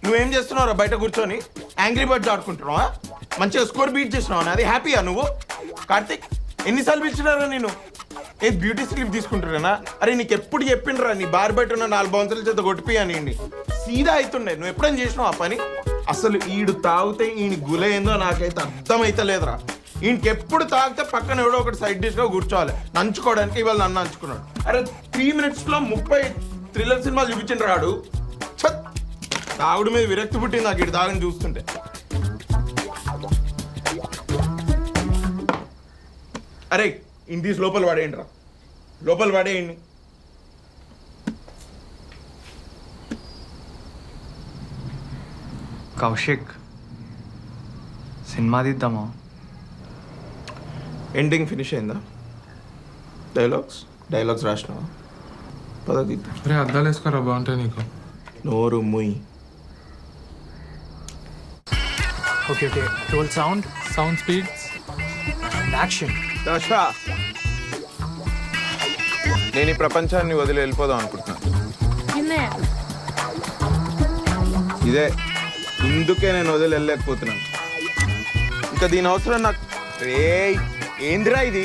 నువ్వేం చేస్తున్నావురా బయట కూర్చొని? యాంగ్రీ బర్డ్స్ ఆడుకుంటున్నావా? మంచిగా స్కోర్ బీట్ చేసినావా? అది హ్యాపీయా నువ్వు? కార్తిక్ ఎన్నిసార్లు పిలిచినారా నేను? ఏది బ్యూటీ స్లీప్ తీసుకుంటున్నానా? అరే నీకు ఎప్పుడు చెప్పిండ్రా నీ బార్ బయట ఉన్న 4 బౌన్సర్ల చేత కొట్టిపోయానండి. సీదా అవుతుండే. నువ్వు ఎప్పుడైనా చేసినావు ఆ పని? అసలు ఈడు తాగితే ఈయన గులైందో నాకైతే అర్థమైతలేదురా. ఈయనకి ఎప్పుడు తాగితే పక్కన ఎవడో ఒకటి సైడ్ డిష్గా కూర్చోవాలి నంచుకోవడానికి. ఇవాళ నన్ను నంచుకున్నాడు. అరే 3 minutesలో 30 థ్రిల్లర్ సినిమాలు చూపించిన రాడు. తాగుడు మీద విరక్తి పుట్టింది నాకు ఇటు తాగని చూస్తుంటే. అరే ఇన్ తీసి లోపల పడేయండి రా, లోపల పడేయండి. కౌశిక్, సినిమా తీద్దామా? ఎండింగ్ ఫినిష్ అయిందా? డైలాగ్స్ రాసినావా? పద తీద్దాం. అరే అద్దాలు వేసుకోరా, బాగుంటాయి నీకు. నోరు ముయ్. Okay okay, roll sound speeds action. Dasha, నేను ఈ ప్రపంచాన్ని వదిలి వెళ్ళిపోదాం అనుకుంటున్నాను. ఇదే ఇందుకే నేను వదిలి వెళ్ళలేకపోతున్నాను. ఇంకా దీని అవసరం నాకు. రే ఏందిరా ఇది?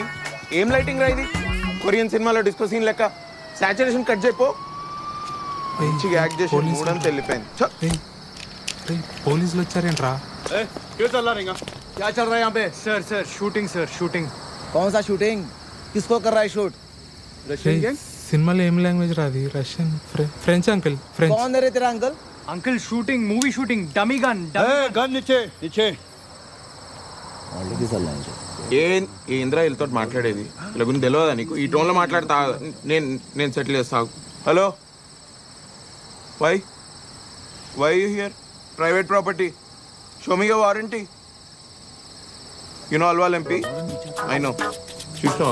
ఏం లైటింగ్ రా ఇది? కొరియన్ సినిమాలో డిస్కో సీన్ లెక్క సాచురేషన్ కట్ చేయపో. మంచిగా యాక్ట్ చేసి మూడంతా వెళ్ళిపోయింది. పోలీసులు వచ్చారేంట్రా? क्या चल रहा है यहाँ पे? Sir shooting. कौन सा शूटिंग? किसको कर रहा है शूट? సినిమాలో ఏం లాంగ్వేజ్ రాది? Russian, French uncle. ఫ్రెంచ్. कौन है रे तेरा uncle? Uncle shooting movie shooting dummy gun gun ఇచ్చే ఇచ్చే ఏంద్రా వీళ్ళతో మాట్లాడేది వీళ్ళ గురించి తెలియదా నీకు? ఈ టోన్లో మాట్లాడతా నేను సెటిల్ చేస్తా. Hello, why here? Private property, show me your warranty. You know Alwal MP, I know. చూసినా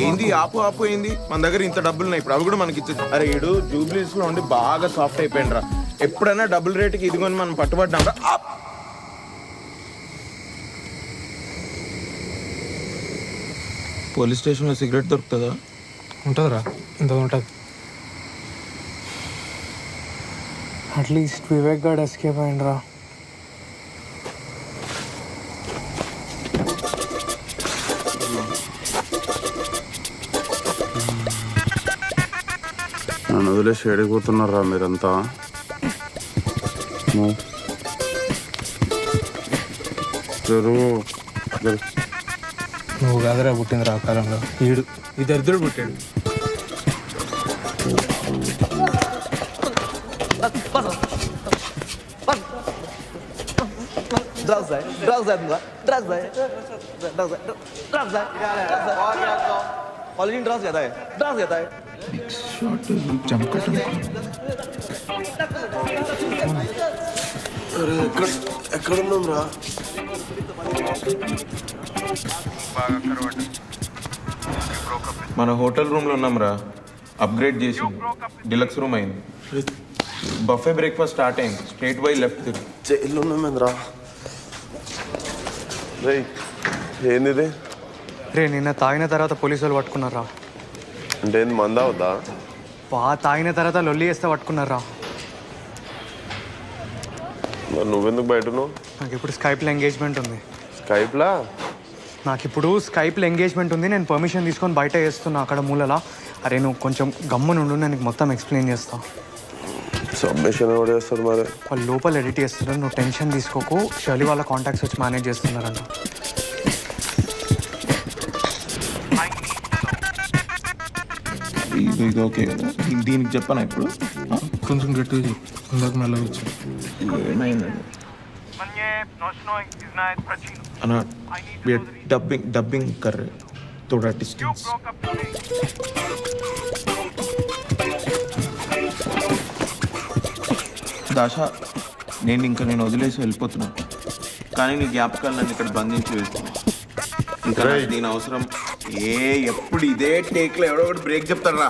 ఏంది ఆపు ఏంది? మన దగ్గర ఇంత డబ్బులు ఉన్నాయి, ఇప్పుడు అవి కూడా మనకి ఇచ్చేది. అరే ఈడు జూబ్లీస్ లో ఉండి బాగా సాఫ్ట్ అయిపోయింది రా. ఎప్పుడైనా డబుల్ రేట్కి ఇదిగోని మనం పట్టుబడ్డాం రా. పోలీస్ స్టేషన్లో సిగరెట్ దొరుకుతుందా? ఉంటుందిరా, ఇంత ఉంటుంది. అట్లీస్ట్ వివేక్ గార్డ్ ఎస్కేప్ అయిండ్రా. నన్ను వదిలేసి ఏడిపోతున్నారా మీరంతా? నువ్వు కాదురా పుట్టింది రా కాలంలో, ఈడు ఈ దరిద్రుడు పుట్టాడు. ఎక్కడున్నాం రా? మన హోటల్ రూమ్లో ఉన్నాం రా. అప్గ్రేడ్ చేసి డిలక్స్ రూమ్ అయింది. బఫే బ్రేక్ఫాస్ట్ స్టార్ట్ అయింది. స్ట్రేట్ బై లెఫ్ట్ జైల్లో ఉన్నామేంద్రా. రే ఏంది? రే నిన్న తాగిన తర్వాత పోలీసు వాళ్ళు పట్టుకున్నారా. అంటే ఏంది, మందా అవుతా? తాగిన తర్వాత లొల్లి చేస్తే పట్టుకున్నారా. నువ్వెందుకు బయట? నాకు ఇప్పుడు స్కైప్లో ఎంగేజ్మెంట్ ఉంది. స్కైప్లా? ఉంది. నేను పర్మిషన్ తీసుకొని బయట చేస్తున్నా అక్కడ మూలలా. అరే నువ్వు కొంచెం గమ్మునుండు, నేను మొత్తం ఎక్స్ప్లెయిన్ చేస్తా. సబ్మిషన్ ఎవరు చేస్తారు మరి? వాళ్ళు లోపల ఎడిట్ చేస్తున్నారు, నువ్వు టెన్షన్ తీసుకోకు. షర్లీ వాళ్ళ కాంటాక్ట్స్ వచ్చి మేనేజ్ చేస్తున్నారంట. ఇది ఓకే కదా? దీనికి చెప్పాను ఇప్పుడు కొంచెం గట్టిగా చెప్పు, ఇందాక మెల్లగా వచ్చి. ఏమైందండి అన్నా? డబ్బింగ్ కర్రే थोड़ा डिस्टेंस. దాషా, నేను వదిలేసి వెళ్ళిపోతున్నా, కానీ నీ జ్ఞాపకాలు నన్ను ఇక్కడ బంధించి వెళ్తున్నా. ఇంకా దీని అవసరం ఎప్పుడు ఇదే టేక్లో ఎవడో ఒకటి బ్రేక్ చెప్తారా?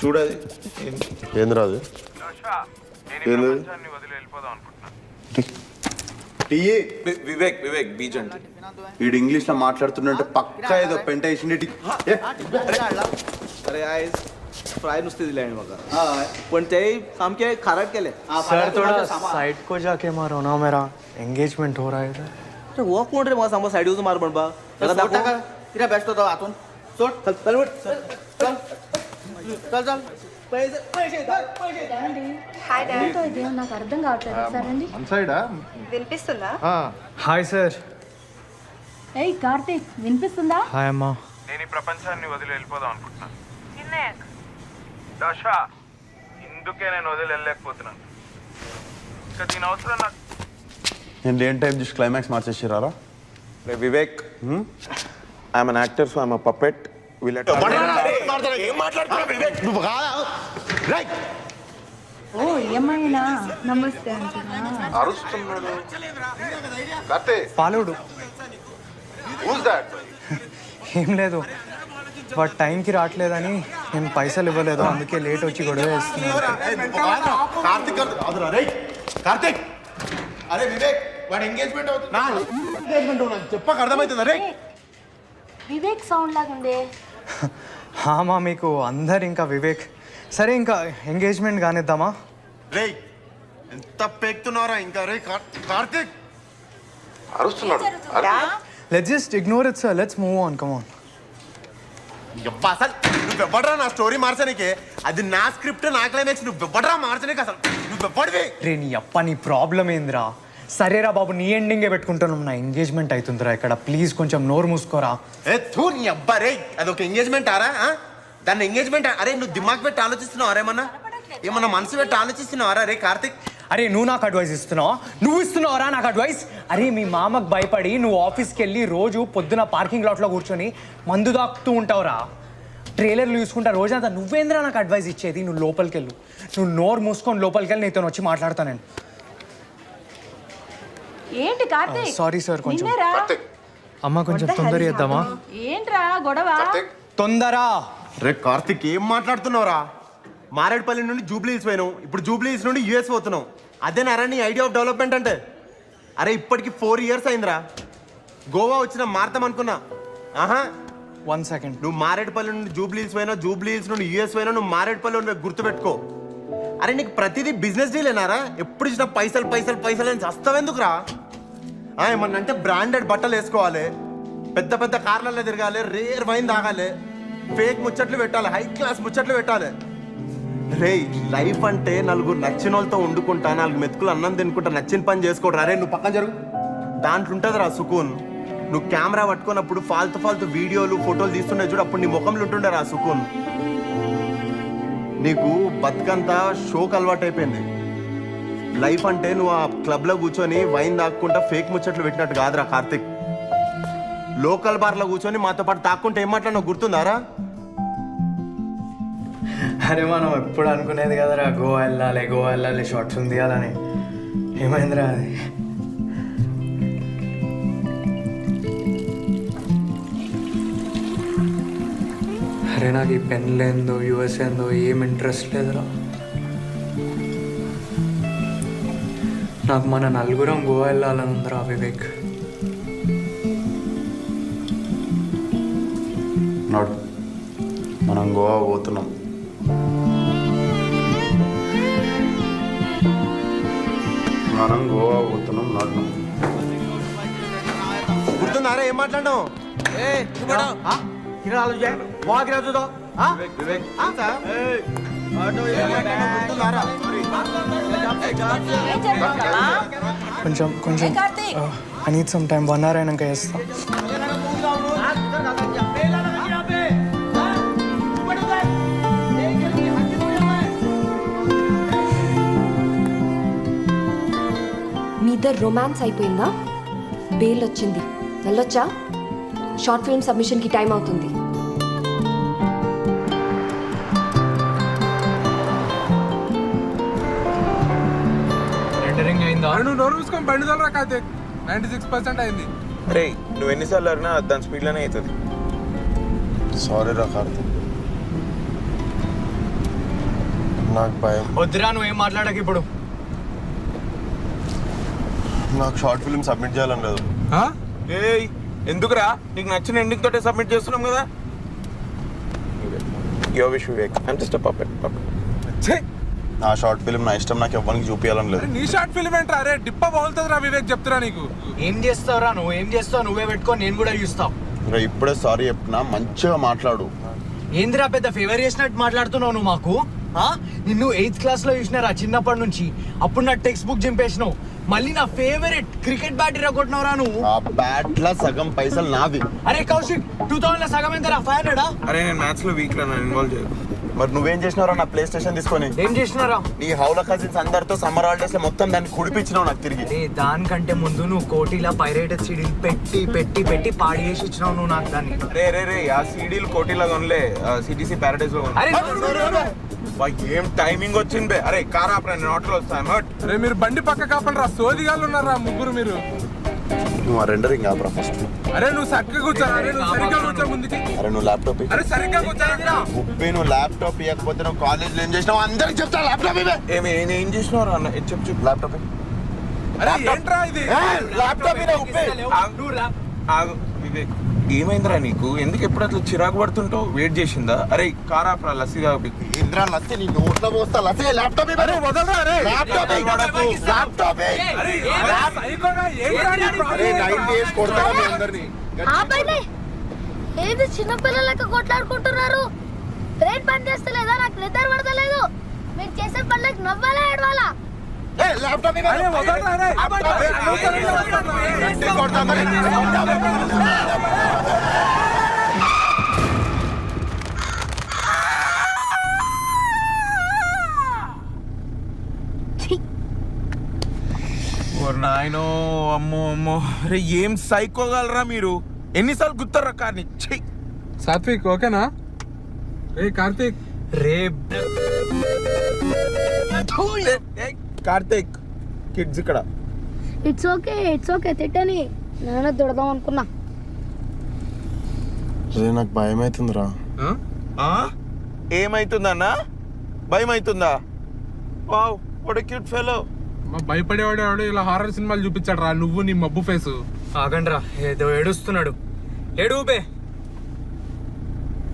చూడది ఏంద్రా అది? వివేక్ బీజ్ అంటే వీడు ఇంగ్లీష్లో మాట్లాడుతున్నట్టు పక్కా ఏదో పెంట వేసిండి. अरे आय फ्राय नुसते दिले आहे बघा. पण ते सामके खराब केले. सर थोड़ा साइड को जाके मारो ना, मेरा एंगेजमेंट हो रहा है इधर. अरे वॉक कोण रे मला सांग साइड यूज मार पण बा. त्याला दाखव इरा बेस्ट होता आतून. सोड चल चल चल चल चल पैसे హాయ్ డాడీతో ఇది నాకు అర్థం కావట్లేదు. సరే అండి, సైడా వినిపిస్తుందా? Hi sir. ఏయ్ కార్తీక్, వినిపిస్తుందా? హాయ్ అమ్మా. నేను ఈ ప్రపంచాన్ని వదిలి వెళ్ళిపోదాం అనుకుంటున్నాను. దాషా, ఇందుకే నేను వదిలి వెళ్ళలేకపోతున్నాను. ఇంకా దీని అవసరం నాకు. నేను లేని టైం చూసి క్లైమాక్స్ మార్చేసిరారా? రే Vivek, I'm an actor, so I'm a puppet. ఓ ఏమైనా నమస్తే పాలుడు ఏం లేదు, వాడు టైంకి రావట్లేదని నేను పైసలు ఇవ్వలేదు, అందుకే లేట్ వచ్చి గొడవ చేస్తున్నాను. కార్తిక్, అరే వివేక్, వాడు ఎంగేజ్మెంట్ అవుతుంది. చెప్పక అర్థమవుతుందా రే? వివేక్ సౌండ్ లాగా ఉంది. మా మీకు అందరు ఇంకా వివేక్. సరే ఇంకా ఎంగేజ్మెంట్ కానిద్దామా? రే ఎంత పేక్తున్నారా ఇంకా? రే కార్తిక్ అరుస్తున్నాడు. Let's just ignore it sir, let's move on, come on. అసలు నువ్వెవ్వడరా నా స్టోరీ మార్చడానికి? అది నా స్క్రిప్ట్, నా క్లైమాక్స్. నువ్వెవ్వడరా మార్చడానికి? అసలు నువ్వెవ్వడివి? రే నీ అప్ప, నీ ప్రాబ్లం ఏందిరా? సరేరా బాబు, నీ ఎండింగే పెట్టుకుంటున్నాం, నా ఎంగేజ్మెంట్ అవుతుందిరా ఇక్కడ. ప్లీజ్ కొంచెం నోరు మూసుకోరా. నీ అబ్బా రే, అదొక ఎంగేజ్మెంట్ ఆరా? దాన్ని ఎంగేజ్మెంట్? అరే నువ్వు దిమాగ్ పెట్టి ఆలోచిస్తున్నావు అరేమన్నా? ఏమన్నా మనసు పెట్టి ఆలోచిస్తున్నావారా రే కార్తిక్? అరే నువ్వు నాకు అడ్వైస్ ఇస్తున్నావు, నువ్వు ఇస్తున్నావురా నాకు అడ్వైస్? అరే మీ మామకు భయపడి నువ్వు ఆఫీస్కి వెళ్ళి రోజు పొద్దున పార్కింగ్ లాట్లో కూర్చొని మందు దాక్కుతూ ఉంటావురా. ట్రైలర్లు చూసుకుంటా రోజంతా. నువ్వేంద్రా నాకు అడ్వైస్ ఇచ్చేది? నువ్వు లోపలికి వెళ్ళు, నువ్వు నోరు మూసుకొని లోపలికి వెళ్ళి నీతో వచ్చి మాట్లాడతాను నేను. ఏంటి కార్తీక్? సారీ సార్, కొంచెం అమ్మ కొంచెం తొందర చేద్దామా? ఏంట్రా గొడవ? తొందర. రే కార్తిక్ ఏం మాట్లాడుతున్నావురా? మారేడుపల్లి నుండి జూబ్లీ హిల్స్ పోయినావు, ఇప్పుడు జూబ్లీ హిల్స్ నుండి యూఎస్ పోతున్నావు. అదేనారా నీ ఐడియా ఆఫ్ డెవలప్మెంట్ అంటే? అరే ఇప్పటికి 4 years అయిందిరా. గోవా వచ్చిన మారతాం అనుకున్నా. ఆహా 1 second. నువ్వు మారేడుపల్లి నుండి జూబ్లీ హిల్స్ పోయినా, జూబ్లీ హిల్స్ నుండి యూఎస్ పోయినా, నువ్వు మారేడుపల్లి నుండి గుర్తుపెట్టుకో. అరే నీకు ప్రతిదీ బిజినెస్ డీలేనారా? ఎప్పుడు ఇచ్చిన పైసలు పైసలు పైసలు అని చస్తావెందుకురా? ఏమన్నా అంటే బ్రాండెడ్ బట్టలు వేసుకోవాలి, పెద్ద పెద్ద కార్లలో తిరగాలి, రేర్ వైన్ తాగాలి, ఫేక్ ముచ్చట్లు పెట్టాలి, హై క్లాస్ ముచ్చట్లు పెట్టాలి. రే లైఫ్ అంటే నలుగురు నచ్చిన వాళ్ళతో వండుకుంటా, 4 మెతుకులు అన్నం తినుకుంటా, నచ్చిన పని చేసుకోడు. అరే నువ్వు పక్కన జరుగు, దాంట్లో ఉంటుంది రా సుకూన్. నువ్వు కెమెరా పట్టుకున్నప్పుడు ఫాల్తు వీడియోలు ఫోటోలు తీస్తుండే చూడు, అప్పుడు నీ ముఖంలో ఉంటుండే రా సుకూన్. నీకు బతుకంతా షోకి అలవాటు అయిపోయింది. లైఫ్ అంటే నువ్వు ఆ క్లబ్లో కూర్చొని వైన్ తాక్కుంటా ఫేక్ ముచ్చట్లు పెట్టినట్టు కాదురా కార్తిక్. లోకల్ బార్లో కూర్చొని మాతో పాటు తాక్కుంటే ఏం మాట్లాడినా గుర్తుందారా? అరే మనం ఎప్పుడు అనుకునేది కదరా గోవా వెళ్ళాలి షార్ట్ ఫిల్మ్ తీయాలని. ఏమైందిరా అది? అరే నాకు ఈ పెన్లు ఏందో యూఎస్ ఏందో ఏం ఇంట్రెస్ట్ లేదురా. నాకు మన నలుగురం గోవా వెళ్ళాలని ఉందిరా వివేక్. నడు, మనం గోవా పోతున్నాం. నడు. గుర్తుందారా ఏం మాట్లాడడం? కొంచెం I need some time. 1 hour అయినాక చేస్తా. మీ ఇద్దరు రొమాన్స్ అయిపోయిందా? బెయిల్ వచ్చింది, వెళ్ళొచ్చా? షార్ట్ ఫిల్మ్ సబ్మిషన్కి టైం అవుతుంది. రెండరింగ్ అయిందా? నువ్వు నోరు చూసుకొని బండి తోలరా కార్తీక్. 96% అయింది. అరే నువ్వు ఎన్నిసార్లు అడినా దాని స్పీడ్లోనే అవుతుంది. సారీ రా కార్తిక్, నాకు భయం. వద్దురా నువ్వేం మాట్లాడక ఇప్పుడు. నాకు షార్ట్ ఫిల్మ్ సబ్మిట్ చేయాలని లేదు. ఏయ్ ఎందుకురా? నీకు నచ్చిన ఎండింగ్ తోటే సబ్మిట్ చేస్తున్నాం కదా. యో wish Vivek, I'm just a puppet. నా షార్ట్ ఫిల్మ్ నా ఇష్టం, నాకు ఎవరికి చూపించాలని లేదు. నీ షార్ట్ ఫిల్మ్ ఏంట్రా? అరే డిప్ప బాగుతుందిరా వివేక్, చెప్తురా. నీకు ఏం చేస్తావురా? నువ్వు ఏం చేస్తావు? నువ్వే పెట్టుకో, నేను కూడా చూస్తావు. ఇప్పుడే సారీ చెప్పినా, మంచిగా మాట్లాడు. ఏందిరా పెద్ద ఫేవర్ చేసినట్టు మాట్లాడుతున్నావు నువ్వు మాకు? నిన్ను 8th క్లాస్లో చూసినారా చిన్నప్పటి నుంచి. అప్పుడు నా టెక్స్ట్ బుక్ చింపేసినావు. మళ్ళీ నా ఫేవరెట్ క్రికెట్ బ్యాట్ ఇరగొట్టినవరా నువ్వు. ఆ బ్యాట్ లో సగం పైసలు నావి. అరే కౌశిక్ 2000 లో సగం ఎంతరా? 500? అరే నేను మ్యాథ్స్ లో వీక్ రా, ఇన్వాల్వ్ చేయకు. మరి నువ్వేం చేసినారా నా ప్లే స్టేషన్ తీసుకొని? ఏం చేసినారా? నీ హౌల కజిన్స్ అందరితో సమ్మర్ హాలిడేస్ లో మొత్తం దాన్ని కుడిపించినావు నాకు తిరిగి. దానికంటే ముందు నువ్వు కోటిలా పైరేటెడ్ సీడీలు పెట్టి పెట్టి పెట్టి పాడి చేసి ఇచ్చినావు నువ్వు నాకు దాన్ని. రే ఆ సీడీలు కోటిలా కొనలే, సిటీసీ ప్యారడైజ్ లో కొనలే. ఏం టైమింగ్ వచ్చింది బే. అరే కార్ ఆపరా, నేను ఆటోలో వస్తాను. అరే మీరు బండి పక్క కాపండి రా, సోదిగాళ్ళు ఉన్నారా ముగ్గురు మీరు. నువ్వు ఆ రెండరింగ్ ఆపరా ఫస్ట్. అరే నువ్వు చక్కగా కూర్చోరా. అరే నువ్వు సరిగ్గా కూర్చో ముందుకి. అరే నువ్వు ల్యాప్టాప్. అరే సరిగ్గా కూర్చోరా. ఉప్పి నువ్వు ల్యాప్టాప్ ఇవ్వకపోతే నువ్వు కాలేజ్ లో ఏం చేసినావు అందరికి చెప్తా. ల్యాప్టాప్ ఇవే. ఏం చేసినావు అన్న? చెప్పు. ల్యాప్టాప్. అరే ఏంట్రా ఇది? ల్యాప్టాప్ ఆగు వివేక్, ఏమైందిరా నీకు? ఎందుకు ఎప్పుడు అట్లా చిరాకు పడుతుంటావు? వెయిట్ చేసిందా? అరే కార్ ఆపరా, లస్సీ తాగు. ఇంద్రా లస్సీ నీ నోట్లో పోస్తా. లస్సీ ల్యాప్టాప్ ఇవ్వ. అరే వదలరా. అరే ల్యాప్టాప్ ల్యాప్టాప్. అరే 9 days కొడతారా మీ అందరినీ? ఆపండి. ఏది చిన్నపిల్లలకి కొట్లాడుకుంటున్నారు? బ్రెయిన్ పని చేస్తలేదా? నాకు నిద్ర పడతలేదు. మీరు చేసే పనులకు నవ్వాలా ఏడవాలా? ల్యాప్టాప్ ఇవ్వ. అరే వదలరా. అరే ఓర్ నాయనో, అమ్మో అమ్మో, అరే ఏం సైకోగలరా మీరు? ఎన్నిసార్లు గుర్తారా కార్ని? చెయ్యి. సాత్విక్ ఓకేనా? రే కార్తీక్, రే కార్తీక్ కిడ్స్ ఇక్కడ. ఇట్స్ ఓకే తిట్టని నేను తిడదాం అనుకున్నా. అదే నాకు భయం అవుతుందిరా. ఏమైతుందన్నా? భయం అవుతుందా? Wow, what a cute fellow. భయపడేవాడు ఇలా హారర్ సినిమాలు చూపించాడు రా, నువ్వు నీ మబ్బు ఫేసు. ఆగండ్రా, ఏదో ఏడుస్తున్నాడు. ఏడుపే.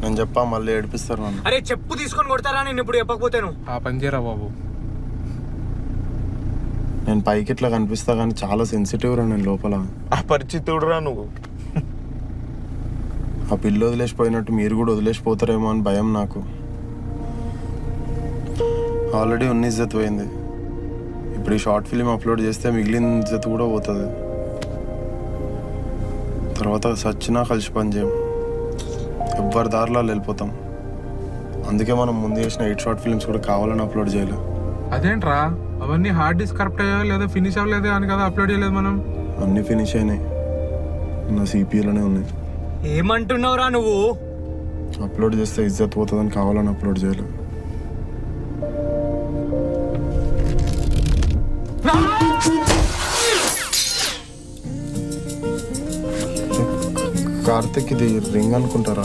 నేను చెప్పా మళ్ళీ ఏడిపిస్తారు నన్ను. అరే చెప్పు తీసుకొని కొడతారా నేను ఇప్పుడు చెప్పకపోతేను? ఆ పని చేయరా బాబు. నేను పైకి ఇట్లా కనిపిస్తా కానీ చాలా సెన్సిటివ్ రా నేను లోపల. అపరిచితుడురా నువ్వు. ఆ పిల్ల వదిలేసిపోయినట్టు మీరు కూడా వదిలేసిపోతారేమో అని భయం నాకు. ఆల్రెడీ ఉన్న ఇజ్జత్ పోయింది, ఇప్పుడు ఈ షార్ట్ ఫిలిం అప్లోడ్ చేస్తే మిగిలిన ఇజ్జత్ కూడా పోతుంది. తర్వాత సచ్చినా కలిసి పని చేయం, ఎవ్వరి దారిలో వెళ్ళిపోతాం. అందుకే మనం ముందు చేసిన 8 షార్ట్ ఫిల్మ్స్ కూడా కావాలని అప్లోడ్ చేయలేదు. అదేంట్రా, అవన్నీ హార్డ్ డిస్క్ కరెక్ట్ అయ్యా లేదా ఫినిష్ అవ్వలేదు అని కదా అప్లోడ్ చేయలేదు మనం. అన్నీ ఫినిష్ అయినాయి, నా సిపిఎలోనే ఉన్నాయి. ఏమంటున్నావురా నువ్వు? అప్లోడ్ చేస్తే ఇజ్జత్ పోతుందని కావాలని అప్లోడ్ చేయలేదు. కార్తిక్ ఇది రింగ్ అనుకుంటారా?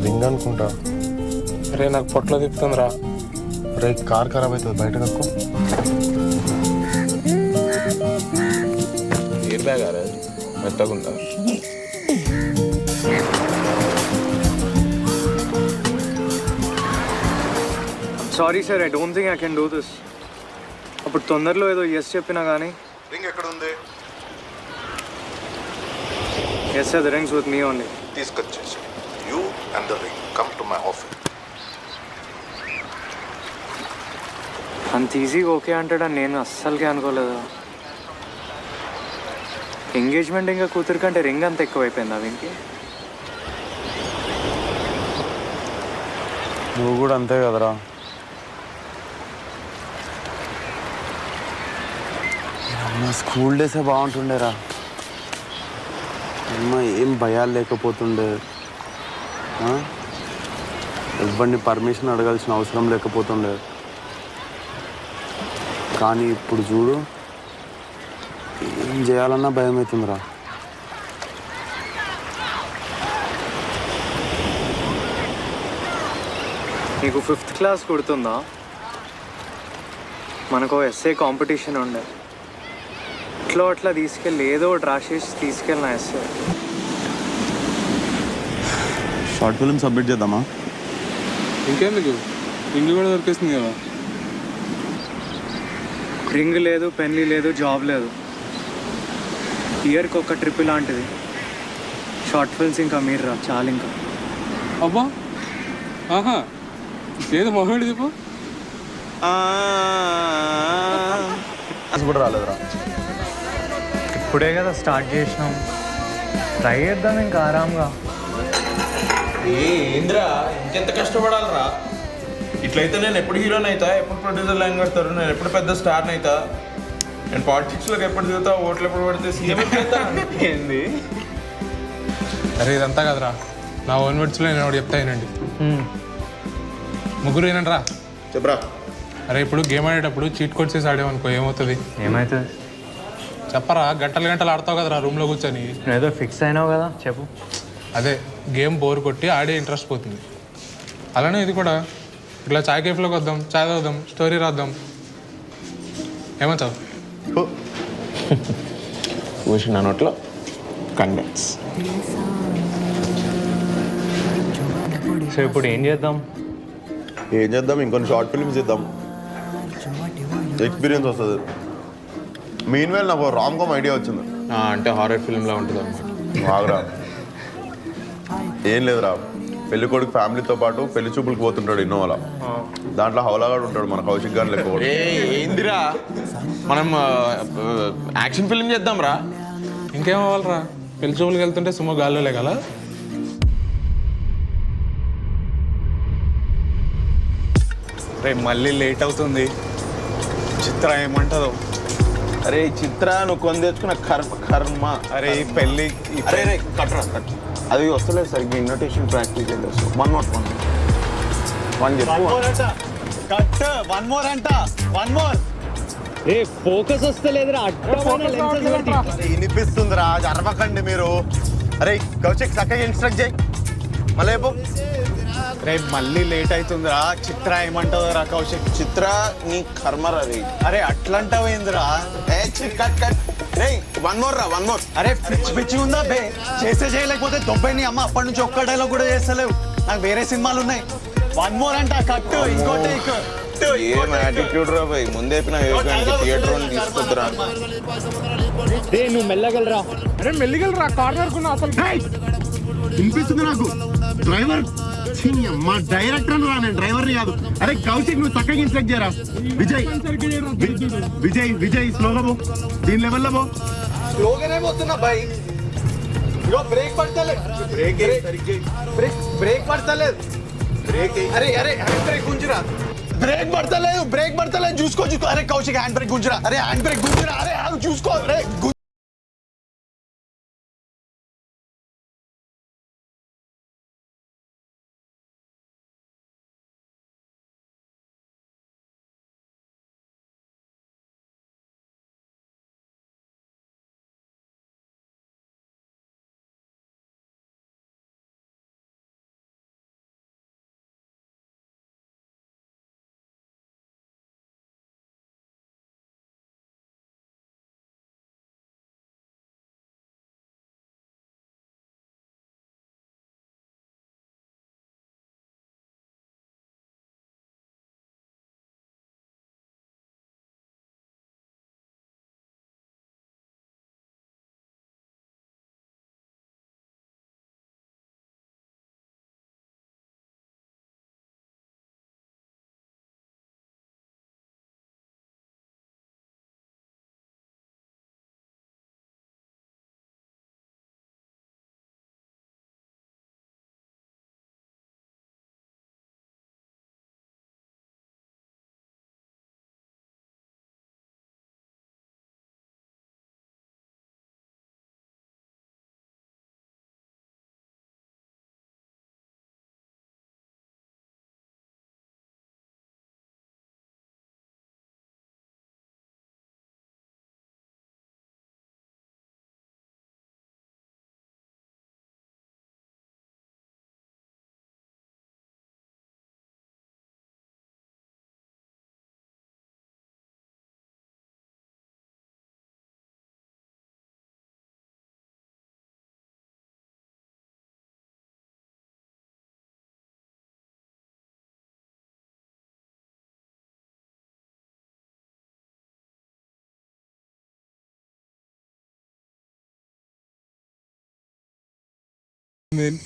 రింగ్ అనుకుంటా. అరే నాకు పొట్లో తిప్పుతుందిరా. రే కార్ ఖరాబ్ అవుతుంది, బయట కక్కు. ఎయిర్ బ్యాగ్ అరే మెత్తగుందా? Sorry sir, I don't think I can do this. అప్పుడు తొందరలో ఏదో ఎస్ చెప్పినా కానీ. రింగ్ ఎక్కడ ఉంది? Yes sir, the rings with me only. తీసుకొచ్చేసి you and the ring come to my office. అంత ఈజీగా ఓకే అంటాడని నేను అస్సలకే అనుకోలేదు. ఎంగేజ్మెంట్ ఇంకా కూతురు కంటే రింగ్ అంత ఎక్కువైపోయిందా వీనికి? నువ్వు కూడా అంతే కదరా. నా స్కూల్ డేసే బాగుంటుండేరా. అమ్మ ఏం భయాలు లేకపోతుండే, ఎవరిని పర్మిషన్ అడగాల్సిన అవసరం లేకపోతుండే. కానీ ఇప్పుడు చూడు, ఏం చేయాలన్నా భయం అవుతుందిరా. నీకు 5th క్లాస్ గుర్తుందా? మనకు ఎస్ఏ కాంపిటీషన్ ఉండే. అట్లా తీసుకెళ్ళి ఏదో ఒకటి రాసేసి తీసుకెళ్ళిన ఎస్ఏ. షార్ట్ ఫిల్మ్ సబ్మిట్ చేద్దామా? ఇంకెందుకు, రింగ్ కూడా దొరికేస్తుంది కదా. రింగ్ లేదు, పెన్లీ లేదు, జాబ్ లేదు. ఇయర్కి ఒక ట్రిప్ లాంటిది. షార్ట్ ఫిల్మ్స్ ఇంకా మీరు రా చాలు. ఇంకా అబ్బా, ఆహా, ఏదో మొహేడు చెప్పు. కూడా రాలేదురా. ఇప్పుడే కదా స్టార్ట్ చేసినాం, ట్రై చేద్దాం ఇంకా ఆరాంగా. ఏంద్రా ఇంకెంత కష్టపడాలరా? ఇట్లయితే నేను ఎప్పుడు హీరోని అవుతా, ఎప్పుడు ప్రొడ్యూసర్ లైన్ కడతారు, నేను ఎప్పుడు పెద్ద స్టార్ని అవుతా, నేను పాలిటిక్స్లోకి ఎప్పుడు దిగుతా, ఓట్లు ఎప్పుడు పడితే సీఎం ఏంది? అరే ఇదంతా కదరా, నా ఓన్ వర్డ్స్లో నేను ఒకటి చెప్తా వినండి. ముగ్గురు వినండి రా. చెప్పరా. అరే ఇప్పుడు గేమ్ ఆడేటప్పుడు చీట్ కోడ్స్ వేసి ఆడేమనుకో ఏమవుతుంది? ఏమవుతుంది చెప్పరా, గంటలు గంటలు ఆడతావు కదరా రూమ్లో కూర్చొని. ఏదో ఫిక్స్ అయినావు కదా, చెప్పు. అదే గేమ్ బోర్ కొట్టి ఆడే ఇంట్రెస్ట్ పోతుంది. అలానే ఇది కూడా, ఇట్లా చాయ్ కేఫ్లోకి వద్దాం, చాయ్ తాగుదాం, స్టోరీ రాద్దాం, ఏమంటావు? చూసిన నోట్లో కన్వెన్స్. సో ఇప్పుడు ఏం చేద్దాం? ఇంకొన్ని షార్ట్ ఫిల్మ్స్ చేద్దాం, ఎక్స్పీరియన్స్ వస్తుంది. మీన్ వేల్ నాకు రామ్ కామ్ ఐడియా వచ్చింది. అంటే హారర్ ఫిల్మ్లా ఉంటుంది అన్నమాట. బాగా ఏం లేదురా, పెళ్లి కొడుకు ఫ్యామిలీతో పాటు పెళ్లి చూపులకు పోతుంటాడు ఇన్నోవాలా. దాంట్లో హౌలాగాడు ఉంటాడు, మన కౌశిక్ గారు లెక్క. ఏందిరా, మనం యాక్షన్ ఫిల్మ్ చేద్దాం రా. ఇంకేం అవ్వాలరా, పెళ్లి చూపులకు వెళ్తుంటే సుమో గాల్లో లేగల. రేపు మళ్ళీ లేట్ అవుతుంది. చిత్ర ఏమంటదో. అరే ఈ చిత్ర నువ్వు కొని తెచ్చుకున్న కర్మ. అరే ఈ పెళ్ళి అరే రే కట్రా కట్. అది వస్తలేదు సరిగ్గా ఇన్విటేషన్ ప్రాక్టీస్ చేద్దాం. వన్ చెప్పు. కట్ 1 more అంట 1 more. ఏ ఫోకస్ వస్తలేదురా, వినిపిస్తుందిరా, అరవకండి మీరు. అరే కౌశిక్ చక్కగా ఇన్స్ట్రక్ట్ చేయి. మళ్ళీ రే మళ్ళీ లేట్ అవుతుందిరా. చిత్ర ఏమంటుందో రా కౌశిక్. చిత్ర నీ కర్మరా రే. అరే అట్లంటావేందిరా. కట్ కట్ రే 1 more రా 1 more. అరే పిచ్చి ఉందా బే, చేయలేకపోతే దొబ్బైని అమ్మ. అప్పటి నుంచి ఒక్క డైలాగ్ కూడా చేస్తలేవు. నాకు వేరే సినిమాలు ఉన్నాయి. 1 more అంట కట్. ఇంకో టేక్. ఏం యాటిట్యూడ్ రా భయ్. ముందే థియేటర్ తీసుకొద్దురా. నువ్వు మెల్లగలరా. అరే మెల్లిగలరా, కార్నర్ కున్నా అసలు. వినిపిస్తుంది నాకు. డ్రైవర్ మా డైరెక్టర్ రా, నేను డ్రైవర్ని కాదు. అరే కౌశిక్ నువ్వు చక్కగా ఇన్స్ట్రక్ట్ చేయరా. విజయ్ స్లోగా పో, దీని లెవెల్లో పో. స్లోగానే పోతున్నా బై. ఇగో బ్రేక్ పడతలేదు. బ్రేక్ పడతలేదు. అరే హ్యాండ్ బ్రేక్ గుంజురా. బ్రేక్ పడతలేదు చూసుకో. అరే కౌశిక్ హ్యాండ్ బ్రేక్ గుంజురా. అరే హ్యాండ్ బ్రేక్ గుంజురా. అరే చూసుకో. అరే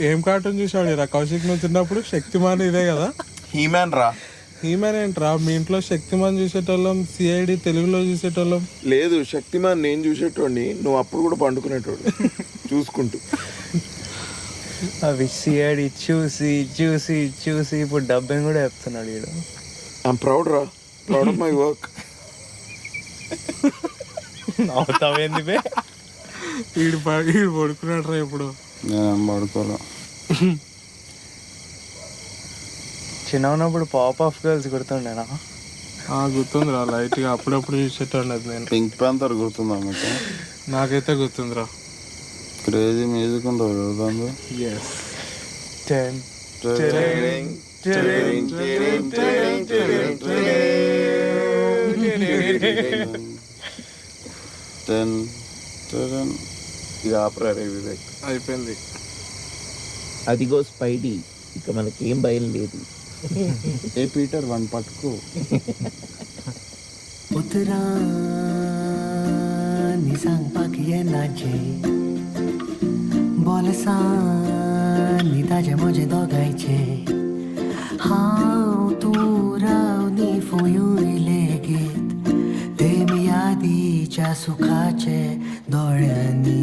ఏం కార్టూన్ చూసాడు రా కౌశిక్ నువ్వు చిన్నప్పుడు? శక్తిమాన్ ఇదే కదా. హీమ్యాన్ రా. హీమ్యాన్ ఏంట్రా? మీ ఇంట్లో శక్తిమాన్ చూసేటోళ్ళం, సిఐడి తెలుగులో చూసేటోళ్ళం. లేదు శక్తిమాన్ నేను చూసేటోడిని, నువ్వు అప్పుడు కూడా పండుకునేటోడు చూసుకుంటూ. అవి సిఐడి చూసి చూసి చూసి ఇప్పుడు డబ్బింగ్ కూడా చెప్తున్నాడు వీడు. ఐఎమ్ ప్రౌడ్ రా, ప్రౌడ్ ఆఫ్ మై వర్క్. అవుతావేంది బే? వీడు పడుకున్నాడు రా ఇప్పుడు. పడుకోరా. చిన్న ఉన్నప్పుడు పాప్ ఆఫ్ గర్ల్స్ గుర్తుండేనా? గుర్తుందిరా లైట్గా, అప్పుడప్పుడు చూసేటోండి నేను. పింక్ ప్యాంథర్ గుర్తుందా మీకు? నాకైతే గుర్తుందిరా. క్రేజీ మ్యూజిక్ ఉంటుంది కదా. ఎస్. 10 ఇది ఆపరా రే వివేక్. అయిపోయింది. అదిగో స్పైడీ, ఇక మనకేం భయం లేదు. ఏ పీటర్ 1 పట్టుకో. ఉత్తరా నిజాం పాకియే నాచే বলসা নিতাজে মজে দগাইছে হাও তুরাও নি ফুয়ুইলেগেত তেমিয়াদি চা সুখাচে দড়নি